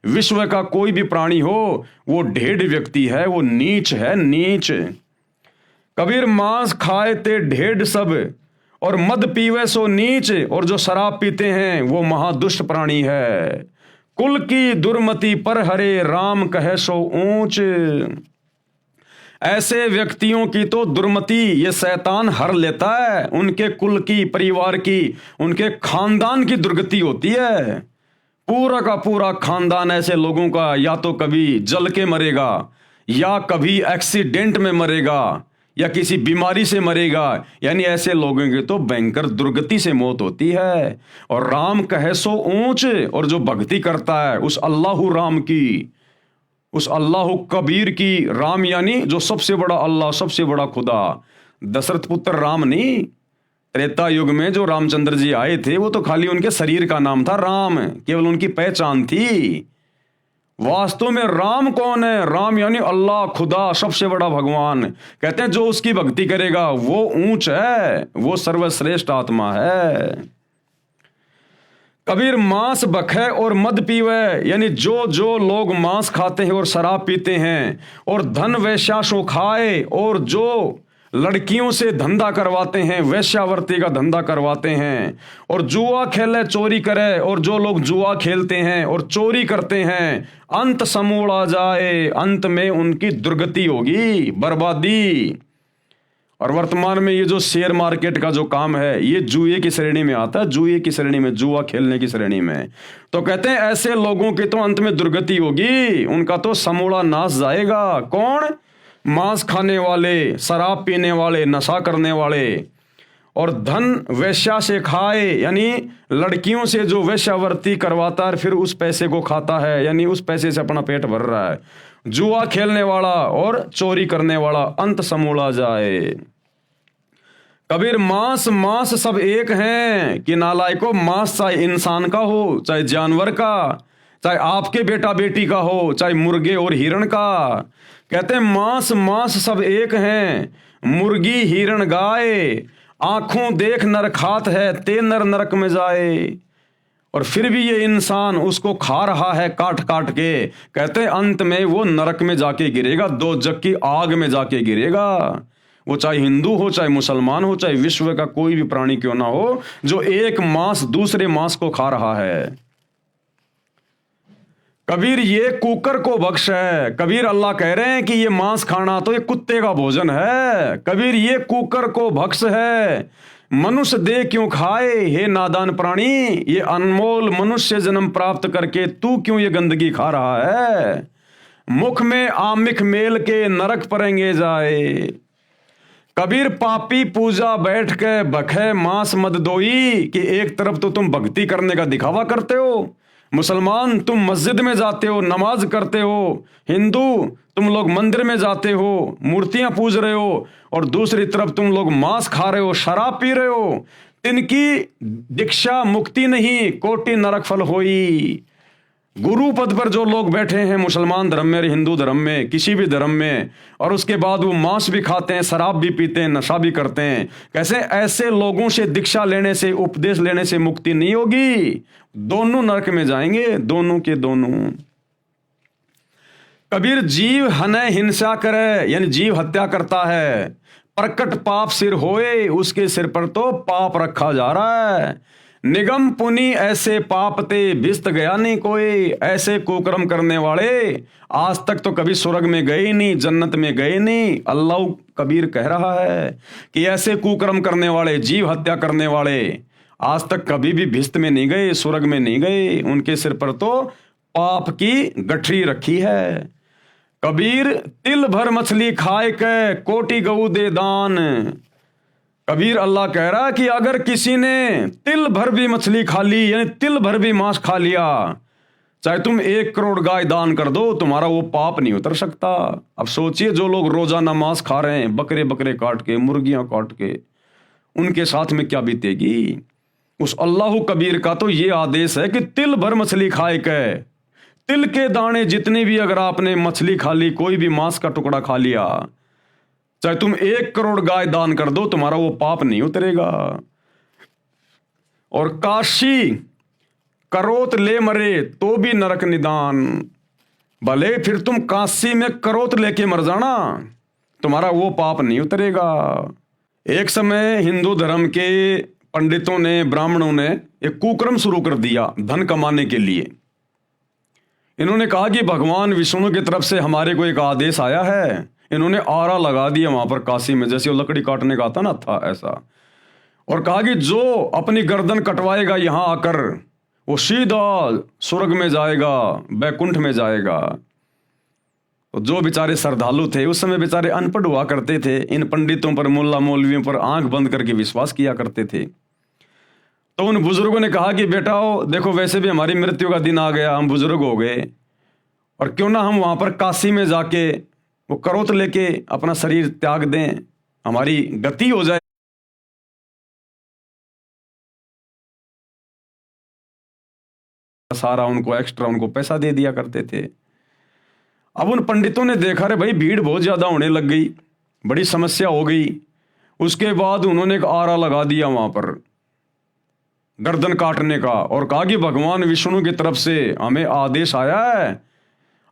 विश्व का कोई भी प्राणी हो, वो ढेड व्यक्ति है, वो नीच है, नीच। कबीर मांस खाए ते ढेड सब, और मद पीवे सो नीच, और जो शराब पीते हैं वो महादुष्ट प्राणी है। कुल की दुर्मति पर हरे, राम कहे सो ऊंच। ऐसे व्यक्तियों की तो दुर्मति ये शैतान हर लेता है। उनके कुल की, परिवार की, उनके खानदान की दुर्गति होती है। पूरा का पूरा खानदान ऐसे लोगों का या तो कभी जल के मरेगा, या कभी एक्सीडेंट में मरेगा, या किसी बीमारी से मरेगा। यानी ऐसे लोगों की तो भयंकर दुर्गति से मौत होती है। और राम कहे सो ऊंच, और जो भक्ति करता है उस अल्लाहु राम की, उस अल्लाहु कबीर की, राम यानी जो सबसे बड़ा अल्लाह, सबसे बड़ा खुदा, दशरथ पुत्र राम नहीं। त्रेता युग में जो रामचंद्र जी आए थे वो तो खाली उनके शरीर का नाम था राम, केवल उनकी पहचान थी। वास्तव में राम कौन है? राम यानी अल्लाह, खुदा, सबसे बड़ा भगवान। कहते हैं जो उसकी भक्ति करेगा वो ऊंच है, वो सर्वश्रेष्ठ आत्मा है। कबीर मांस बखे और मद पीवे, यानी जो जो लोग मांस खाते हैं और शराब पीते हैं, और धन वैश्याशो खाए, और जो लड़कियों से धंधा करवाते हैं, वैश्यावर्ती का धंधा करवाते हैं, और जुआ खेले, चोरी करे, और जो लोग जुआ खेलते हैं और चोरी करते हैं, अंत समूड़ा जाए, अंत में उनकी दुर्गति होगी, बर्बादी। और वर्तमान में ये जो शेयर मार्केट का जो काम है, ये जुए की श्रेणी में आता है, जुए की श्रेणी में, जुआ खेलने की श्रेणी में। तो कहते हैं ऐसे लोगों की तो अंत में दुर्गति होगी, उनका तो समूड़ा नाश जाएगा। कौन? मांस खाने वाले, शराब पीने वाले, नशा करने वाले। और धन वेश्या से खाए, यानी लड़कियों से जो वेश्यावृत्ति करवाता है फिर उस पैसे को खाता है, यानी उस पैसे से अपना पेट भर रहा है। जुआ खेलने वाला और चोरी करने वाला अंत समूला जाए। कबीर मांस मांस सब एक हैं कि नालायको, मांस चाहे इंसान का हो चाहे जानवर का, चाहे आपके बेटा बेटी का हो चाहे मुर्गे और हिरण का। कहते हैं मांस मांस सब एक हैं, मुर्गी हिरण गाय, आंखों देख नर खात है ते नर नरक में जाए। और फिर भी ये इंसान उसको खा रहा है काट काट के। कहते हैं अंत में वो नरक में जाके गिरेगा, दोजख की आग में जाके गिरेगा। वो चाहे हिंदू हो चाहे मुसलमान हो चाहे विश्व का कोई भी प्राणी क्यों ना हो, जो एक मांस दूसरे मांस को खा रहा है। कबीर ये कुकर को बख्श है। कबीर अल्लाह कह रहे हैं कि ये मांस खाना तो ये कुत्ते का भोजन है। कबीर ये कुकर को बख्श है। मनुष्य देह क्यों खाए हे नादान प्राणी, ये अनमोल मनुष्य जन्म प्राप्त करके तू क्यों ये गंदगी खा रहा है। मुख में आमिख मेल के नरक परेंगे जाए। कबीर पापी पूजा बैठ के बखे मांस मद दोई, कि एक तरफ तो तुम भक्ति करने का दिखावा करते हो, मुसलमान तुम मस्जिद में जाते हो नमाज करते हो, हिंदू तुम लोग मंदिर में जाते हो मूर्तियां पूज रहे हो, और दूसरी तरफ तुम लोग मांस खा रहे हो शराब पी रहे हो। तिनकी दीक्षा मुक्ति नहीं कोटि नरक फल होई। गुरु पद पर जो लोग बैठे हैं मुसलमान धर्म में हिंदू धर्म में किसी भी धर्म में, और उसके बाद वो मांस भी खाते हैं शराब भी पीते हैं नशा भी करते हैं, कैसे ऐसे लोगों से दीक्षा लेने से उपदेश लेने से मुक्ति नहीं होगी, दोनों नरक में जाएंगे दोनों के दोनों। कबीर जीव हने हिंसा करे, यानी जीव हत्या करता है, प्रकट पाप सिर होए, उसके सिर पर तो पाप रखा जा रहा है। निगम पुनि ऐसे पाप ते भिस्त गया नहीं कोई, ऐसे कुकर्म करने वाले आज तक तो कभी स्वर्ग में गए नहीं जन्नत में गए नहीं। अल्लाह कबीर कह रहा है कि ऐसे कुकर्म करने वाले जीव हत्या करने वाले आज तक कभी भी भिस्त में नहीं गए स्वर्ग में नहीं गए, उनके सिर पर तो पाप की गठरी रखी है। कबीर तिल भर मछली खाए के कोटि गऊ दे दान। कबीर अल्लाह कह रहा है कि अगर किसी ने तिल भर भी मछली खा ली यानी तिल भर भी मांस खा लिया, चाहे तुम 1 करोड़ गाय दान कर दो तुम्हारा वो पाप नहीं उतर सकता। अब सोचिए जो लोग रोजाना मांस खा रहे हैं बकरे बकरे काट के मुर्गियां काट के, उनके साथ में क्या बीतेगी। उस अल्लाह कबीर का तो ये आदेश है कि तिल भर मछली खाए के, तिल के दाने जितने भी अगर आपने मछली खा ली कोई भी मांस का टुकड़ा खा लिया, चाहे तुम 1 करोड़ गाय दान कर दो तुम्हारा वो पाप नहीं उतरेगा। और काशी करोत ले मरे तो भी नरक निदान, भले फिर तुम काशी में करोत लेके मर जाना तुम्हारा वो पाप नहीं उतरेगा। एक समय हिंदू धर्म के पंडितों ने ब्राह्मणों ने एक कुक्रम शुरू कर दिया धन कमाने के लिए। इन्होंने कहा कि भगवान विष्णु की तरफ से हमारे को एक आदेश आया है। इन्होंने आरा लगा दिया वहां पर काशी में, जैसे वो लकड़ी काटने का आता ना था ऐसा, और कहा कि जो अपनी गर्दन कटवाएगा यहां आकर वो सीधा स्वर्ग में जाएगा बैकुंठ में जाएगा। तो जो बेचारे श्रद्धालु थे उस समय बेचारे अनपढ़ हुआ करते थे, इन पंडितों पर मुल्ला मौलवियों पर आंख बंद करके विश्वास किया करते थे। तो उन बुजुर्गों ने कहा कि बेटाओ देखो वैसे भी हमारी मृत्यु का दिन आ गया, हम बुजुर्ग हो गए, और क्यों ना हम वहां पर काशी में जाके वो करोत लेके अपना शरीर त्याग दें, हमारी गति हो जाए। सारा उनको एक्स्ट्रा उनको पैसा दे दिया करते थे। अब उन पंडितों ने देखा रे भाई भीड़ बहुत ज्यादा होने लग गई, बड़ी समस्या हो गई। उसके बाद उन्होंने एक आरा लगा दिया वहां पर गर्दन काटने का, और कहा कि भगवान विष्णु की तरफ से हमें आदेश आया है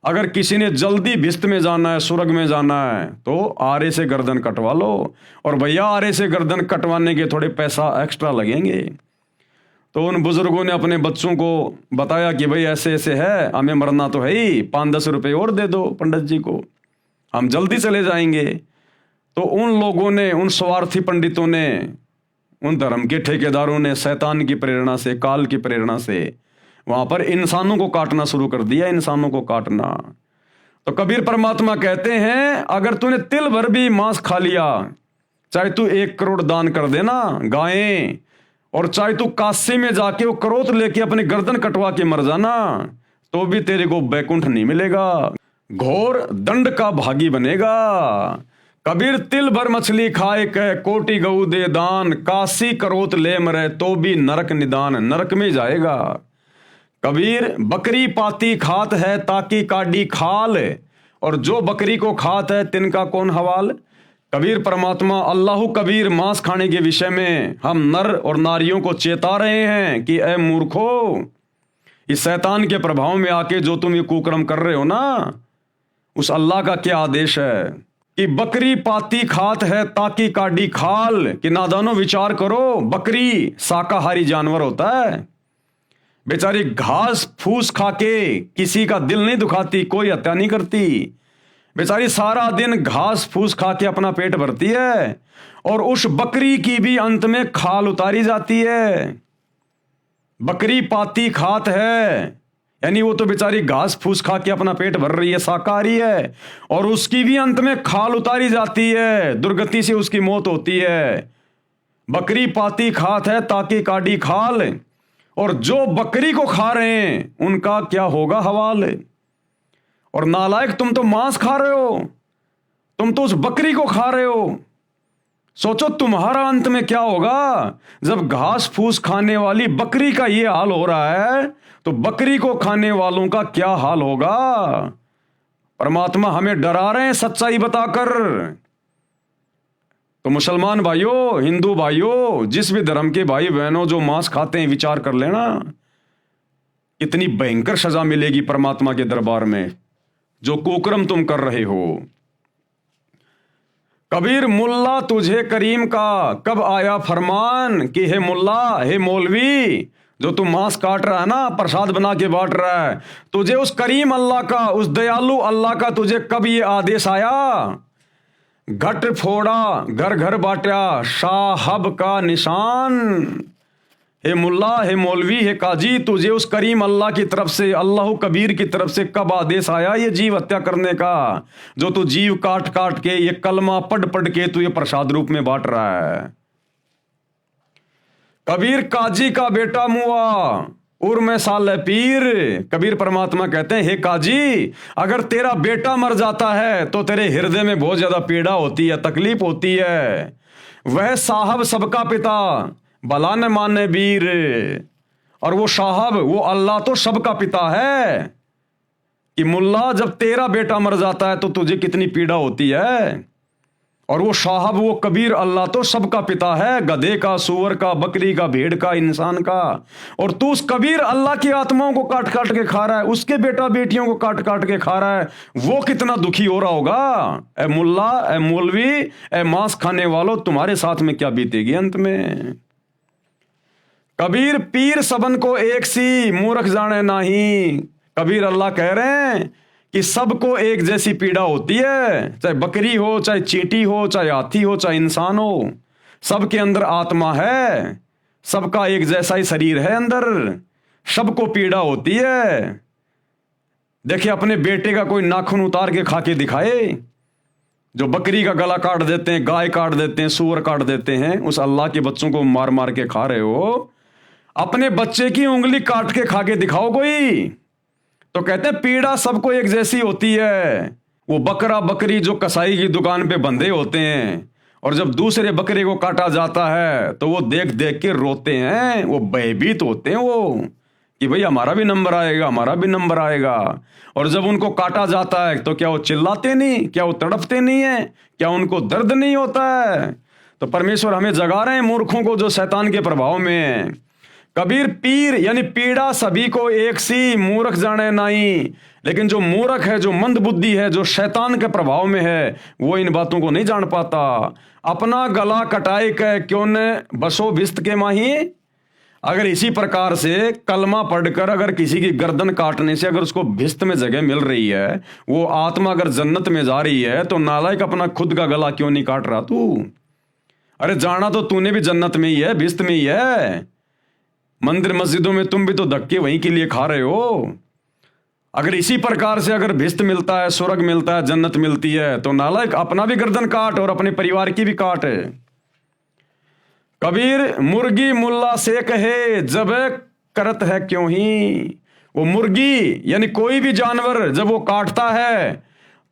अगर किसी ने जल्दी भिस्त में जाना है स्वर्ग में जाना है तो आरे से गर्दन कटवा लो, और भैया आरे से गर्दन कटवाने के थोड़े पैसा एक्स्ट्रा लगेंगे। तो उन बुजुर्गों ने अपने बच्चों को बताया कि भाई ऐसे ऐसे है, हमें मरना तो है ही, 5-10 रुपये और दे दो पंडित जी को, हम जल्दी चले जाएंगे। तो उन लोगों ने, उन स्वार्थी पंडितों ने, उन धर्म के ठेकेदारों ने शैतान की प्रेरणा से, काल की प्रेरणा से वहां पर इंसानों को काटना शुरू कर दिया, इंसानों को काटना। तो कबीर परमात्मा कहते हैं अगर तूने तिल भर भी मांस खा लिया चाहे तू 1 करोड़ दान कर देना गायें, और चाहे तू काशी में जाके वो करोत लेके अपनी गर्दन कटवा के मर जाना, तो भी तेरे को बैकुंठ नहीं मिलेगा, घोर दंड का भागी बनेगा। कबीर तिल भर मछली खाए कह कोटि गऊ दे दान, काशी करोत ले मरे तो भी नरक निदान, नरक में जाएगा। कबीर बकरी पाती खात है ताकि काडी खाल, और जो बकरी को खात है तिनका कौन हवाल। कबीर परमात्मा अल्लाह कबीर मांस खाने के विषय में हम नर और नारियों को चेता रहे हैं कि ए मूर्खो, इस शैतान के प्रभाव में आके जो तुम ये कुकर्म कर रहे हो ना, उस अल्लाह का क्या आदेश है कि बकरी पाती खात है ताकि काडी खाल, कि नादानो विचार करो, बकरी शाकाहारी जानवर होता है, बेचारी घास फूस खा के किसी का दिल नहीं दुखाती, कोई हत्या नहीं करती, बेचारी सारा दिन घास फूस खा के अपना पेट भरती है, और उस बकरी की भी अंत में खाल उतारी जाती है। बकरी पाती खात है यानी वो तो बेचारी घास फूस खा के अपना पेट भर रही है, शाकाहारी है, और उसकी भी अंत में खाल उतारी जाती है, दुर्गति से उसकी मौत होती है। बकरी पाती खात है ताकि काडी खाल, और जो बकरी को खा रहे हैं उनका क्या होगा हवाल। और नालायक, तुम तो मांस खा रहे हो, तुम तो उस बकरी को खा रहे हो, सोचो तुम्हारा अंत में क्या होगा। जब घास फूस खाने वाली बकरी का ये हाल हो रहा है, तो बकरी को खाने वालों का क्या हाल होगा। परमात्मा हमें डरा रहे हैं सच्चाई बताकर। तो मुसलमान भाइयों, हिंदू भाइयों, जिस भी धर्म के भाई बहनों जो मांस खाते हैं, विचार कर लेना, इतनी भयंकर सजा मिलेगी परमात्मा के दरबार में जो कुकर्म तुम कर रहे हो। कबीर मुल्ला तुझे करीम का कब आया फरमान, कि हे मुल्ला, हे मौलवी, जो तू मांस काट रहा है ना, प्रसाद बना के बांट रहा है, तुझे उस करीम अल्लाह का, उस दयालु अल्लाह का तुझे कब ये आदेश आया। घट फोड़ा घर घर बांटा साहब का निशान। हे मुल्ला, हे मौलवी, हे काजी, तुझे उस करीम अल्लाह की तरफ से, अल्लाह कबीर की तरफ से कब आदेश आया ये जीव हत्या करने का, जो तू जीव काट काट के, ये कलमा पढ़ पढ़ के तू ये प्रसाद रूप में बांट रहा है। कबीर काजी का बेटा मुआ उर में साल पीर। कबीर परमात्मा कहते हैं, हे काजी, अगर तेरा बेटा मर जाता है तो तेरे हृदय में बहुत ज्यादा पीड़ा होती है, तकलीफ होती है। वह साहब सबका पिता भला न माने वीर, और वो साहब, वो अल्लाह तो सबका पिता है। कि मुल्ला, जब तेरा बेटा मर जाता है तो तुझे कितनी पीड़ा होती है, और वो साहब, वो कबीर अल्लाह तो सबका पिता है, गधे का, सूअर का, बकरी का, भेड़ का, इंसान का। और तू उस कबीर अल्लाह की आत्माओं को काट काट के खा रहा है, उसके बेटा बेटियों को काट काट के खा रहा है, वो कितना दुखी हो रहा होगा। ए मुल्ला, ए मौलवी, ए मांस खाने वालों, तुम्हारे साथ में क्या बीतेगी अंत में। कबीर पीर सबन को एक सी मूर्ख जाने नहीं। कबीर अल्लाह कह रहे हैं कि सबको एक जैसी पीड़ा होती है, चाहे बकरी हो, चाहे चींटी हो, चाहे हाथी हो, चाहे इंसान हो, सबके अंदर आत्मा है, सबका एक जैसा ही शरीर है अंदर, सबको पीड़ा होती है। देखिए, अपने बेटे का कोई नाखून उतार के खा के दिखाए, जो बकरी का गला काट देते हैं, गाय काट देते हैं, सूअर काट देते हैं, उस अल्लाह के बच्चों को मार मार के खा रहे हो। अपने बच्चे की उंगली काट के खा के दिखाओ कोई, तो कहते हैं पीड़ा सबको एक जैसी होती है। वो बकरा बकरी जो कसाई की दुकान पे बंधे होते हैं, और जब दूसरे बकरे को काटा जाता है तो वो देख देख के रोते हैं, वो भयभीत होते हैं, वो कि भाई हमारा भी नंबर आएगा, हमारा भी नंबर आएगा। और जब उनको काटा जाता है तो क्या वो चिल्लाते नहीं, क्या वो तड़पते नहीं है, क्या उनको दर्द नहीं होता है। तो परमेश्वर हमें जगा रहे हैं मूर्खों को जो शैतान के प्रभाव में है। कबीर पीर यानी पीड़ा सभी को एक सी मूर्ख जाने नहीं, लेकिन जो मूर्ख है, जो मंद बुद्धि है, जो शैतान के प्रभाव में है, वो इन बातों को नहीं जान पाता। अपना गला कटाए के क्यों न बसो भिस्त के माही। अगर इसी प्रकार से कलमा पढ़कर अगर किसी की गर्दन काटने से अगर उसको भिस्त में जगह मिल रही है, वो आत्मा अगर जन्नत में जा रही है, तो नालायक अपना खुद का गला क्यों नहीं काट रहा तू। अरे जाना तो तूने भी जन्नत में ही है, भिस्त में ही है। मंदिर मस्जिदों में तुम भी तो धक्के वहीं के लिए खा रहे हो। अगर इसी प्रकार से अगर भिस्त मिलता है, स्वर्ग मिलता है, जन्नत मिलती है, तो नालायक अपना भी गर्दन काट और अपने परिवार की भी काट है। कबीर मुर्गी मुल्ला से कहे जब करत है क्यों ही। वो मुर्गी यानी कोई भी जानवर जब वो काटता है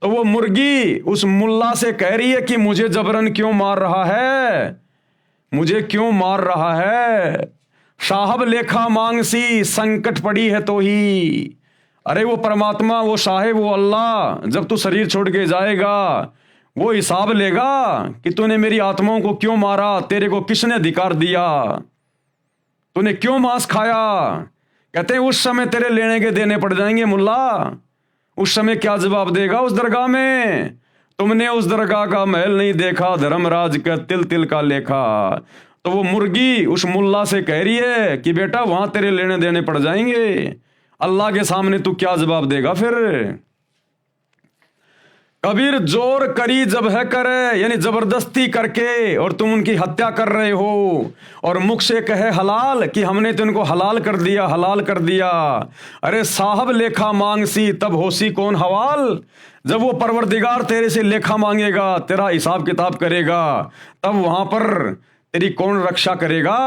तो वो मुर्गी उस मुल्ला से कह रही है कि मुझे जबरन क्यों मार रहा है, मुझे क्यों मार रहा है। साहब लेखा मांगसी संकट पड़ी है तो ही। अरे वो परमात्मा, वो साहेब, वो अल्लाह जब तू शरीर छोड़ के जाएगा वो हिसाब लेगा कि तूने मेरी आत्माओं को क्यों मारा, तेरे को किसने अधिकार दिया, तूने क्यों मांस खाया। कहते हैं उस समय तेरे लेने के देने पड़ जाएंगे मुल्ला। उस समय क्या जवाब देगा उस दरगाह में? तुमने उस दरगाह का महल नहीं देखा, धर्मराज का तिल तिल का लेखा। तो वो मुर्गी उस मुल्ला से कह रही है कि बेटा वहां तेरे लेने देने पड़ जाएंगे, अल्लाह के सामने तू क्या जवाब देगा फिर। कबीर जोर करी जब है करे, यानी जबरदस्ती करके और तुम उनकी हत्या कर रहे हो, और मुख से कहे हलाल कि हमने तो इनको हलाल कर दिया, हलाल कर दिया। अरे साहब लेखा मांगसी तब होसी कौन हवाल। जब वो परवरदिगार तेरे से लेखा मांगेगा, तेरा हिसाब किताब करेगा, तब वहां पर तेरी कौन रक्षा करेगा,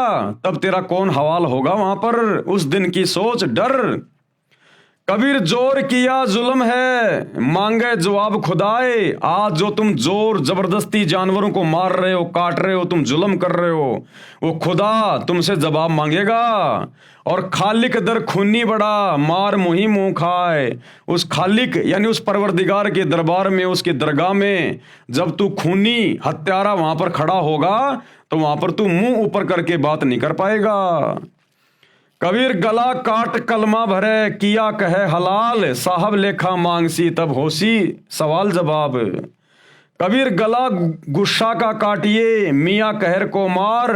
तब तेरा कौन हवाल होगा वहां पर। उस दिन की सोच डर। कबीर जोर किया जुल्म है मांगे जवाब खुदाए। आज जो तुम जोर जबरदस्ती जानवरों को मार रहे हो, काट रहे हो, तुम जुल्म कर रहे हो, वो खुदा तुमसे जवाब मांगेगा। और खालिक दर खूनी बड़ा मार मुही मुंह खाए। उस खालिक यानी उस परवरदिगार के दरबार में, उसकी दरगाह में जब तू खूनी हत्यारा वहां पर खड़ा होगा तो वहां पर तू मुंह ऊपर करके बात नहीं कर पाएगा। कबीर गला काट कलमा भरे किया कहे हलाल, साहब लेखा मांगसी तब होसी सवाल जवाब। कबीर गला गुस्सा का काटिए मियाँ कहर को मार,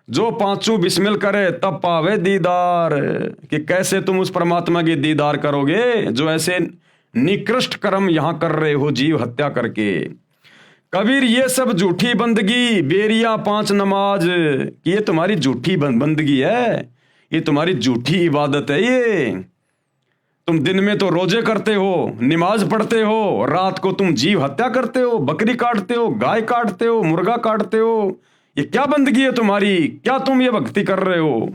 जो पांचों बिस्मिल करे तब पावे दीदार। कि कैसे तुम उस परमात्मा की दीदार करोगे जो ऐसे निकृष्ट कर्म यहां कर रहे हो जीव हत्या करके। कबीर ये सब झूठी बंदगी बेरिया पांच नमाज, कि ये तुम्हारी झूठी बंदगी है, ये तुम्हारी झूठी इबादत है। ये तुम दिन में तो रोजे करते हो, नमाज पढ़ते हो, रात को तुम जीव हत्या करते हो, बकरी काटते हो, गाय काटते हो, मुर्गा काटते हो। ये क्या बंदगी है तुम्हारी, क्या तुम ये भक्ति कर रहे हो।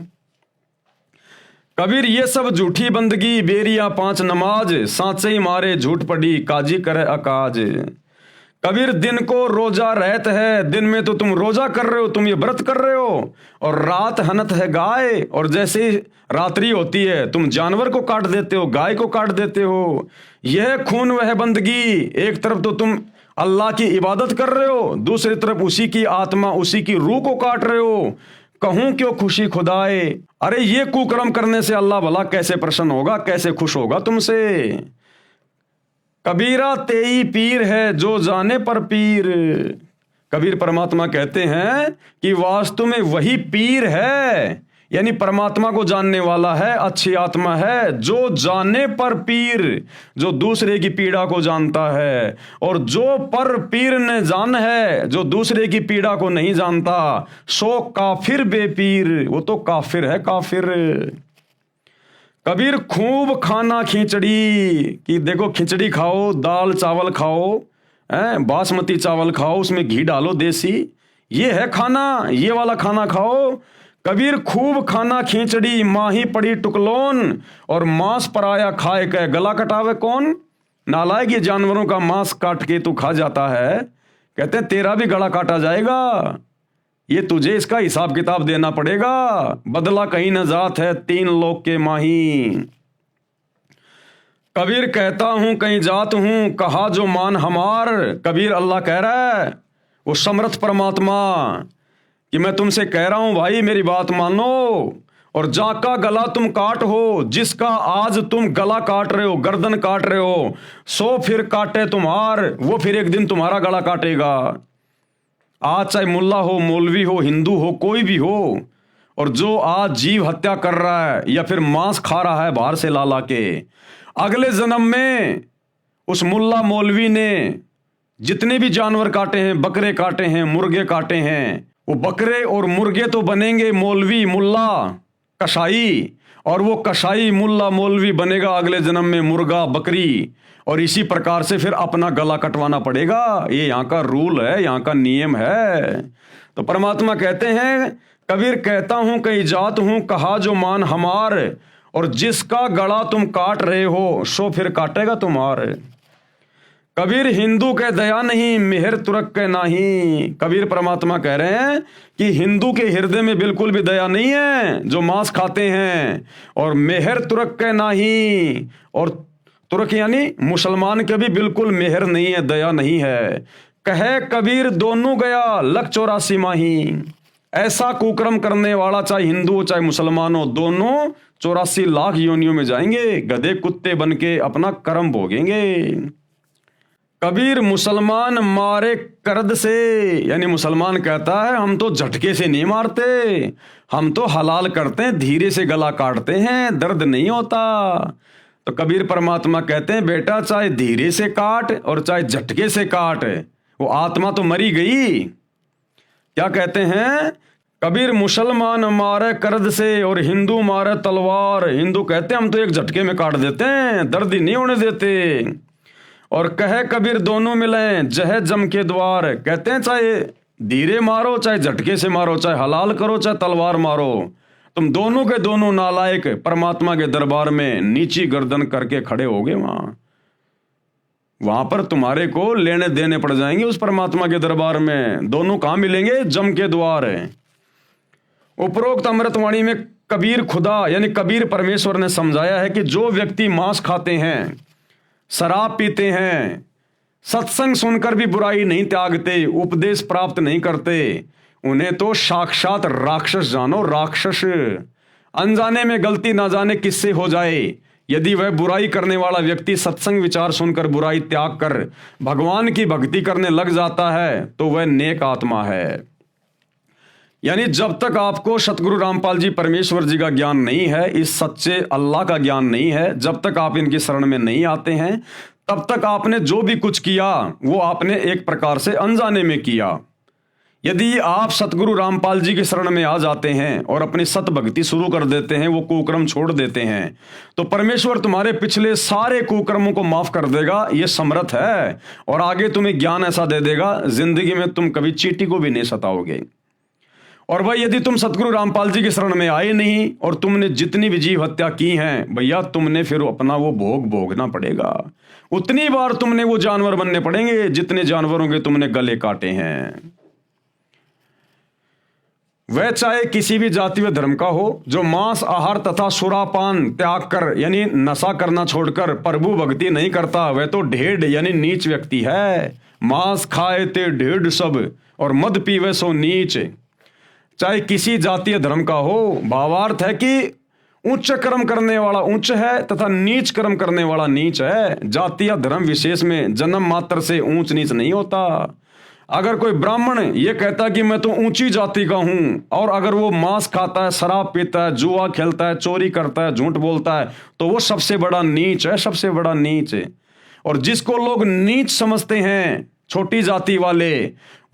कबीर ये सब झूठी बंदगी बेरिया पांच नमाज, सांचे ही मारे झूठ पड़ी काजी करे अकाज। कबीर दिन को रोजा रहत है, दिन में तो तुम रोजा कर रहे हो, तुम ये व्रत कर रहे हो, और रात हनत है गाय, और जैसे ही रात्रि होती है तुम जानवर को काट देते हो, गाय को काट देते हो। यह खून वह बंदगी, एक तरफ तो तुम अल्लाह की इबादत कर रहे हो, दूसरी तरफ उसी की आत्मा, उसी की रूह को काट रहे हो। कहूं क्यों खुशी खुदाए। अरे ये कुकर्म करने से अल्लाह भला कैसे प्रसन्न होगा, कैसे खुश होगा तुमसे। कबीरा तेई पीर है जो जाने पर पीर। कबीर परमात्मा कहते हैं कि वास्तव में वही पीर है, यानी परमात्मा को जानने वाला है, अच्छी आत्मा है, जो जाने पर पीर, जो दूसरे की पीड़ा को जानता है। और जो पर पीर ने जान है, जो दूसरे की पीड़ा को नहीं जानता, सो काफिर बेपीर, वो तो काफिर है, काफिर। कबीर खूब खाना खिचड़ी, कि देखो खिचड़ी खाओ, दाल चावल खाओ, बासमती चावल खाओ, उसमें घी डालो देसी, ये है खाना, ये वाला खाना खाओ। कबीर खूब खाना खिचड़ी माही पड़ी टुकलोन, और मांस पराया खाए के गला कटावे कौन। नालायक ये जानवरों का मांस काट के तू खा जाता है, कहते हैं तेरा भी गला काटा जाएगा, ये तुझे इसका हिसाब किताब देना पड़ेगा। बदला कहीं न जात है तीन लोग के माही। कबीर कहता हूं कहीं जात हूं कहा जो मान हमार। कबीर अल्लाह कह रहा है, वो समर्थ परमात्मा, कि मैं तुमसे कह रहा हूं भाई मेरी बात मानो। और जाका गला तुम काट हो, जिसका आज तुम गला काट रहे हो, गर्दन काट रहे हो, सो फिर काटे तुम्हार, वो फिर एक दिन तुम्हारा गला काटेगा। आज चाहे मुल्ला हो, मौलवी हो, हिंदू हो, कोई भी हो, और जो आज जीव हत्या कर रहा है या फिर मांस खा रहा है बाहर से ला के, अगले जन्म में उस मुल्ला मौलवी ने जितने भी जानवर काटे हैं, बकरे काटे हैं, मुर्गे काटे हैं, वो बकरे और मुर्गे तो बनेंगे मौलवी, मुल्ला, कसाई, और वो कसाई मुल्ला मौलवी बनेगा अगले जन्म में मुर्गा बकरी, और इसी प्रकार से फिर अपना गला कटवाना पड़ेगा। ये यहाँ का रूल है, यहाँ का नियम है। तो परमात्मा कहते हैं, कबीर कहता हूं कहीं जात हूं कहा जो मान हमार, और जिसका गला तुम काट रहे हो सो फिर काटेगा तुम्हारे। कबीर हिंदू के दया नहीं मेहर तुरक के नाही। कबीर परमात्मा कह रहे हैं कि हिंदू के हृदय में बिल्कुल भी दया नहीं है जो मांस खाते हैं, और मेहर तुरक के नाही, और तुर्क यानी मुसलमान के भी बिल्कुल मेहर नहीं है, दया नहीं है। कहे कबीर दोनों गया लख 84 माही। ऐसा कुकर्म करने वाला चाहे हिंदू हो चाहे मुसलमान हो, दोनों 84 लाख योनियों में जाएंगे, गधे कुत्ते बन के अपना कर्म भोगेंगे। कबीर मुसलमान मारे करद से, यानी मुसलमान कहता है हम तो झटके से नहीं मारते, हम तो हलाल करते हैं, धीरे से गला काटते हैं, दर्द नहीं होता। तो कबीर परमात्मा कहते हैं बेटा चाहे धीरे से काट और चाहे झटके से काट, वो आत्मा तो मरी गई। क्या कहते हैं? कबीर मुसलमान मारे करद से और हिंदू मारे तलवार। हिंदू कहते हैं हम तो एक झटके में काट देते हैं, दर्द ही नहीं होने देते। और कहे कबीर दोनों मिले जहे जम के द्वार। कहते हैं चाहे धीरे मारो चाहे झटके से मारो, चाहे हलाल करो चाहे तलवार मारो, तुम दोनों के दोनों नालायक परमात्मा के दरबार में नीची गर्दन करके खड़े होगे। वहां पर तुम्हारे को लेने देने पड़ जाएंगे उस परमात्मा के दरबार में। दोनों कहां मिलेंगे? जम के द्वार है। उपरोक्त अमृतवाणी में कबीर खुदा यानी कबीर परमेश्वर ने समझाया है कि जो व्यक्ति मांस खाते हैं, शराब पीते हैं, सत्संग सुनकर भी बुराई नहीं त्यागते, उपदेश प्राप्त नहीं करते, उन्हें तो साक्षात राक्षस जानो, राक्षस। अनजाने में गलती ना जाने किससे हो जाए, यदि वह बुराई करने वाला व्यक्ति सत्संग विचार सुनकर बुराई त्याग कर भगवान की भक्ति करने लग जाता है तो वह नेक आत्मा है। यानी जब तक आपको सतगुरु रामपाल जी परमेश्वर जी का ज्ञान नहीं है, इस सच्चे अल्लाह का ज्ञान नहीं है, जब तक आप इनकी शरण में नहीं आते हैं, तब तक आपने जो भी कुछ किया वो आपने एक प्रकार से अनजाने में किया। यदि आप सतगुरु रामपाल जी की शरण में आ जाते हैं और अपनी सत भक्ति शुरू कर देते हैं, वो कुकर्म छोड़ देते हैं, तो परमेश्वर तुम्हारे पिछले सारे कुकर्मों को माफ कर देगा। ये समर्थ है, और आगे तुम्हें ज्ञान ऐसा दे देगा जिंदगी में तुम कभी चींटी को भी नहीं सताओगे। और भाई यदि तुम सतगुरु रामपाल जी की शरण में आए नहीं और तुमने जितनी भी जीव हत्या की हैं, भैया तुमने फिर अपना वो भोग भोगना पड़ेगा। उतनी बार तुमने वो जानवर बनने पड़ेंगे जितने जानवरों के तुमने गले काटे हैं। वह चाहे किसी भी जाति व धर्म का हो, जो मांस आहार तथा सुरापान त्याग कर यानी नशा करना छोड़कर प्रभु भक्ति नहीं करता, वह तो ढेढ़ यानी नीच व्यक्ति है। मांस खाए ते ढेढ़ सब और मद पीवे सो नीच। चाहे किसी जातीय धर्म का हो, भावार्थ है कि उच्च कर्म करने वाला उच्च है तथा नीच कर्म करने वाला नीच है। जातीय धर्म विशेष में जन्म मात्र से ऊंच नीच नहीं होता। अगर कोई ब्राह्मण ये कहता कि मैं तो ऊंची जाति का हूं, और अगर वो मांस खाता है, शराब पीता है, जुआ खेलता है, चोरी करता है, झूठ बोलता है, तो वो सबसे बड़ा नीच है, सबसे बड़ा नीच है। और जिसको लोग नीच समझते हैं, छोटी जाति वाले,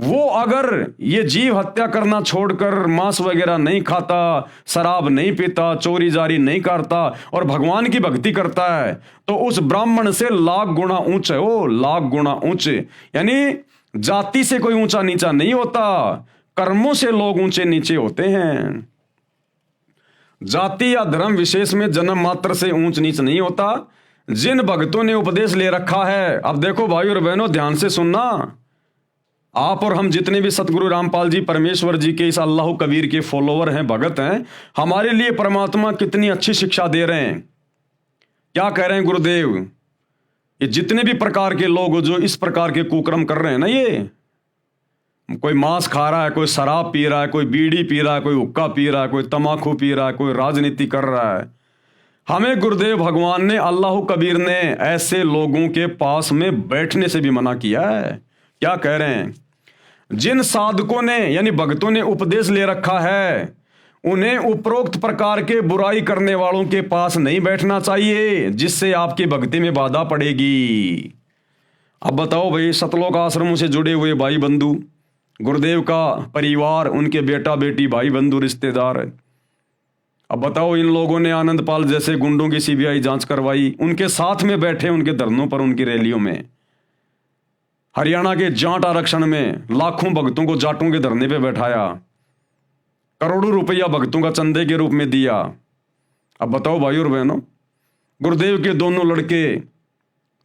वो अगर ये जीव हत्या करना छोड़कर मांस वगैरह नहीं खाता, शराब नहीं पीता, चोरी जारी नहीं करता और भगवान की भक्ति करता है, तो उस ब्राह्मण से लाख गुना ऊंच है वो, लाख गुना ऊंच। यानी जाति से कोई ऊंचा नीचा नहीं होता, कर्मों से लोग ऊंचे नीचे होते हैं। जाति या धर्म विशेष में जन्म मात्र से ऊंच नीच नहीं होता। जिन भक्तों ने उपदेश ले रखा है, अब देखो भाई और बहनों ध्यान से सुनना, आप और हम जितने भी सतगुरु रामपाल जी परमेश्वर जी के इस अल्लाह कबीर के फॉलोवर हैं, भगत हैं, हमारे लिए परमात्मा कितनी अच्छी शिक्षा दे रहे हैं। क्या कह रहे हैं गुरुदेव? ये जितने भी प्रकार के लोग जो इस प्रकार के कुकर्म कर रहे हैं ना, ये कोई मांस खा रहा है, कोई शराब पी रहा है, कोई बीड़ी पी रहा है, कोई हुक्का पी रहा है, कोई तमाकू पी रहा है, कोई राजनीति कर रहा है, हमें गुरुदेव भगवान ने, अल्लाह कबीर ने ऐसे लोगों के पास में बैठने से भी मना किया है। क्या कह रहे हैं? जिन साधकों ने यानी भक्तों ने उपदेश ले रखा है, उन्हें उपरोक्त प्रकार के बुराई करने वालों के पास नहीं बैठना चाहिए, जिससे आपकी भक्ति में बाधा पड़ेगी। अब बताओ भाई, सतलोक आश्रमों से जुड़े हुए भाई बंधु, गुरुदेव का परिवार, उनके बेटा बेटी, भाई बंधु, रिश्तेदार, अब बताओ, इन लोगों ने आनंदपाल जैसे गुंडों की सीबीआई जांच करवाई, उनके साथ में बैठे उनके धरनों पर, उनकी रैलियों में। हरियाणा के जाट आरक्षण में लाखों भक्तों को जाटों के धरने पे बैठाया, करोड़ों रुपया भक्तों का चंदे के रूप में दिया। अब बताओ भाई और बहनों, गुरुदेव के दोनों लड़के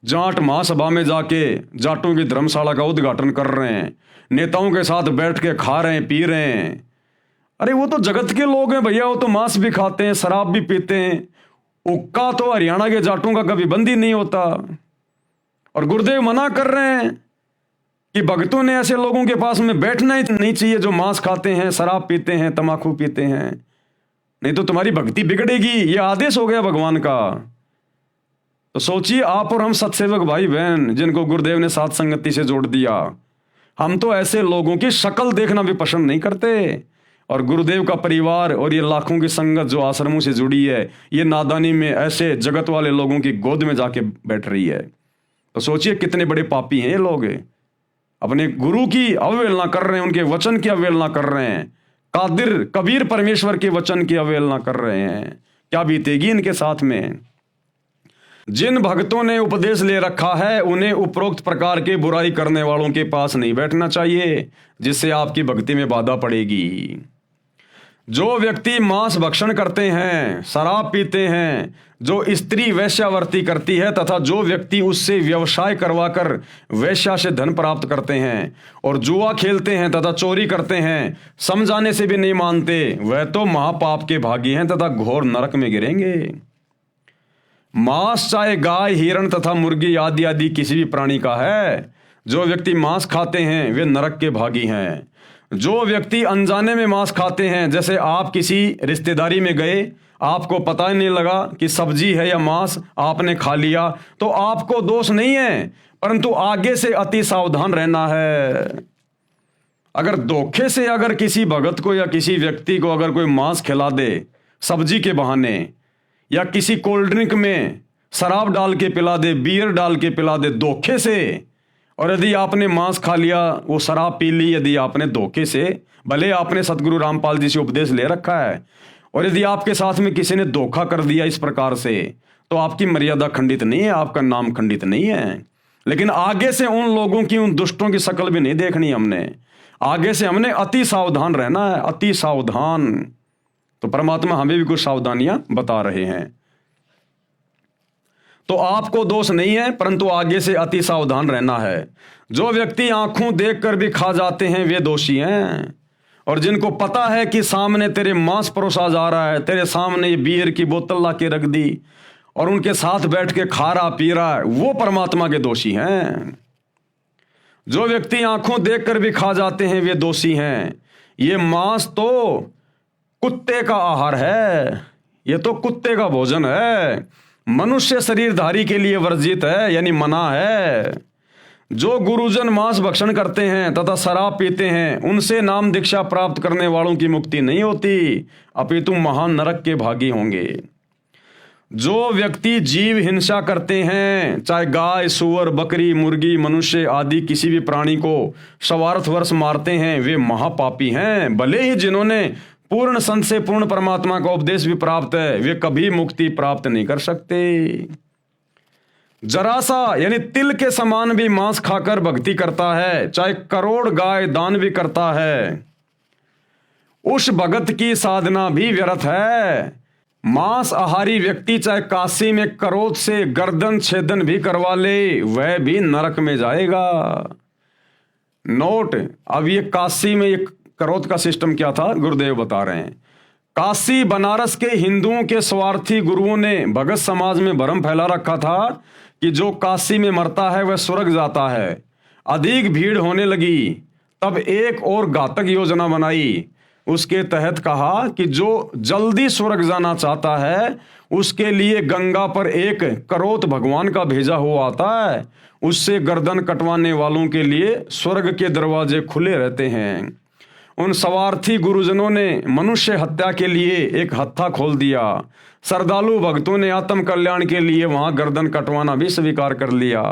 जाट महासभा में जाके जाटों की धर्मशाला का उद्घाटन कर रहे हैं, नेताओं के साथ बैठ के खा रहे हैं, पी रहे हैं। अरे वो तो जगत के लोग हैं भैया, वो तो मांस भी खाते हैं, शराब भी पीते हैं। उक्का तो हरियाणा के जाटों का कभी बंद ही नहीं होता। और गुरुदेव मना कर रहे हैं कि भक्तों ने ऐसे लोगों के पास में बैठना ही नहीं चाहिए जो मांस खाते हैं, शराब पीते हैं, तम्बाकू पीते हैं, नहीं तो तुम्हारी भक्ति बिगड़ेगी। ये आदेश हो गया भगवान का। तो सोचिए आप और हम सत्सेवक भाई बहन जिनको गुरुदेव ने साथ संगति से जोड़ दिया, हम तो ऐसे लोगों की शक्ल देखना भी पसंद नहीं करते। और गुरुदेव का परिवार और ये लाखों की संगत जो आश्रमों से जुड़ी है, ये नादानी में ऐसे जगत वाले लोगों की गोद में जाके बैठ रही है। तो सोचिए कितने बड़े पापी हैं ये लोग, अपने गुरु की अवहेलना कर रहे हैं, उनके वचन की अवहेलना कर रहे हैं, कादिर कबीर परमेश्वर के वचन की अवहेलना कर रहे हैं। क्या बीतेगी इनके साथ में। जिन भक्तों ने उपदेश ले रखा है उन्हें उपरोक्त प्रकार के बुराई करने वालों के पास नहीं बैठना चाहिए, जिससे आपकी भक्ति में बाधा पड़ेगी। जो व्यक्ति मांस भक्षण करते हैं, शराब पीते हैं, जो स्त्री वेश्यावर्ती करती है तथा जो व्यक्ति उससे व्यवसाय करवाकर वेश्या से धन प्राप्त करते हैं और जुआ खेलते हैं तथा चोरी करते हैं, समझाने से भी नहीं मानते, वह तो महापाप के भागी हैं तथा घोर नरक में गिरेंगे। मांस चाहे गाय, हिरण तथा मुर्गी आदि आदि किसी भी प्राणी का है, जो व्यक्ति मांस खाते हैं वे नरक के भागी हैं। जो व्यक्ति अनजाने में मांस खाते हैं, जैसे आप किसी रिश्तेदारी में गए, आपको पता ही नहीं लगा कि सब्जी है या मांस, आपने खा लिया, तो आपको दोष नहीं है, परंतु आगे से अति सावधान रहना है। अगर धोखे से अगर किसी भगत को या किसी व्यक्ति को अगर कोई मांस खिला दे सब्जी के बहाने, या किसी कोल्ड ड्रिंक में शराब डाल के पिला दे, बियर डाल के पिला दे धोखे से, और यदि आपने मांस खा लिया, वो शराब पी ली यदि आपने धोखे से, भले आपने सतगुरु रामपाल जी से उपदेश ले रखा है, और यदि आपके साथ में किसी ने धोखा कर दिया इस प्रकार से, तो आपकी मर्यादा खंडित नहीं है, आपका नाम खंडित नहीं है। लेकिन आगे से उन लोगों की, उन दुष्टों की शक्ल भी नहीं देखनी हमने। आगे से हमने अति सावधान रहना है, अति सावधान। तो परमात्मा हमें भी कुछ सावधानियां बता रहे हैं। तो आपको दोष नहीं है, परंतु आगे से अति सावधान रहना है। जो व्यक्ति आंखों देखकर भी खा जाते हैं वे दोषी हैं, और जिनको पता है कि सामने तेरे मांस परोसा जा रहा है, तेरे सामने ये बियर की बोतल ला के रख दी और उनके साथ बैठ के खा रहा पी रहा है, वो परमात्मा के दोषी हैं। जो व्यक्ति आंखों देखकर भी खा जाते हैं वे दोषी हैं। ये मांस तो कुत्ते का आहार है, ये तो कुत्ते का भोजन है, मनुष्य शरीरधारी के लिए वर्जित है, यानी मना है। जो गुरुजन मांस भक्षण करते हैं तथा शराब पीते हैं, उनसे नाम दीक्षा प्राप्त करने वालों की मुक्ति नहीं होती, अपितु महान नरक के भागी होंगे। जो व्यक्ति जीव हिंसा करते हैं, चाहे गाय, सुअर, बकरी, मुर्गी, मनुष्य आदि किसी भी प्राणी को स्वार्थवश मारते हैं, वे महापापी हैं। भले ही जिन्होंने पूर्ण संत से पूर्ण परमात्मा का उपदेश भी प्राप्त है, वे कभी मुक्ति प्राप्त नहीं कर सकते। जरा सा यानी तिल के समान भी मांस खाकर भक्ति करता है, चाहे करोड़ गाय दान भी करता है, उस भगत की साधना भी व्यर्थ है। मांस आहारी व्यक्ति चाहे काशी में करोध से गर्दन छेदन भी करवा ले, वह भी नरक में जाएगा। नोट, अब ये काशी में एक करोध का सिस्टम क्या था गुरुदेव बता रहे हैं। काशी बनारस के हिंदुओं के स्वार्थी गुरुओं ने भगत समाज में भ्रम फैला रखा था कि जो काशी में मरता है वह स्वर्ग जाता है। अधिक भीड़ होने लगी, तब एक और घातक योजना बनाई। उसके तहत कहा कि जो जल्दी स्वर्ग जाना चाहता है उसके लिए गंगा पर एक करोत भगवान का भेजा हुआ आता है, उससे गर्दन कटवाने वालों के लिए स्वर्ग के दरवाजे खुले रहते हैं। उन स्वार्थी गुरुजनों ने मनुष्य हत्या के लिए एक हत्था खोल दिया। श्रद्धालु भक्तों ने आत्म कल्याण के लिए वहां गर्दन कटवाना भी स्वीकार कर लिया,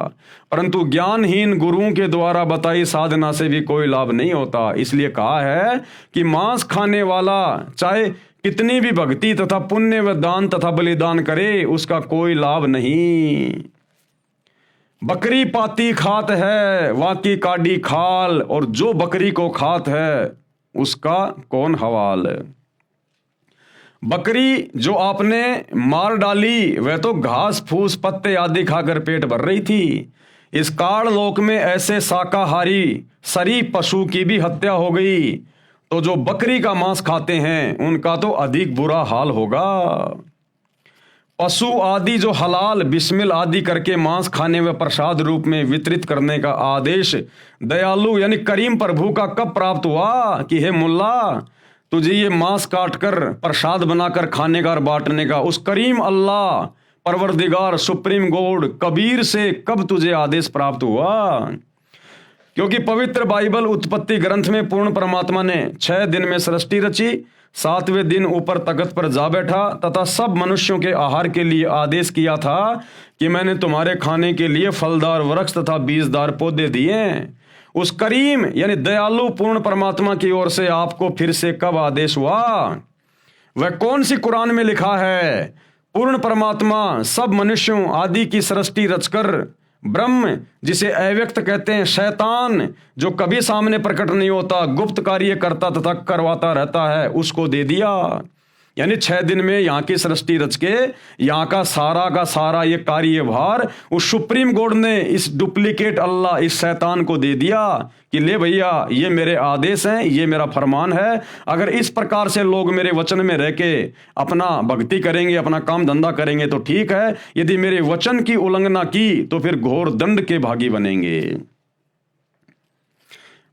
परंतु ज्ञानहीन गुरुओं के द्वारा बताई साधना से भी कोई लाभ नहीं होता। इसलिए कहा है कि मांस खाने वाला चाहे कितनी भी भक्ति तथा पुण्य व दान तथा बलिदान करे, उसका कोई लाभ नहीं। बकरी पाती खात है, वाकी काडी खाल, और जो बकरी को खात है उसका कौन हवाल। बकरी जो आपने मार डाली वह तो घास फूस पत्ते आदि खाकर पेट भर रही थी। इस काल लोक में ऐसे शाकाहारी सरी पशु की भी हत्या हो गई, तो जो बकरी का मांस खाते हैं उनका तो अधिक बुरा हाल होगा। पशु आदि जो हलाल बिस्मिल आदि करके मांस खाने व प्रसाद रूप में वितरित करने का आदेश दयालु यानी करीम प्रभु का कब प्राप्त हुआ कि हे मुल्ला, तुझे ये मांस काट कर प्रसाद बनाकर खाने का और बांटने का उस करीम अल्लाह परवरदिगार सुप्रीम गॉड कबीर से कब तुझे आदेश प्राप्त हुआ। क्योंकि पवित्र बाइबल उत्पत्ति ग्रंथ में पूर्ण परमात्मा ने 6 दिन में सृष्टि रची, 7वें दिन ऊपर तख्त पर जा बैठा तथा सब मनुष्यों के आहार के लिए आदेश किया था कि मैंने तुम्हारे खाने के लिए फलदार वृक्ष तथा बीजदार पौधे दिए। उस करीम यानी दयालु पूर्ण परमात्मा की ओर से आपको फिर से कब आदेश हुआ। वह कौन सी कुरान में लिखा है। पूर्ण परमात्मा सब मनुष्यों आदि की सृष्टि रचकर ब्रह्म जिसे अव्यक्त कहते हैं, शैतान जो कभी सामने प्रकट नहीं होता, गुप्त कार्य करता तथा करवाता रहता है, उसको दे दिया। यानी 6 दिन में यहाँ की सृष्टि रच के यहाँ का सारा ये कार्यभार उस सुप्रीम गॉड ने इस डुप्लीकेट अल्लाह इस शैतान को दे दिया कि ले भैया ये मेरे आदेश हैं, ये मेरा फरमान है। अगर इस प्रकार से लोग मेरे वचन में रह के अपना भक्ति करेंगे, अपना काम धंधा करेंगे तो ठीक है, यदि मेरे वचन की उल्लंघना की तो फिर घोर दंड के भागी बनेंगे।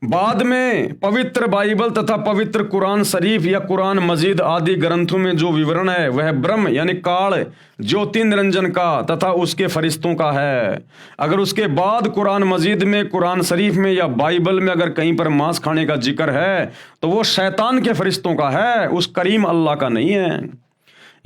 बाद में पवित्र बाइबल तथा पवित्र कुरान शरीफ या कुरान मजीद आदि ग्रंथों में जो विवरण है वह ब्रह्म यानी काल ज्योति निरंजन का तथा उसके फरिश्तों का है। अगर उसके बाद कुरान मजीद में, कुरान शरीफ में या बाइबल में अगर कहीं पर मांस खाने का जिक्र है तो वो शैतान के फरिश्तों का है, उस करीम अल्लाह का नहीं है।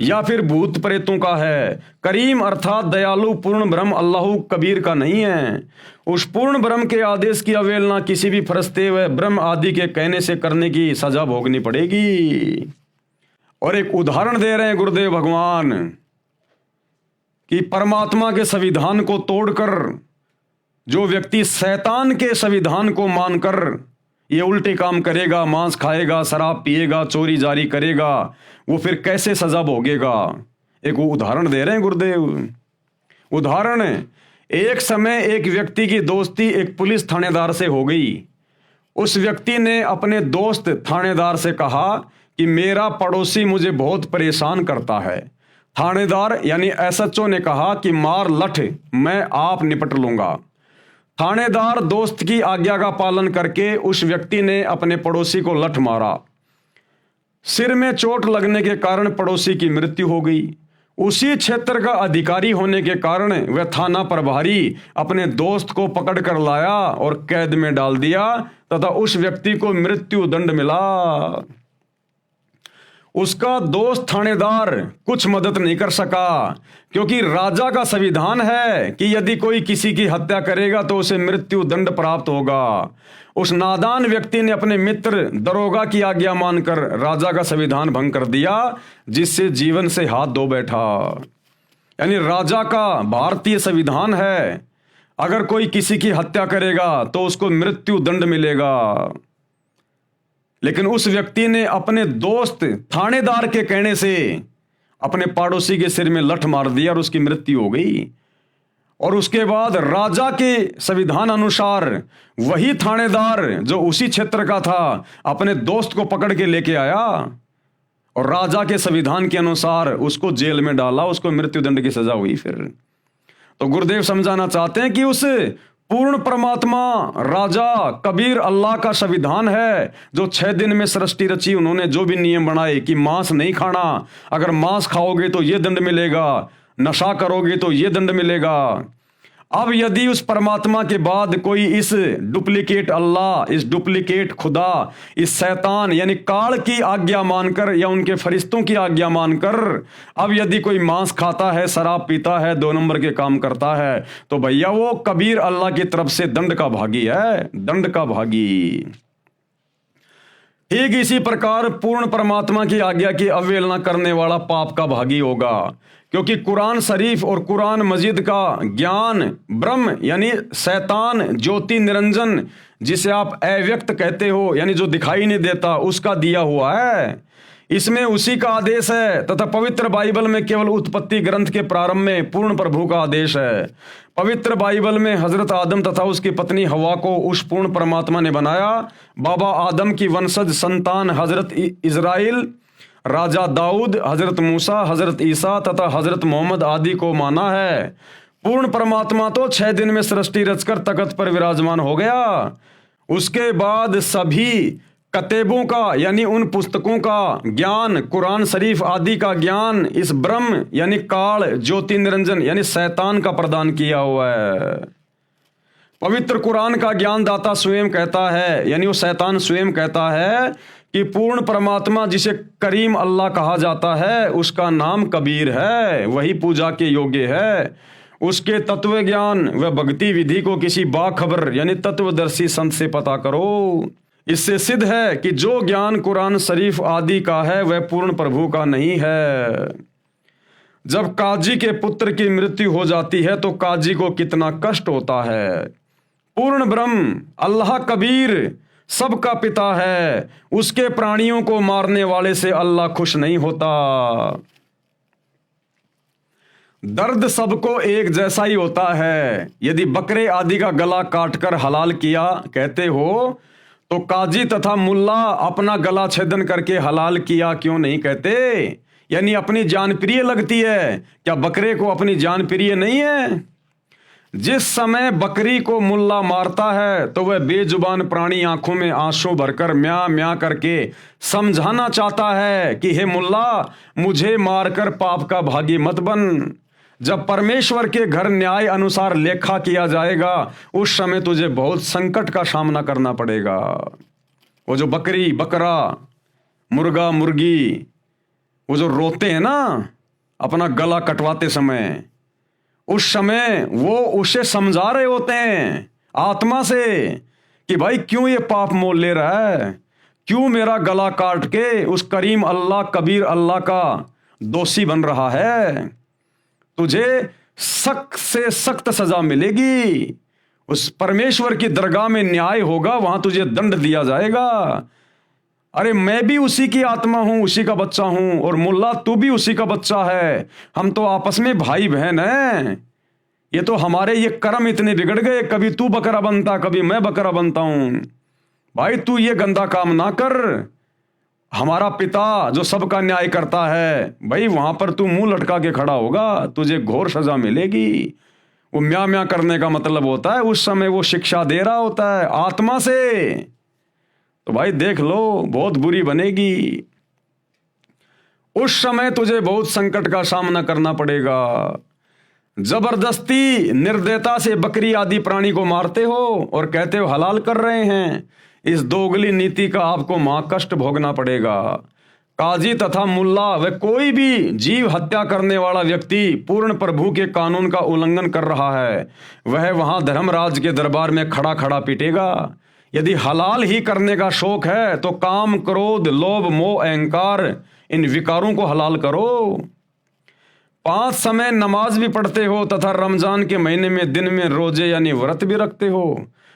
या फिर भूत प्रेतों का है। करीम अर्थात दयालु पूर्ण ब्रह्म अल्लाह कबीर का नहीं है। उस पूर्ण ब्रह्म के आदेश की अवहेलना किसी भी फरिश्ते व ब्रह्म आदि के कहने से करने की सजा भोगनी पड़ेगी। और एक उदाहरण दे रहे हैं गुरुदेव भगवान कि परमात्मा के संविधान को तोड़कर जो व्यक्ति शैतान के संविधान को मानकर ये उल्टे काम करेगा, मांस खाएगा, शराब पिएगा, चोरी जारी करेगा, वो फिर कैसे सजा भोगेगा। एक उदाहरण दे रहे हैं गुरुदेव। उदाहरण, एक समय एक व्यक्ति की दोस्ती एक पुलिस थानेदार से हो गई। उस व्यक्ति ने अपने दोस्त थानेदार से कहा कि मेरा पड़ोसी मुझे बहुत परेशान करता है। थानेदार यानी एसएचओ ने कहा कि मार लठ, मैं आप निपट लूंगा। थानेदार दोस्त की आज्ञा का पालन करके उस व्यक्ति ने अपने पड़ोसी को लठ मारा। सिर में चोट लगने के कारण पड़ोसी की मृत्यु हो गई। उसी क्षेत्र का अधिकारी होने के कारण वह थाना प्रभारी अपने दोस्त को पकड़ कर लाया और कैद में डाल दिया तथा उस व्यक्ति को मृत्यु दंड मिला। उसका दोस्त थानेदार कुछ मदद नहीं कर सका, क्योंकि राजा का संविधान है कि यदि कोई किसी की हत्या करेगा तो उसे मृत्यु दंड प्राप्त होगा। उस नादान व्यक्ति ने अपने मित्र दरोगा की आज्ञा मानकर राजा का संविधान भंग कर दिया, जिससे जीवन से हाथ धो बैठा। यानी राजा का भारतीय संविधान है, अगर कोई किसी की हत्या करेगा तो उसको मृत्यु दंड मिलेगा। लेकिन उस व्यक्ति ने अपने दोस्त थानेदार के कहने से अपने पड़ोसी के सिर में लठ मार दिया और उसकी मृत्यु हो गई। और उसके बाद राजा के संविधान अनुसार वही थानेदार जो उसी क्षेत्र का था अपने दोस्त को पकड़ के लेके आया और राजा के संविधान के अनुसार उसको जेल में डाला, उसको मृत्यु दंड की सजा हुई। फिर तो गुरुदेव समझाना चाहते हैं कि उस पूर्ण परमात्मा राजा कबीर अल्लाह का संविधान है जो 6 दिन में सृष्टि रची। उन्होंने जो भी नियम बनाए कि मांस नहीं खाना, अगर मांस खाओगे तो ये दंड मिलेगा, नशा करोगे तो ये दंड मिलेगा। अब यदि उस परमात्मा के बाद कोई इस डुप्लीकेट अल्लाह, इस डुप्लीकेट खुदा, इस शैतान यानी काल की आज्ञा मानकर या उनके फरिश्तों की आज्ञा मानकर अब यदि कोई मांस खाता है, शराब पीता है, 2 नंबर के काम करता है, तो भैया वो कबीर अल्लाह की तरफ से दंड का भागी है, दंड का भागी। ठीक इसी प्रकार पूर्ण परमात्मा की आज्ञा की अवहेलना करने वाला पाप का भागी होगा, क्योंकि कुरान शरीफ और कुरान मजीद का ज्ञान ब्रह्म यानी शैतान ज्योति निरंजन, जिसे आप अव्यक्त कहते हो यानी जो दिखाई नहीं देता, उसका दिया हुआ है। इसमें उसी का आदेश है तथा पवित्र बाइबल में केवल उत्पत्ति ग्रंथ के प्रारंभ में पूर्ण प्रभु का आदेश है। पवित्र बाइबल में हजरत आदम तथा उसकी पत्नी हवा को उस पूर्ण परमात्मा ने बनाया। बाबा आदम की वंशज संतान हजरत इजराइल, राजा दाऊद, हजरत मूसा, हजरत ईसा तथा हजरत मोहम्मद आदि को माना है। पूर्ण परमात्मा तो 6 दिन में सृष्टि रचकर तख्त पर विराजमान हो गया। उसके बाद सभी कतेबों का यानी उन पुस्तकों का ज्ञान, कुरान शरीफ आदि का ज्ञान इस ब्रह्म यानी काल ज्योति निरंजन यानी शैतान का प्रदान किया हुआ है। पवित्र कुरान का ज्ञान दाता स्वयं कहता है यानी वो शैतान स्वयं कहता है कि पूर्ण परमात्मा जिसे करीम अल्लाह कहा जाता है उसका नाम कबीर है, वही पूजा के योग्य है। उसके तत्व ज्ञान व भक्ति विधि को किसी बाखबर यानी तत्वदर्शी संत से पता करो। इससे सिद्ध है कि जो ज्ञान कुरान शरीफ आदि का है वह पूर्ण प्रभु का नहीं है। जब काजी के पुत्र की मृत्यु हो जाती है तो काजी को कितना कष्ट होता है। पूर्ण ब्रह्म अल्लाह कबीर सबका पिता है, उसके प्राणियों को मारने वाले से अल्लाह खुश नहीं होता। दर्द सबको एक जैसा ही होता है। यदि बकरे आदि का गला काटकर हलाल किया कहते हो तो काजी तथा मुल्ला अपना गला छेदन करके हलाल किया क्यों नहीं कहते? यानी अपनी जान प्रिय लगती है, क्या बकरे को अपनी जान प्रिय नहीं है? जिस समय बकरी को मुल्ला मारता है तो वह बेजुबान प्राणी आंखों में आंसू भरकर म्या म्या करके समझाना चाहता है कि हे मुल्ला, मुझे मारकर पाप का भागी मत बन। जब परमेश्वर के घर न्याय अनुसार लेखा किया जाएगा उस समय तुझे बहुत संकट का सामना करना पड़ेगा। वो जो बकरी बकरा मुर्गा मुर्गी वो जो रोते हैं ना अपना गला कटवाते समय, उस समय वो उसे समझा रहे होते हैं आत्मा से कि भाई क्यों ये पाप मोल ले रहा है, क्यों मेरा गला काट के उस करीम अल्लाह कबीर अल्लाह का दोषी बन रहा है। तुझे सख्त से सख्त सजा मिलेगी। उस परमेश्वर की दरगाह में न्याय होगा, वहां तुझे दंड दिया जाएगा। अरे मैं भी उसी की आत्मा हूं, उसी का बच्चा हूं, और मुल्ला तू भी उसी का बच्चा है। हम तो आपस में भाई बहन हैं। ये तो हमारे ये कर्म इतने बिगड़ गए, कभी तू बकरा बनता कभी मैं बकरा बनता हूं। भाई तू ये गंदा काम ना कर। हमारा पिता जो सबका न्याय करता है, भाई वहां पर तू मुंह लटका के खड़ा होगा, तुझे घोर सजा मिलेगी। वो म्या म्या करने का मतलब होता है उस समय वो शिक्षा दे रहा होता है आत्मा से। तो भाई देख लो बहुत बुरी बनेगी। उस समय तुझे बहुत संकट का सामना करना पड़ेगा। जबरदस्ती निर्दयता से बकरी आदि प्राणी को मारते हो और कहते हो हलाल कर रहे हैं। इस दोगली नीति का आपको महाकष्ट भोगना पड़ेगा। काजी तथा मुल्ला व कोई भी जीव हत्या करने वाला व्यक्ति पूर्ण प्रभु के कानून का उल्लंघन कर रहा है, वह वहां धर्मराज के दरबार में खड़ा खड़ा पीटेगा। यदि हलाल ही करने का शौक है तो काम क्रोध लोभ मोह अहंकार इन विकारों को हलाल करो। 5 समय नमाज भी पढ़ते हो तथा रमजान के महीने में दिन में रोजे यानी व्रत भी रखते हो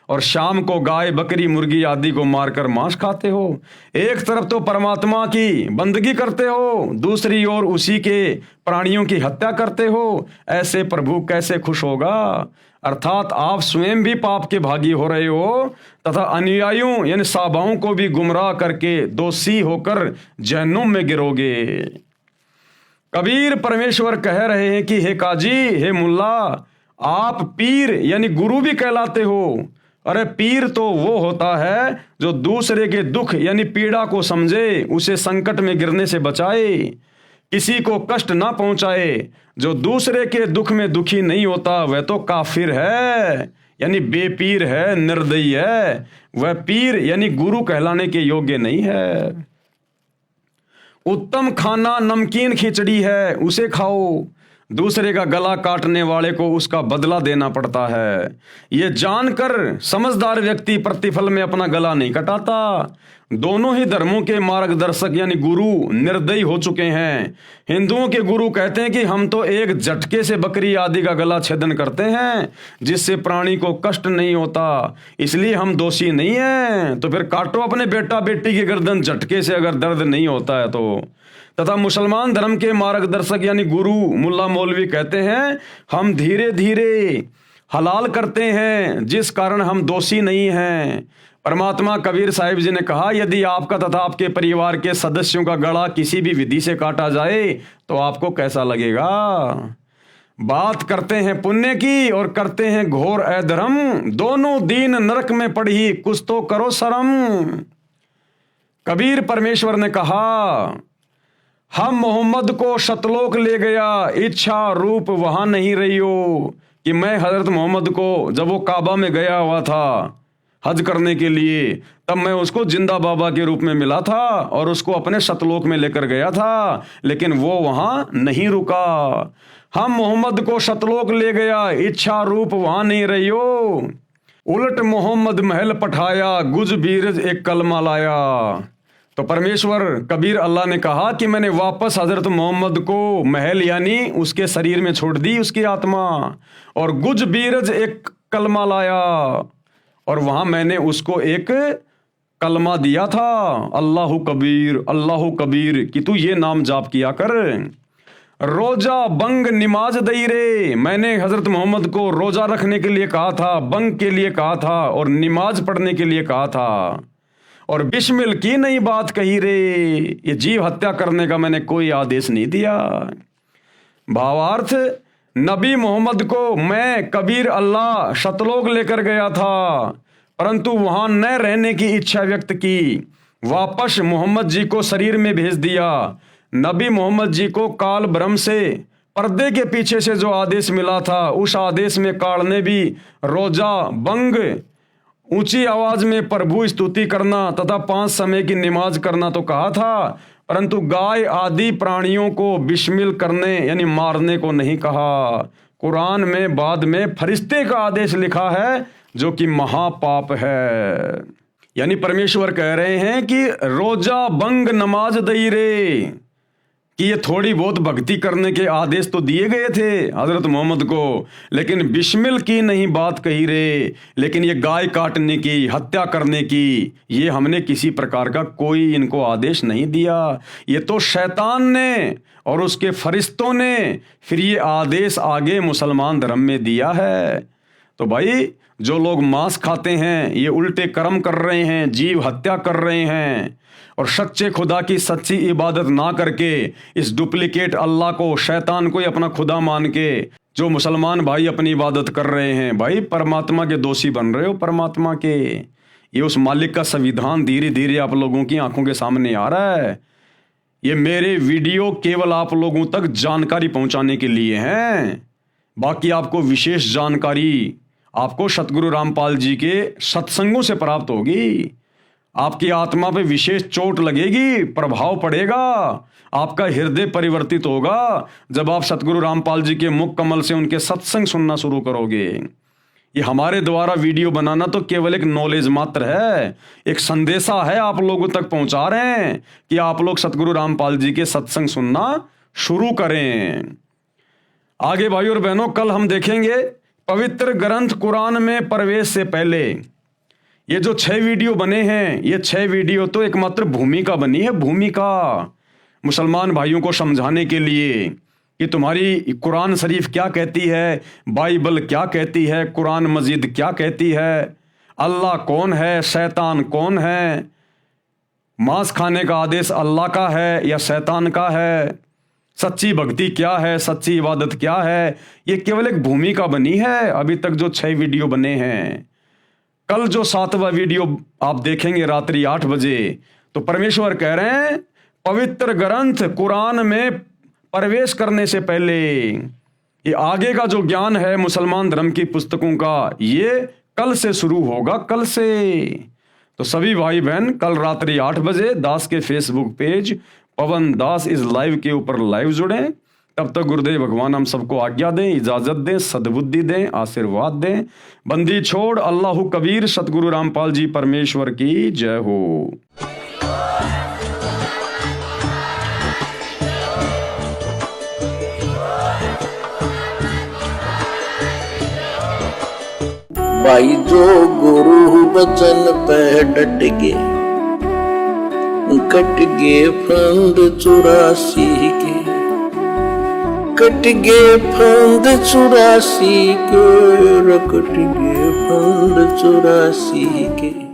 और शाम को गाय बकरी मुर्गी आदि को मारकर मांस खाते हो। एक तरफ तो परमात्मा की बंदगी करते हो, दूसरी ओर उसी के प्राणियों की हत्या करते हो। ऐसे प्रभु कैसे खुश होगा? अर्थात आप स्वयं भी पाप के भागी हो रहे हो तथा अनुयायियों यानी साबाओं को भी गुमराह करके दोषी होकर जहन्नुम में गिरोगे। कबीर परमेश्वर कह रहे हैं कि हे काजी हे मुल्ला, आप पीर यानी गुरु भी कहलाते हो। अरे पीर तो वो होता है जो दूसरे के दुख यानी पीड़ा को समझे, उसे संकट में गिरने से बचाए, किसी को कष्ट ना पहुंचाए। जो दूसरे के दुख में दुखी नहीं होता वह तो काफिर है यानी बेपीर है, निर्दयी है। वह पीर यानी गुरु कहलाने के योग्य नहीं है। उत्तम खाना नमकीन खिचड़ी है, उसे खाओ। दूसरे का गला काटने वाले को उसका बदला देना पड़ता है। ये जानकर समझदार व्यक्ति प्रतिफल में अपना गला नहीं कटाता। दोनों ही धर्मों के मार्गदर्शक यानी गुरु निर्दयी हो चुके हैं। हिंदुओं के गुरु कहते हैं कि हम तो एक झटके से बकरी आदि का गला छेदन करते हैं जिससे प्राणी को कष्ट नहीं होता, इसलिए हम दोषी नहीं हैं। तो फिर काटो अपने बेटा बेटी की गर्दन झटके से अगर दर्द नहीं होता है तो। तथा मुसलमान धर्म के मार्गदर्शक यानी गुरु मुल्ला मौलवी कहते हैं हम धीरे धीरे हलाल करते हैं जिस कारण हम दोषी नहीं हैं। परमात्मा कबीर साहिब जी ने कहा यदि आपका तथा आपके परिवार के सदस्यों का गला किसी भी विधि से काटा जाए तो आपको कैसा लगेगा। बात करते हैं पुण्य की और करते हैं घोर अधर्म, दोनों दीन नरक में पड़ी कुछ तो करो शर्म। कबीर परमेश्वर ने कहा हम मोहम्मद को शतलोक ले गया, इच्छा रूप वहां नहीं रही हो। कि मैं हजरत मोहम्मद को जब वो काबा में गया हुआ था हज करने के लिए, तब मैं उसको जिंदा बाबा के रूप में मिला था और उसको अपने शतलोक में लेकर गया था, लेकिन वो वहां नहीं रुका। हम मोहम्मद को शतलोक ले गया, इच्छा रूप वहां नहीं रही हो। उलट मोहम्मद महल पठाया, गुज बीरज एक कलमा लाया। तो परमेश्वर कबीर अल्लाह ने कहा कि मैंने वापस हजरत मोहम्मद को महल यानी उसके शरीर में छोड़ दी उसकी आत्मा, और गुज बीरज एक कलमा लाया, और वहां मैंने उसको एक कलमा दिया था, अल्लाहु कबीर कि तू ये नाम जाप किया कर। रोजा बंग निमाज दई रे, मैंने हजरत मोहम्मद को रोजा रखने के लिए कहा था, बंग के लिए कहा था और निमाज पढ़ने के लिए कहा था, और बिस्मिल की नई बात कही रे, ये जीव हत्या करने का मैंने कोई आदेश नहीं दिया। भावार्थ नबी मोहम्मद को मैं कबीर अल्लाह शतलोक लेकर गया था, परंतु वहां न रहने की इच्छा व्यक्त की, वापस मोहम्मद जी को शरीर में भेज दिया। नबी मोहम्मद जी को काल ब्रह्म से पर्दे के पीछे से जो आदेश मिला था, उस आदेश में काल ने भी रोजा बंग, ऊंची आवाज में प्रभु स्तुति करना तथा 5 समय की नमाज करना तो कहा था, परंतु गाय आदि प्राणियों को बिस्मिल करने यानी मारने को नहीं कहा। कुरान में बाद में फरिश्ते का आदेश लिखा है जो कि महापाप है। यानी परमेश्वर कह रहे हैं कि रोजा बंग नमाज दई रे, कि ये थोड़ी बहुत भक्ति करने के आदेश तो दिए गए थे हजरत मोहम्मद को, लेकिन बिस्मिल की नहीं बात कही रे, लेकिन ये गाय काटने की, हत्या करने की, ये हमने किसी प्रकार का कोई इनको आदेश नहीं दिया। ये तो शैतान ने और उसके फरिश्तों ने फिर ये आदेश आगे मुसलमान धर्म में दिया है। तो भाई जो लोग मांस खाते हैं ये उल्टे कर्म कर रहे हैं, जीव हत्या कर रहे हैं, और सच्चे खुदा की सच्ची इबादत ना करके इस डुप्लीकेट अल्लाह को, शैतान को ही अपना खुदा मान के जो मुसलमान भाई अपनी इबादत कर रहे हैं, भाई परमात्मा के दोषी बन रहे हो। परमात्मा के ये उस मालिक का संविधान धीरे धीरे आप लोगों की आंखों के सामने आ रहा है। ये मेरे वीडियो केवल आप लोगों तक जानकारी पहुंचाने के लिए हैं, बाकी आपको विशेष जानकारी आपको सतगुरु रामपाल जी के सत्संगों से प्राप्त होगी। आपकी आत्मा पे विशेष चोट लगेगी, प्रभाव पड़ेगा, आपका हृदय परिवर्तित होगा जब आप सतगुरु रामपाल जी के मुख कमल से उनके सत्संग सुनना शुरू करोगे। ये हमारे द्वारा वीडियो बनाना तो केवल एक नॉलेज मात्र है, एक संदेशा है आप लोगों तक पहुंचा रहे हैं कि आप लोग सतगुरु रामपाल जी के सत्संग सुनना शुरू करें। आगे भाई और बहनों, कल हम देखेंगे पवित्र ग्रंथ कुरान में प्रवेश से पहले ये जो 6 वीडियो बने हैं, ये 6 वीडियो तो एकमात्र भूमिका बनी है, भूमिका मुसलमान भाइयों को समझाने के लिए कि तुम्हारी कुरान शरीफ क्या कहती है, बाइबल क्या कहती है, कुरान मजीद क्या कहती है, अल्लाह कौन है, शैतान कौन है, मांस खाने का आदेश अल्लाह का है या शैतान का है, सच्ची भक्ति क्या है, सच्ची इबादत क्या है। ये केवल एक भूमिका बनी है अभी तक जो 6 वीडियो बने हैं। कल जो 7वां वीडियो आप देखेंगे रात्रि 8 बजे, तो परमेश्वर कह रहे हैं पवित्र ग्रंथ कुरान में प्रवेश करने से पहले ये आगे का जो ज्ञान है मुसलमान धर्म की पुस्तकों का, ये कल से शुरू होगा, कल से। तो सभी भाई बहन कल रात्रि 8 बजे दास के Facebook page Pawan Das is live के ऊपर लाइव जुड़ें। तब तक गुरुदेव भगवान हम सबको आज्ञा दें, इजाजत दें, सद्बुद्धि दें, आशीर्वाद दें। बंदी छोड़ अल्लाहु कबीर, सतगुरु रामपाल जी परमेश्वर की जय हो। भाई जो गुरु बचन पे डट के, कट गे फंद 84 के, कट गे फंद 84 के, कट गे फंद 84 के।